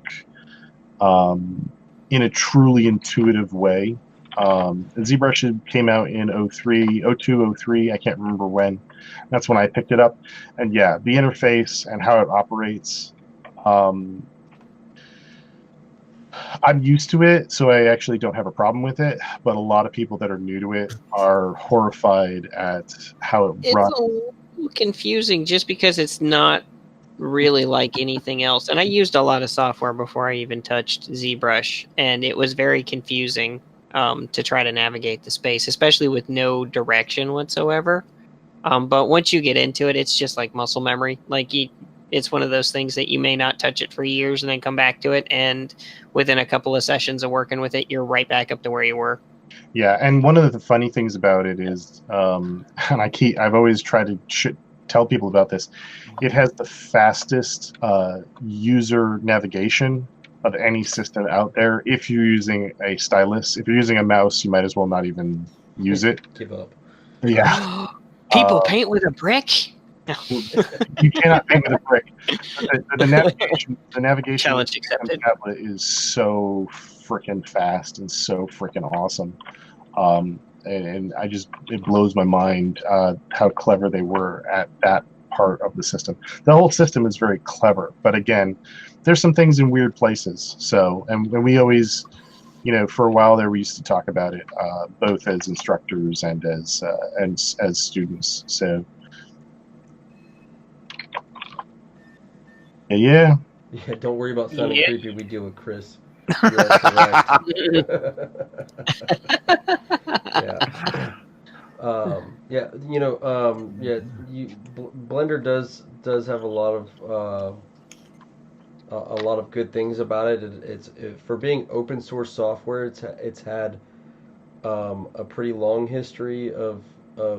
[SPEAKER 1] in a truly intuitive way. ZBrush came out in 03, I can't remember when. That's when I picked it up. And yeah, the interface and how it operates, I'm used to it, so I actually don't have a problem with it. But a lot of people that are new to it are horrified at how it
[SPEAKER 5] It's
[SPEAKER 1] runs.
[SPEAKER 5] a little confusing just because it's not really like anything else. And I used a lot of software before I even touched ZBrush, and it was very confusing to try to navigate the space, especially with no direction whatsoever. But once you get into it, it's just like muscle memory. Like it's one of those things that you may not touch it for years and then come back to it, and within a couple of sessions of working with it, you're right back up to where you were.
[SPEAKER 1] Yeah, and one of the funny things about it is, and I've always tried to tell people about this. It has the fastest user navigation of any system out there. If you're using a stylus, if you're using a mouse, you might as well not even use it.
[SPEAKER 2] Give up.
[SPEAKER 1] Yeah.
[SPEAKER 5] People paint with a brick?
[SPEAKER 1] You cannot paint with a brick. The navigation
[SPEAKER 5] Challenge accepted.
[SPEAKER 1] tablet is so freaking fast and so freaking awesome. And it blows my mind how clever they were at that part of the system. The whole system is very clever, but again, there's some things in weird places. So, and we always, for a while there, we used to talk about it both as instructors and as students. So, yeah.
[SPEAKER 2] Yeah, don't worry about sounding
[SPEAKER 5] Yeah.
[SPEAKER 2] creepy. We deal with Chris. You are correct. Blender does have a lot of good things about it. It's for being open source software. It's had a pretty long history of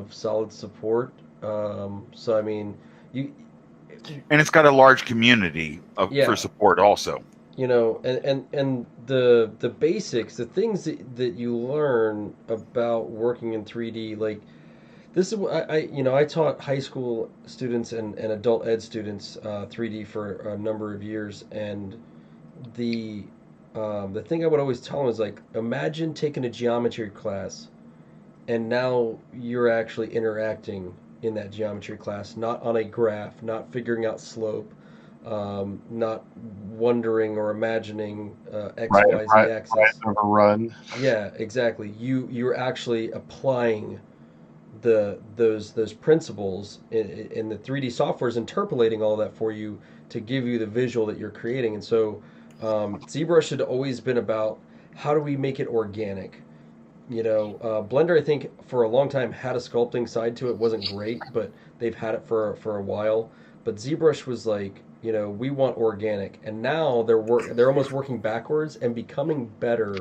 [SPEAKER 2] solid support. So I mean,
[SPEAKER 3] And it's got a large community for support also.
[SPEAKER 2] You know, and the basics, the things that you learn about working in 3D, like this is what I taught high school students and adult ed students 3D for a number of years, and the thing I would always tell them is like, imagine taking a geometry class, and now you're actually interacting in that geometry class, not on a graph, not figuring out slope, not wondering or imagining X, Y, Z axis.
[SPEAKER 1] Overrun.
[SPEAKER 2] Yeah, exactly. You're actually applying those principles in the 3D software is interpolating all that for you to give you the visual that you're creating. And so ZBrush had always been about how do we make it organic. You know, Blender, I think, for a long time had a sculpting side to it. Wasn't great, but they've had it for a while. But ZBrush was like, you know, we want organic, and now they're almost working backwards and becoming better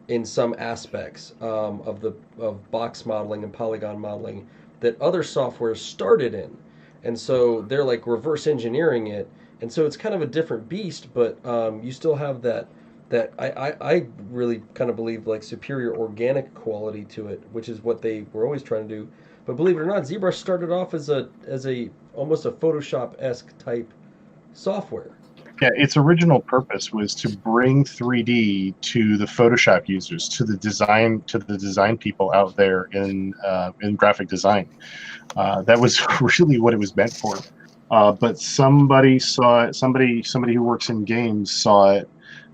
[SPEAKER 2] in some aspects of box modeling and polygon modeling that other software started in, and so they're like reverse engineering it, and so it's kind of a different beast, but you still have that I really kind of believe like superior organic quality to it, which is what they were always trying to do. But believe it or not, ZBrush started off as a almost a Photoshop-esque type software.
[SPEAKER 1] Yeah, its original purpose was to bring 3D to the Photoshop users, to the design people out there in graphic design. That was really what it was meant for. But somebody saw it. Somebody who works in games saw it,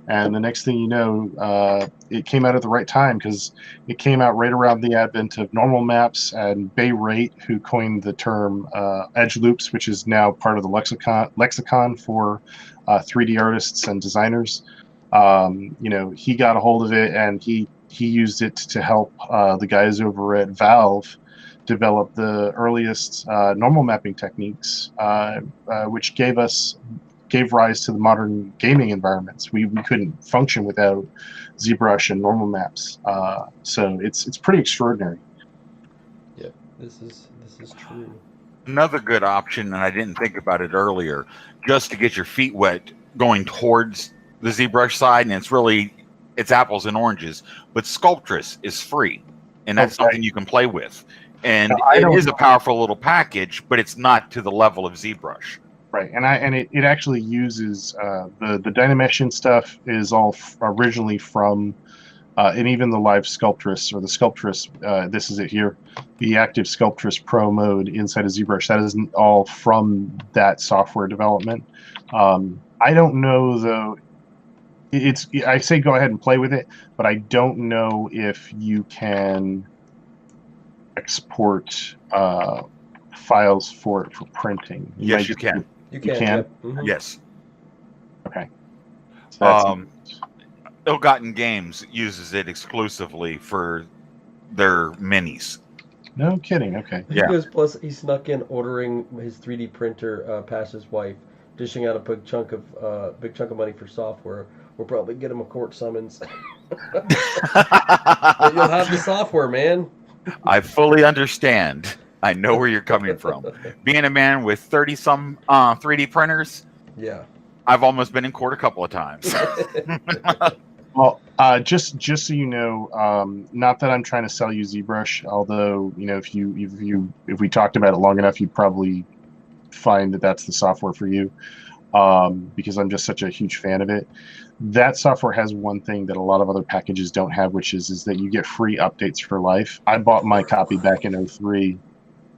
[SPEAKER 1] and the next thing you know, it came out at the right time, because it came out right around the advent of normal maps, and Bay Rate, who coined the term edge loops, which is now part of the lexicon for 3D artists and designers. You know, he got a hold of it, and he used it to help the guys over at Valve develop the earliest normal mapping techniques, which gave rise to the modern gaming environments. We couldn't function without ZBrush and normal maps. So it's pretty extraordinary.
[SPEAKER 2] Yeah, this is true.
[SPEAKER 3] Another good option, and I didn't think about it earlier, just to get your feet wet going towards the ZBrush side, and it's apples and oranges, but Sculptress is free, and that's something you can play with. And it is a powerful little package, but it's not to the level of ZBrush.
[SPEAKER 1] Right, and it actually uses the Dynamesh stuff is all originally from, and even the live Sculptress or the Sculptress, this is it here, the active Sculptress Pro mode inside of ZBrush, that is all from that software development. I don't know though. I say go ahead and play with it, but I don't know if you can export files for printing.
[SPEAKER 3] Yes, you can.
[SPEAKER 2] You can.
[SPEAKER 1] Yep.
[SPEAKER 2] Mm-hmm.
[SPEAKER 3] Yes.
[SPEAKER 1] Okay. So
[SPEAKER 3] Ill-Gotten Games uses it exclusively for their minis.
[SPEAKER 1] No kidding. Okay.
[SPEAKER 3] Yeah.
[SPEAKER 2] Plus, he snuck in ordering his 3D printer past his wife, dishing out a big chunk of money for software. We'll probably get him a court summons. But you'll have the software, man.
[SPEAKER 3] I fully understand. I know where you're coming from. Being a man with 30-some 3D printers,
[SPEAKER 2] yeah,
[SPEAKER 3] I've almost been in court a couple of times.
[SPEAKER 1] Well, just so you know, not that I'm trying to sell you ZBrush, although you know if we talked about it long enough, you'd probably find that that's the software for you, because I'm just such a huge fan of it. That software has one thing that a lot of other packages don't have, which is that you get free updates for life. I bought my copy back in 2003.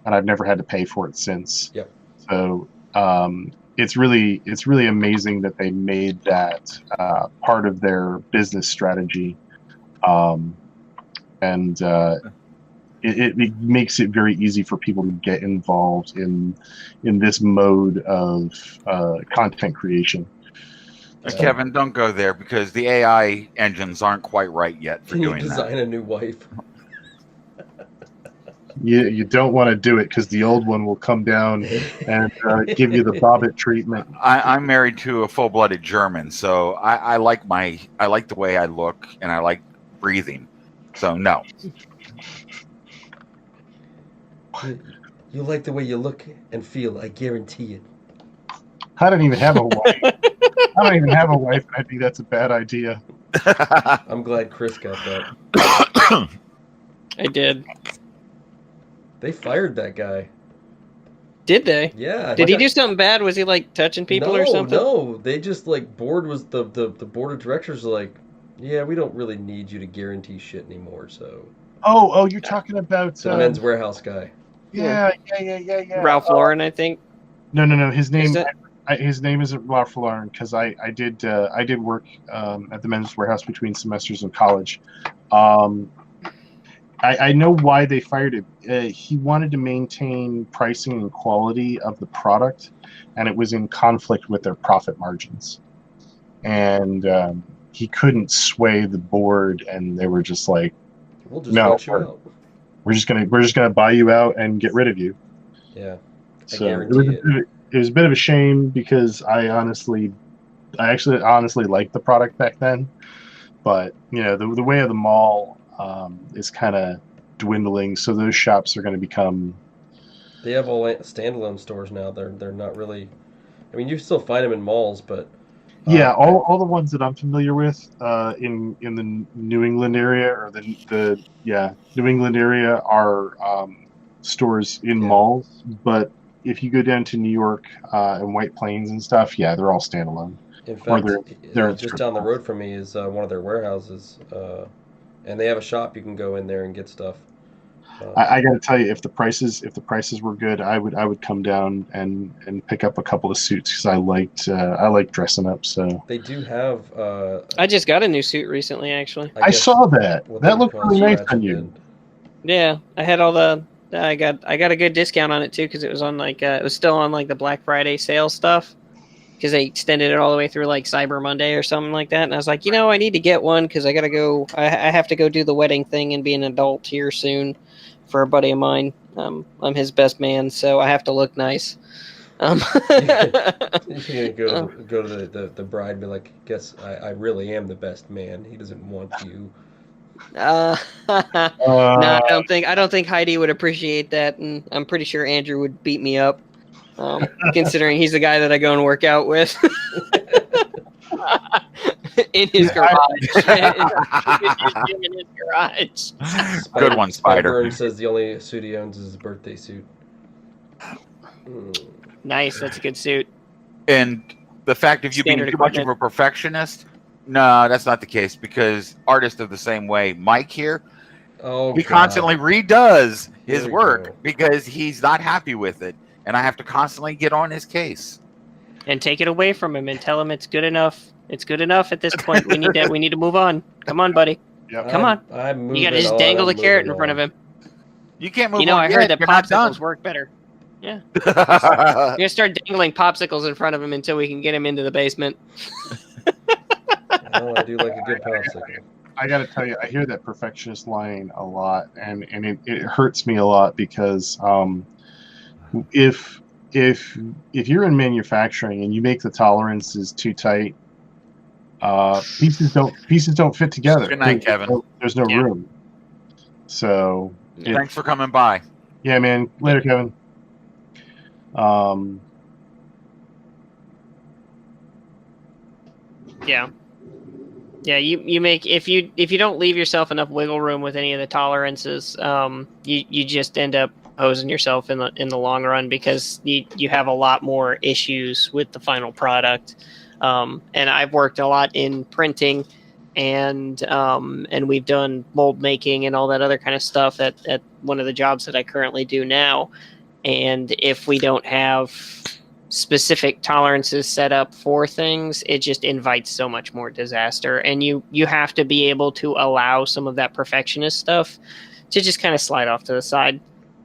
[SPEAKER 1] And I've never had to pay for it since.
[SPEAKER 2] Yep.
[SPEAKER 1] So it's really amazing that they made that part of their business strategy, and it makes it very easy for people to get involved in this mode of content creation.
[SPEAKER 3] Kevin, don't go there, because the AI engines aren't quite right yet for doing that.
[SPEAKER 2] Can you design a new wife?
[SPEAKER 1] You don't want to do it, because the old one will come down and give you the Bobbit treatment.
[SPEAKER 3] I'm married to a full-blooded German, so I like the way I look, and I like breathing. So no.
[SPEAKER 2] You like the way you look and feel. I guarantee it.
[SPEAKER 1] I don't even have a wife. I don't even have a wife, and I think that's a bad idea.
[SPEAKER 2] I'm glad Chris got that.
[SPEAKER 5] I did.
[SPEAKER 2] They fired that guy.
[SPEAKER 5] Did they?
[SPEAKER 2] Yeah.
[SPEAKER 5] Did he do something bad? Was he like touching people or something?
[SPEAKER 2] No, they just like board was the board of directors are like, yeah, we don't really need you to guarantee shit anymore. So.
[SPEAKER 1] Oh, you're talking about
[SPEAKER 2] the Men's Warehouse guy.
[SPEAKER 1] Yeah.
[SPEAKER 5] Ralph Lauren, I think.
[SPEAKER 1] No. His name.
[SPEAKER 5] that-
[SPEAKER 1] His name isn't Ralph Lauren because I did work at the Men's Warehouse between semesters in college. I know why they fired him. He wanted to maintain pricing and quality of the product, and it was in conflict with their profit margins. And he couldn't sway the board, and they were just like,
[SPEAKER 2] "We'll just let you out.
[SPEAKER 1] We're just gonna buy you out and get rid of you."
[SPEAKER 2] Yeah,
[SPEAKER 1] I guarantee it was a bit of a shame because I actually honestly liked the product back then, but the way of the mall is kind of dwindling, so those shops are going to become.
[SPEAKER 2] They have all standalone stores now. They're not really. I mean, you still find them in malls, but
[SPEAKER 1] yeah, all the ones that I'm familiar with in the New England area or the New England area are stores in malls, but if you go down to New York and White Plains and stuff, yeah, they're all standalone.
[SPEAKER 2] In fact,
[SPEAKER 1] they're
[SPEAKER 2] just down the road from me is one of their warehouses, and they have a shop. You can go in there and get stuff.
[SPEAKER 1] I got to tell you, if the prices were good, I would come down and pick up a couple of suits because I liked dressing up. So
[SPEAKER 2] they do have.
[SPEAKER 5] I just got a new suit recently, actually.
[SPEAKER 1] I saw that. That looked really nice on you.
[SPEAKER 5] Yeah, I had all the. I got a good discount on it too because it was on it was still on like the Black Friday sale stuff because they extended it all the way through like Cyber Monday or something like that. And I was like, I need to get one because I gotta go. I have to go do the wedding thing and be an adult here soon for a buddy of mine. I'm his best man, so I have to look nice.
[SPEAKER 2] You go to the bride and be like, guess I really am the best man. He doesn't want you.
[SPEAKER 5] No, I don't think Heidi would appreciate that, and I'm pretty sure Andrew would beat me up, considering he's the guy that I go and work out with in his garage. In his garage.
[SPEAKER 3] Good one, Spider.
[SPEAKER 2] Burn says the only suit he owns is his birthday suit.
[SPEAKER 5] Nice, that's a good suit.
[SPEAKER 3] And the fact of you being too much of a perfectionist. No, that's not the case because artists are the same way. Mike here, he constantly redoes his work because he's not happy with it, and I have to constantly get on his case
[SPEAKER 5] and take it away from him and tell him it's good enough. It's good enough at this point. We need to move on. Come on, buddy.
[SPEAKER 1] Yep.
[SPEAKER 5] Come on. You got to just dangle the carrot in front of him.
[SPEAKER 3] You can't move.
[SPEAKER 5] I heard that popsicles work better. Yeah. You're gonna start dangling popsicles in front of him until we can get him into the basement.
[SPEAKER 2] Well, I do like a good popsicle.
[SPEAKER 1] I got to tell you, I hear that perfectionist line a lot, and it hurts me a lot because if you're in manufacturing and you make the tolerances too tight, pieces don't fit together.
[SPEAKER 3] Good night, Kevin.
[SPEAKER 1] There's no room. So
[SPEAKER 3] thanks for coming by.
[SPEAKER 1] Yeah, man. Later, Kevin.
[SPEAKER 5] Yeah, you make if you don't leave yourself enough wiggle room with any of the tolerances, you just end up hosing yourself in the long run because you have a lot more issues with the final product. And I've worked a lot in printing and we've done mold making and all that other kind of stuff at one of the jobs that I currently do now. And if we don't have specific tolerances set up for things, it just invites so much more disaster. And you have to be able to allow some of that perfectionist stuff to just kind of slide off to the side.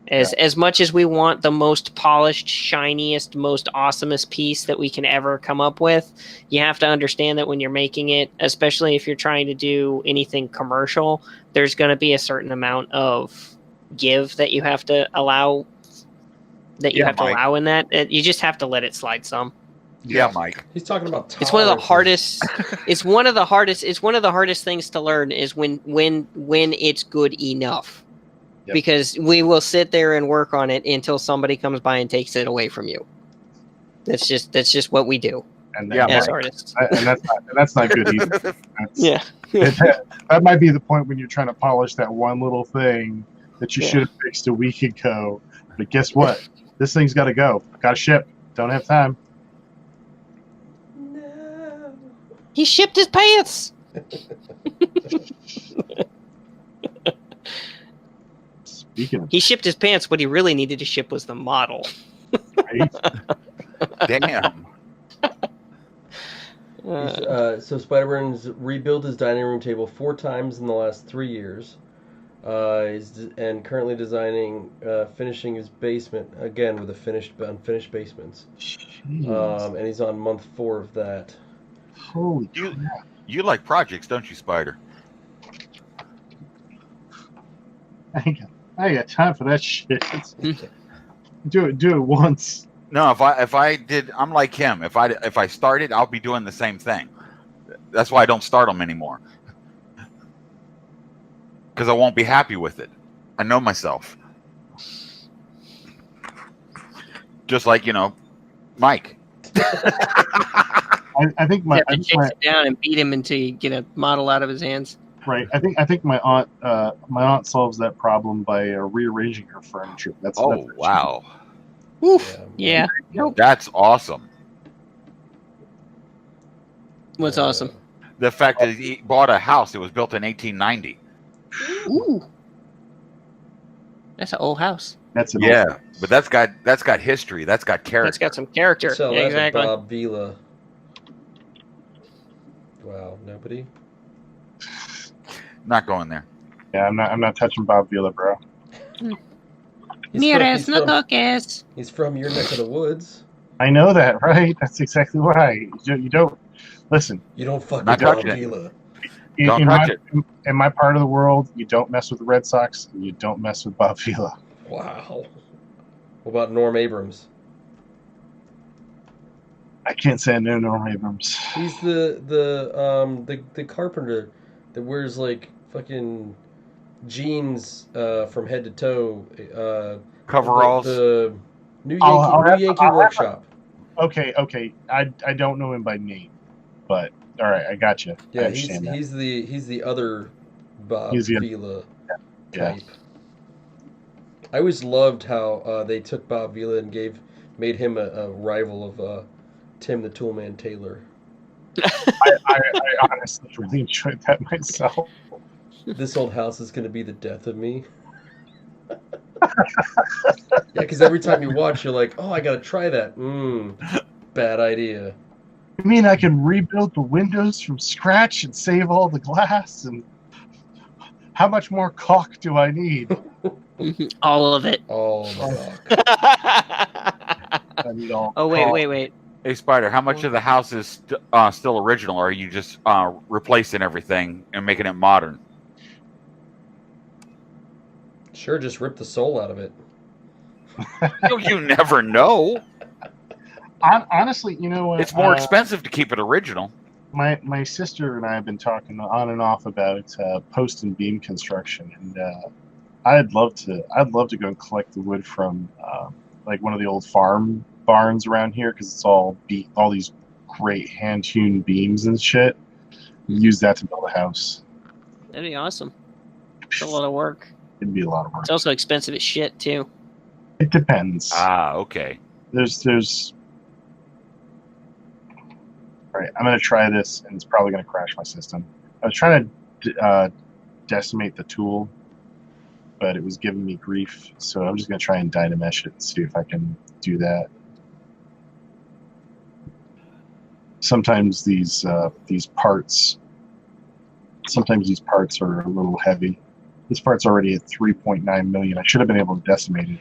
[SPEAKER 5] As much as we want the most polished, shiniest, most awesomest piece that we can ever come up with, you have to understand that when you're making it, especially if you're trying to do anything commercial, there's going to be a certain amount of give that you have to allow. Allow in that. You just have to let it slide some.
[SPEAKER 3] Yeah, Mike.
[SPEAKER 2] He's talking about.
[SPEAKER 5] It's one of the hardest. It's one of the hardest things to learn is when it's good enough. Yep. Because we will sit there and work on it until somebody comes by and takes it away from you. That's just what we do
[SPEAKER 1] And
[SPEAKER 3] Yeah,
[SPEAKER 5] as
[SPEAKER 3] Mike.
[SPEAKER 5] artists.
[SPEAKER 1] and that's not good either. That's,
[SPEAKER 5] Yeah.
[SPEAKER 1] that might be the point when you're trying to polish that one little thing that you
[SPEAKER 5] Yeah.
[SPEAKER 1] should have fixed a week ago. But guess what? This thing's got to go. Got to ship. Don't have time.
[SPEAKER 2] No.
[SPEAKER 5] He shipped his pants.
[SPEAKER 1] Speaking of
[SPEAKER 5] He shipped his pants. What he really needed to ship was the model.
[SPEAKER 1] right,
[SPEAKER 3] Damn.
[SPEAKER 2] So Spider-Man's rebuilt his dining room table 4 times in the last 3 years. And currently designing, finishing his basement again with unfinished basements.
[SPEAKER 1] jeez.
[SPEAKER 2] And he's on month 4 of that.
[SPEAKER 1] Holy crap.
[SPEAKER 3] You like projects, don't you, Spider?
[SPEAKER 1] I ain't got time for that shit. Do it once.
[SPEAKER 3] No, if I did, I'm like him. If I started, I'll be doing the same thing. That's why I don't start them anymore. Because I won't be happy with it. I know myself. Just like, Mike.
[SPEAKER 1] I think my,
[SPEAKER 5] You
[SPEAKER 1] I
[SPEAKER 5] have to
[SPEAKER 1] think
[SPEAKER 5] chase
[SPEAKER 1] my
[SPEAKER 5] him down and beat him until you get a model out of his hands.
[SPEAKER 1] right. I think my aunt solves that problem by rearranging her furniture. That's
[SPEAKER 3] Oh, wow.
[SPEAKER 5] Yeah.
[SPEAKER 3] That's awesome.
[SPEAKER 5] What's awesome?
[SPEAKER 3] The fact that he bought a house that was built in 1890.
[SPEAKER 5] Ooh. That's an old house.
[SPEAKER 1] That's an
[SPEAKER 3] Yeah, but that's got history. That's got character.
[SPEAKER 5] That's got some character.
[SPEAKER 2] So
[SPEAKER 5] Yeah,
[SPEAKER 2] that's
[SPEAKER 5] exactly.
[SPEAKER 2] Bob Vila. Wow, nobody?
[SPEAKER 3] Not going there.
[SPEAKER 1] Yeah, I'm not touching Bob Vila, bro.
[SPEAKER 2] He's from your neck of the woods.
[SPEAKER 1] I know that, right? That's exactly why. You don't listen.
[SPEAKER 2] You don't fuck
[SPEAKER 3] Not
[SPEAKER 2] with Bob
[SPEAKER 3] touching it.
[SPEAKER 2] Vila.
[SPEAKER 3] Don't touch it.
[SPEAKER 1] In my part of the world, you don't mess with the Red Sox, and you don't mess with Bob Vila.
[SPEAKER 2] Wow. What about Norm Abrams?
[SPEAKER 1] I can't say I know Norm Abrams.
[SPEAKER 2] He's the carpenter that wears like fucking jeans from head to toe.
[SPEAKER 3] Coveralls.
[SPEAKER 2] The New
[SPEAKER 1] I'll have-
[SPEAKER 2] Yankee
[SPEAKER 1] I'll have-
[SPEAKER 2] Workshop.
[SPEAKER 1] Okay. I don't know him by name, but all right, I got you. I
[SPEAKER 2] Yeah,
[SPEAKER 1] understand that.
[SPEAKER 2] he's the other Bob
[SPEAKER 1] He's the-
[SPEAKER 2] Vila
[SPEAKER 1] Yeah.
[SPEAKER 2] type. I always loved how they took Bob Vila and made him a rival of Tim the Toolman Taylor.
[SPEAKER 1] I honestly really enjoyed that myself.
[SPEAKER 2] This old house is going to be the death of me. Yeah, because every time you watch, you're like, oh, I got to try that. Bad idea.
[SPEAKER 1] You mean I can rebuild the windows from scratch and save all the glass? And how much more caulk do I need?
[SPEAKER 5] All of it.
[SPEAKER 2] Oh, my God.
[SPEAKER 1] I need all
[SPEAKER 5] Oh,
[SPEAKER 1] caulk.
[SPEAKER 5] wait.
[SPEAKER 3] Hey, Spider, how much of the house is still original, or are you just replacing everything and making it modern?
[SPEAKER 2] Sure, just rip the soul out of it.
[SPEAKER 3] You never know.
[SPEAKER 1] Honestly, you know what?
[SPEAKER 3] It's more expensive to keep it original.
[SPEAKER 1] My sister and I have been talking on and off about post and beam construction, and I'd love to go and collect the wood from like one of the old farm barns around here, because it's all these great hand hewn beams and shit. Use that to build a house.
[SPEAKER 5] That'd be awesome. It's a lot of work.
[SPEAKER 1] It'd be a lot of work.
[SPEAKER 5] It's also expensive as shit too.
[SPEAKER 1] It depends.
[SPEAKER 3] Ah, okay.
[SPEAKER 1] There's. All right, I'm gonna try this, and it's probably gonna crash my system. I was trying to decimate the tool, but it was giving me grief. So I'm just gonna try and dynamesh it and see if I can do that. Sometimes these parts are a little heavy. This part's already at 3.9 million. I should have been able to decimate it.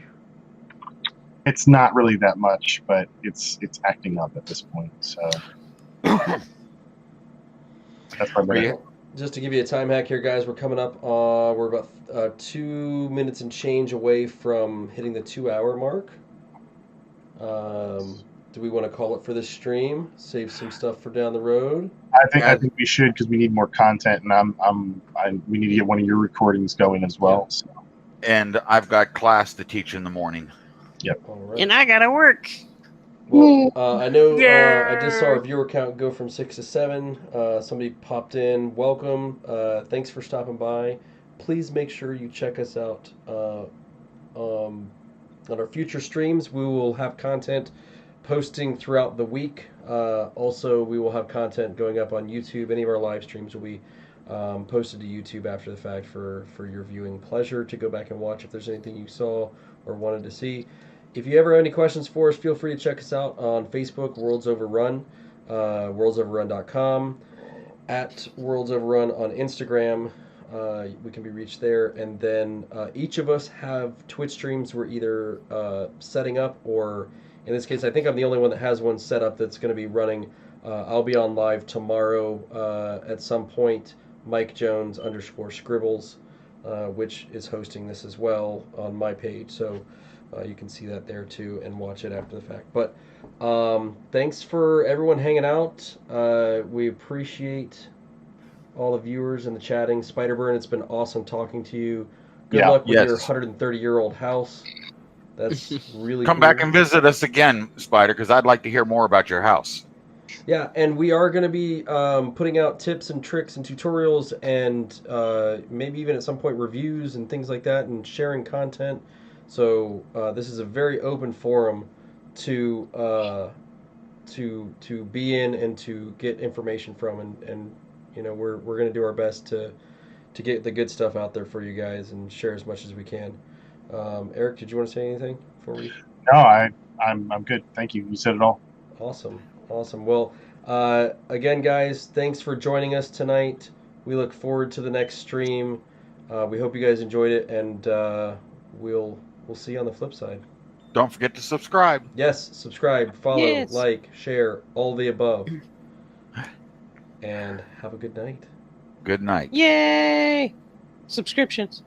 [SPEAKER 1] It's not really that much, but it's acting up at this point. So that's probably
[SPEAKER 2] Just to give you a time hack here, guys, we're coming up. We're about 2 minutes and change away from hitting the 2-hour mark. Do we want to call it for this stream? Save some stuff for down the road.
[SPEAKER 1] I think we should, because we need more content, and we need to get one of your recordings going as well.
[SPEAKER 2] Yeah.
[SPEAKER 1] So.
[SPEAKER 3] And I've got class to teach in the morning.
[SPEAKER 1] Yep.
[SPEAKER 2] All right.
[SPEAKER 5] And I gotta work.
[SPEAKER 2] Well, I know I just saw our viewer count go from 6 to 7. Somebody popped in. Welcome. Thanks for stopping by. Please make sure you check us out on our future streams. We will have content posting throughout the week. Also, we will have content going up on YouTube. Any of our live streams will be posted to YouTube after the fact for your viewing pleasure to go back and watch if there's anything you saw or wanted to see. If you ever have any questions for us, feel free to check us out on Facebook, Worlds Overrun, worldsoverrun.com, at Worlds Overrun on Instagram. We can be reached there. And then each of us have Twitch streams we're either setting up, or in this case, I think I'm the only one that has one set up that's going to be running. I'll be on live tomorrow at some point. Mike Jones _Scribbles, which is hosting this as well on my page. So you can see that there too and watch it after the fact. But thanks for everyone hanging out. We appreciate all the viewers and the chatting. Spiderburn, it's been awesome talking to you. Good luck with your 130-year-old house. That's really
[SPEAKER 3] Come
[SPEAKER 2] cool.
[SPEAKER 3] back and visit us again, Spider, because I'd like to hear more about your house.
[SPEAKER 2] Yeah, and we are going to be putting out tips and tricks and tutorials and maybe even at some point reviews and things like that, and sharing content. So this is a very open forum to be in and to get information from, and you know, we're going to do our best to get the good stuff out there for you guys and share as much as we can. Eric, did you want to say anything before we?
[SPEAKER 1] No, I'm good. Thank you. You said it all.
[SPEAKER 2] Awesome. Well, again, guys, thanks for joining us tonight. We look forward to the next stream. We hope you guys enjoyed it, and we'll see you on the flip side.
[SPEAKER 3] Don't forget to subscribe.
[SPEAKER 2] Yes, subscribe, follow,
[SPEAKER 4] Yes.
[SPEAKER 2] like, share, all the above. And have a good night.
[SPEAKER 3] Good night.
[SPEAKER 4] Yay! Subscriptions.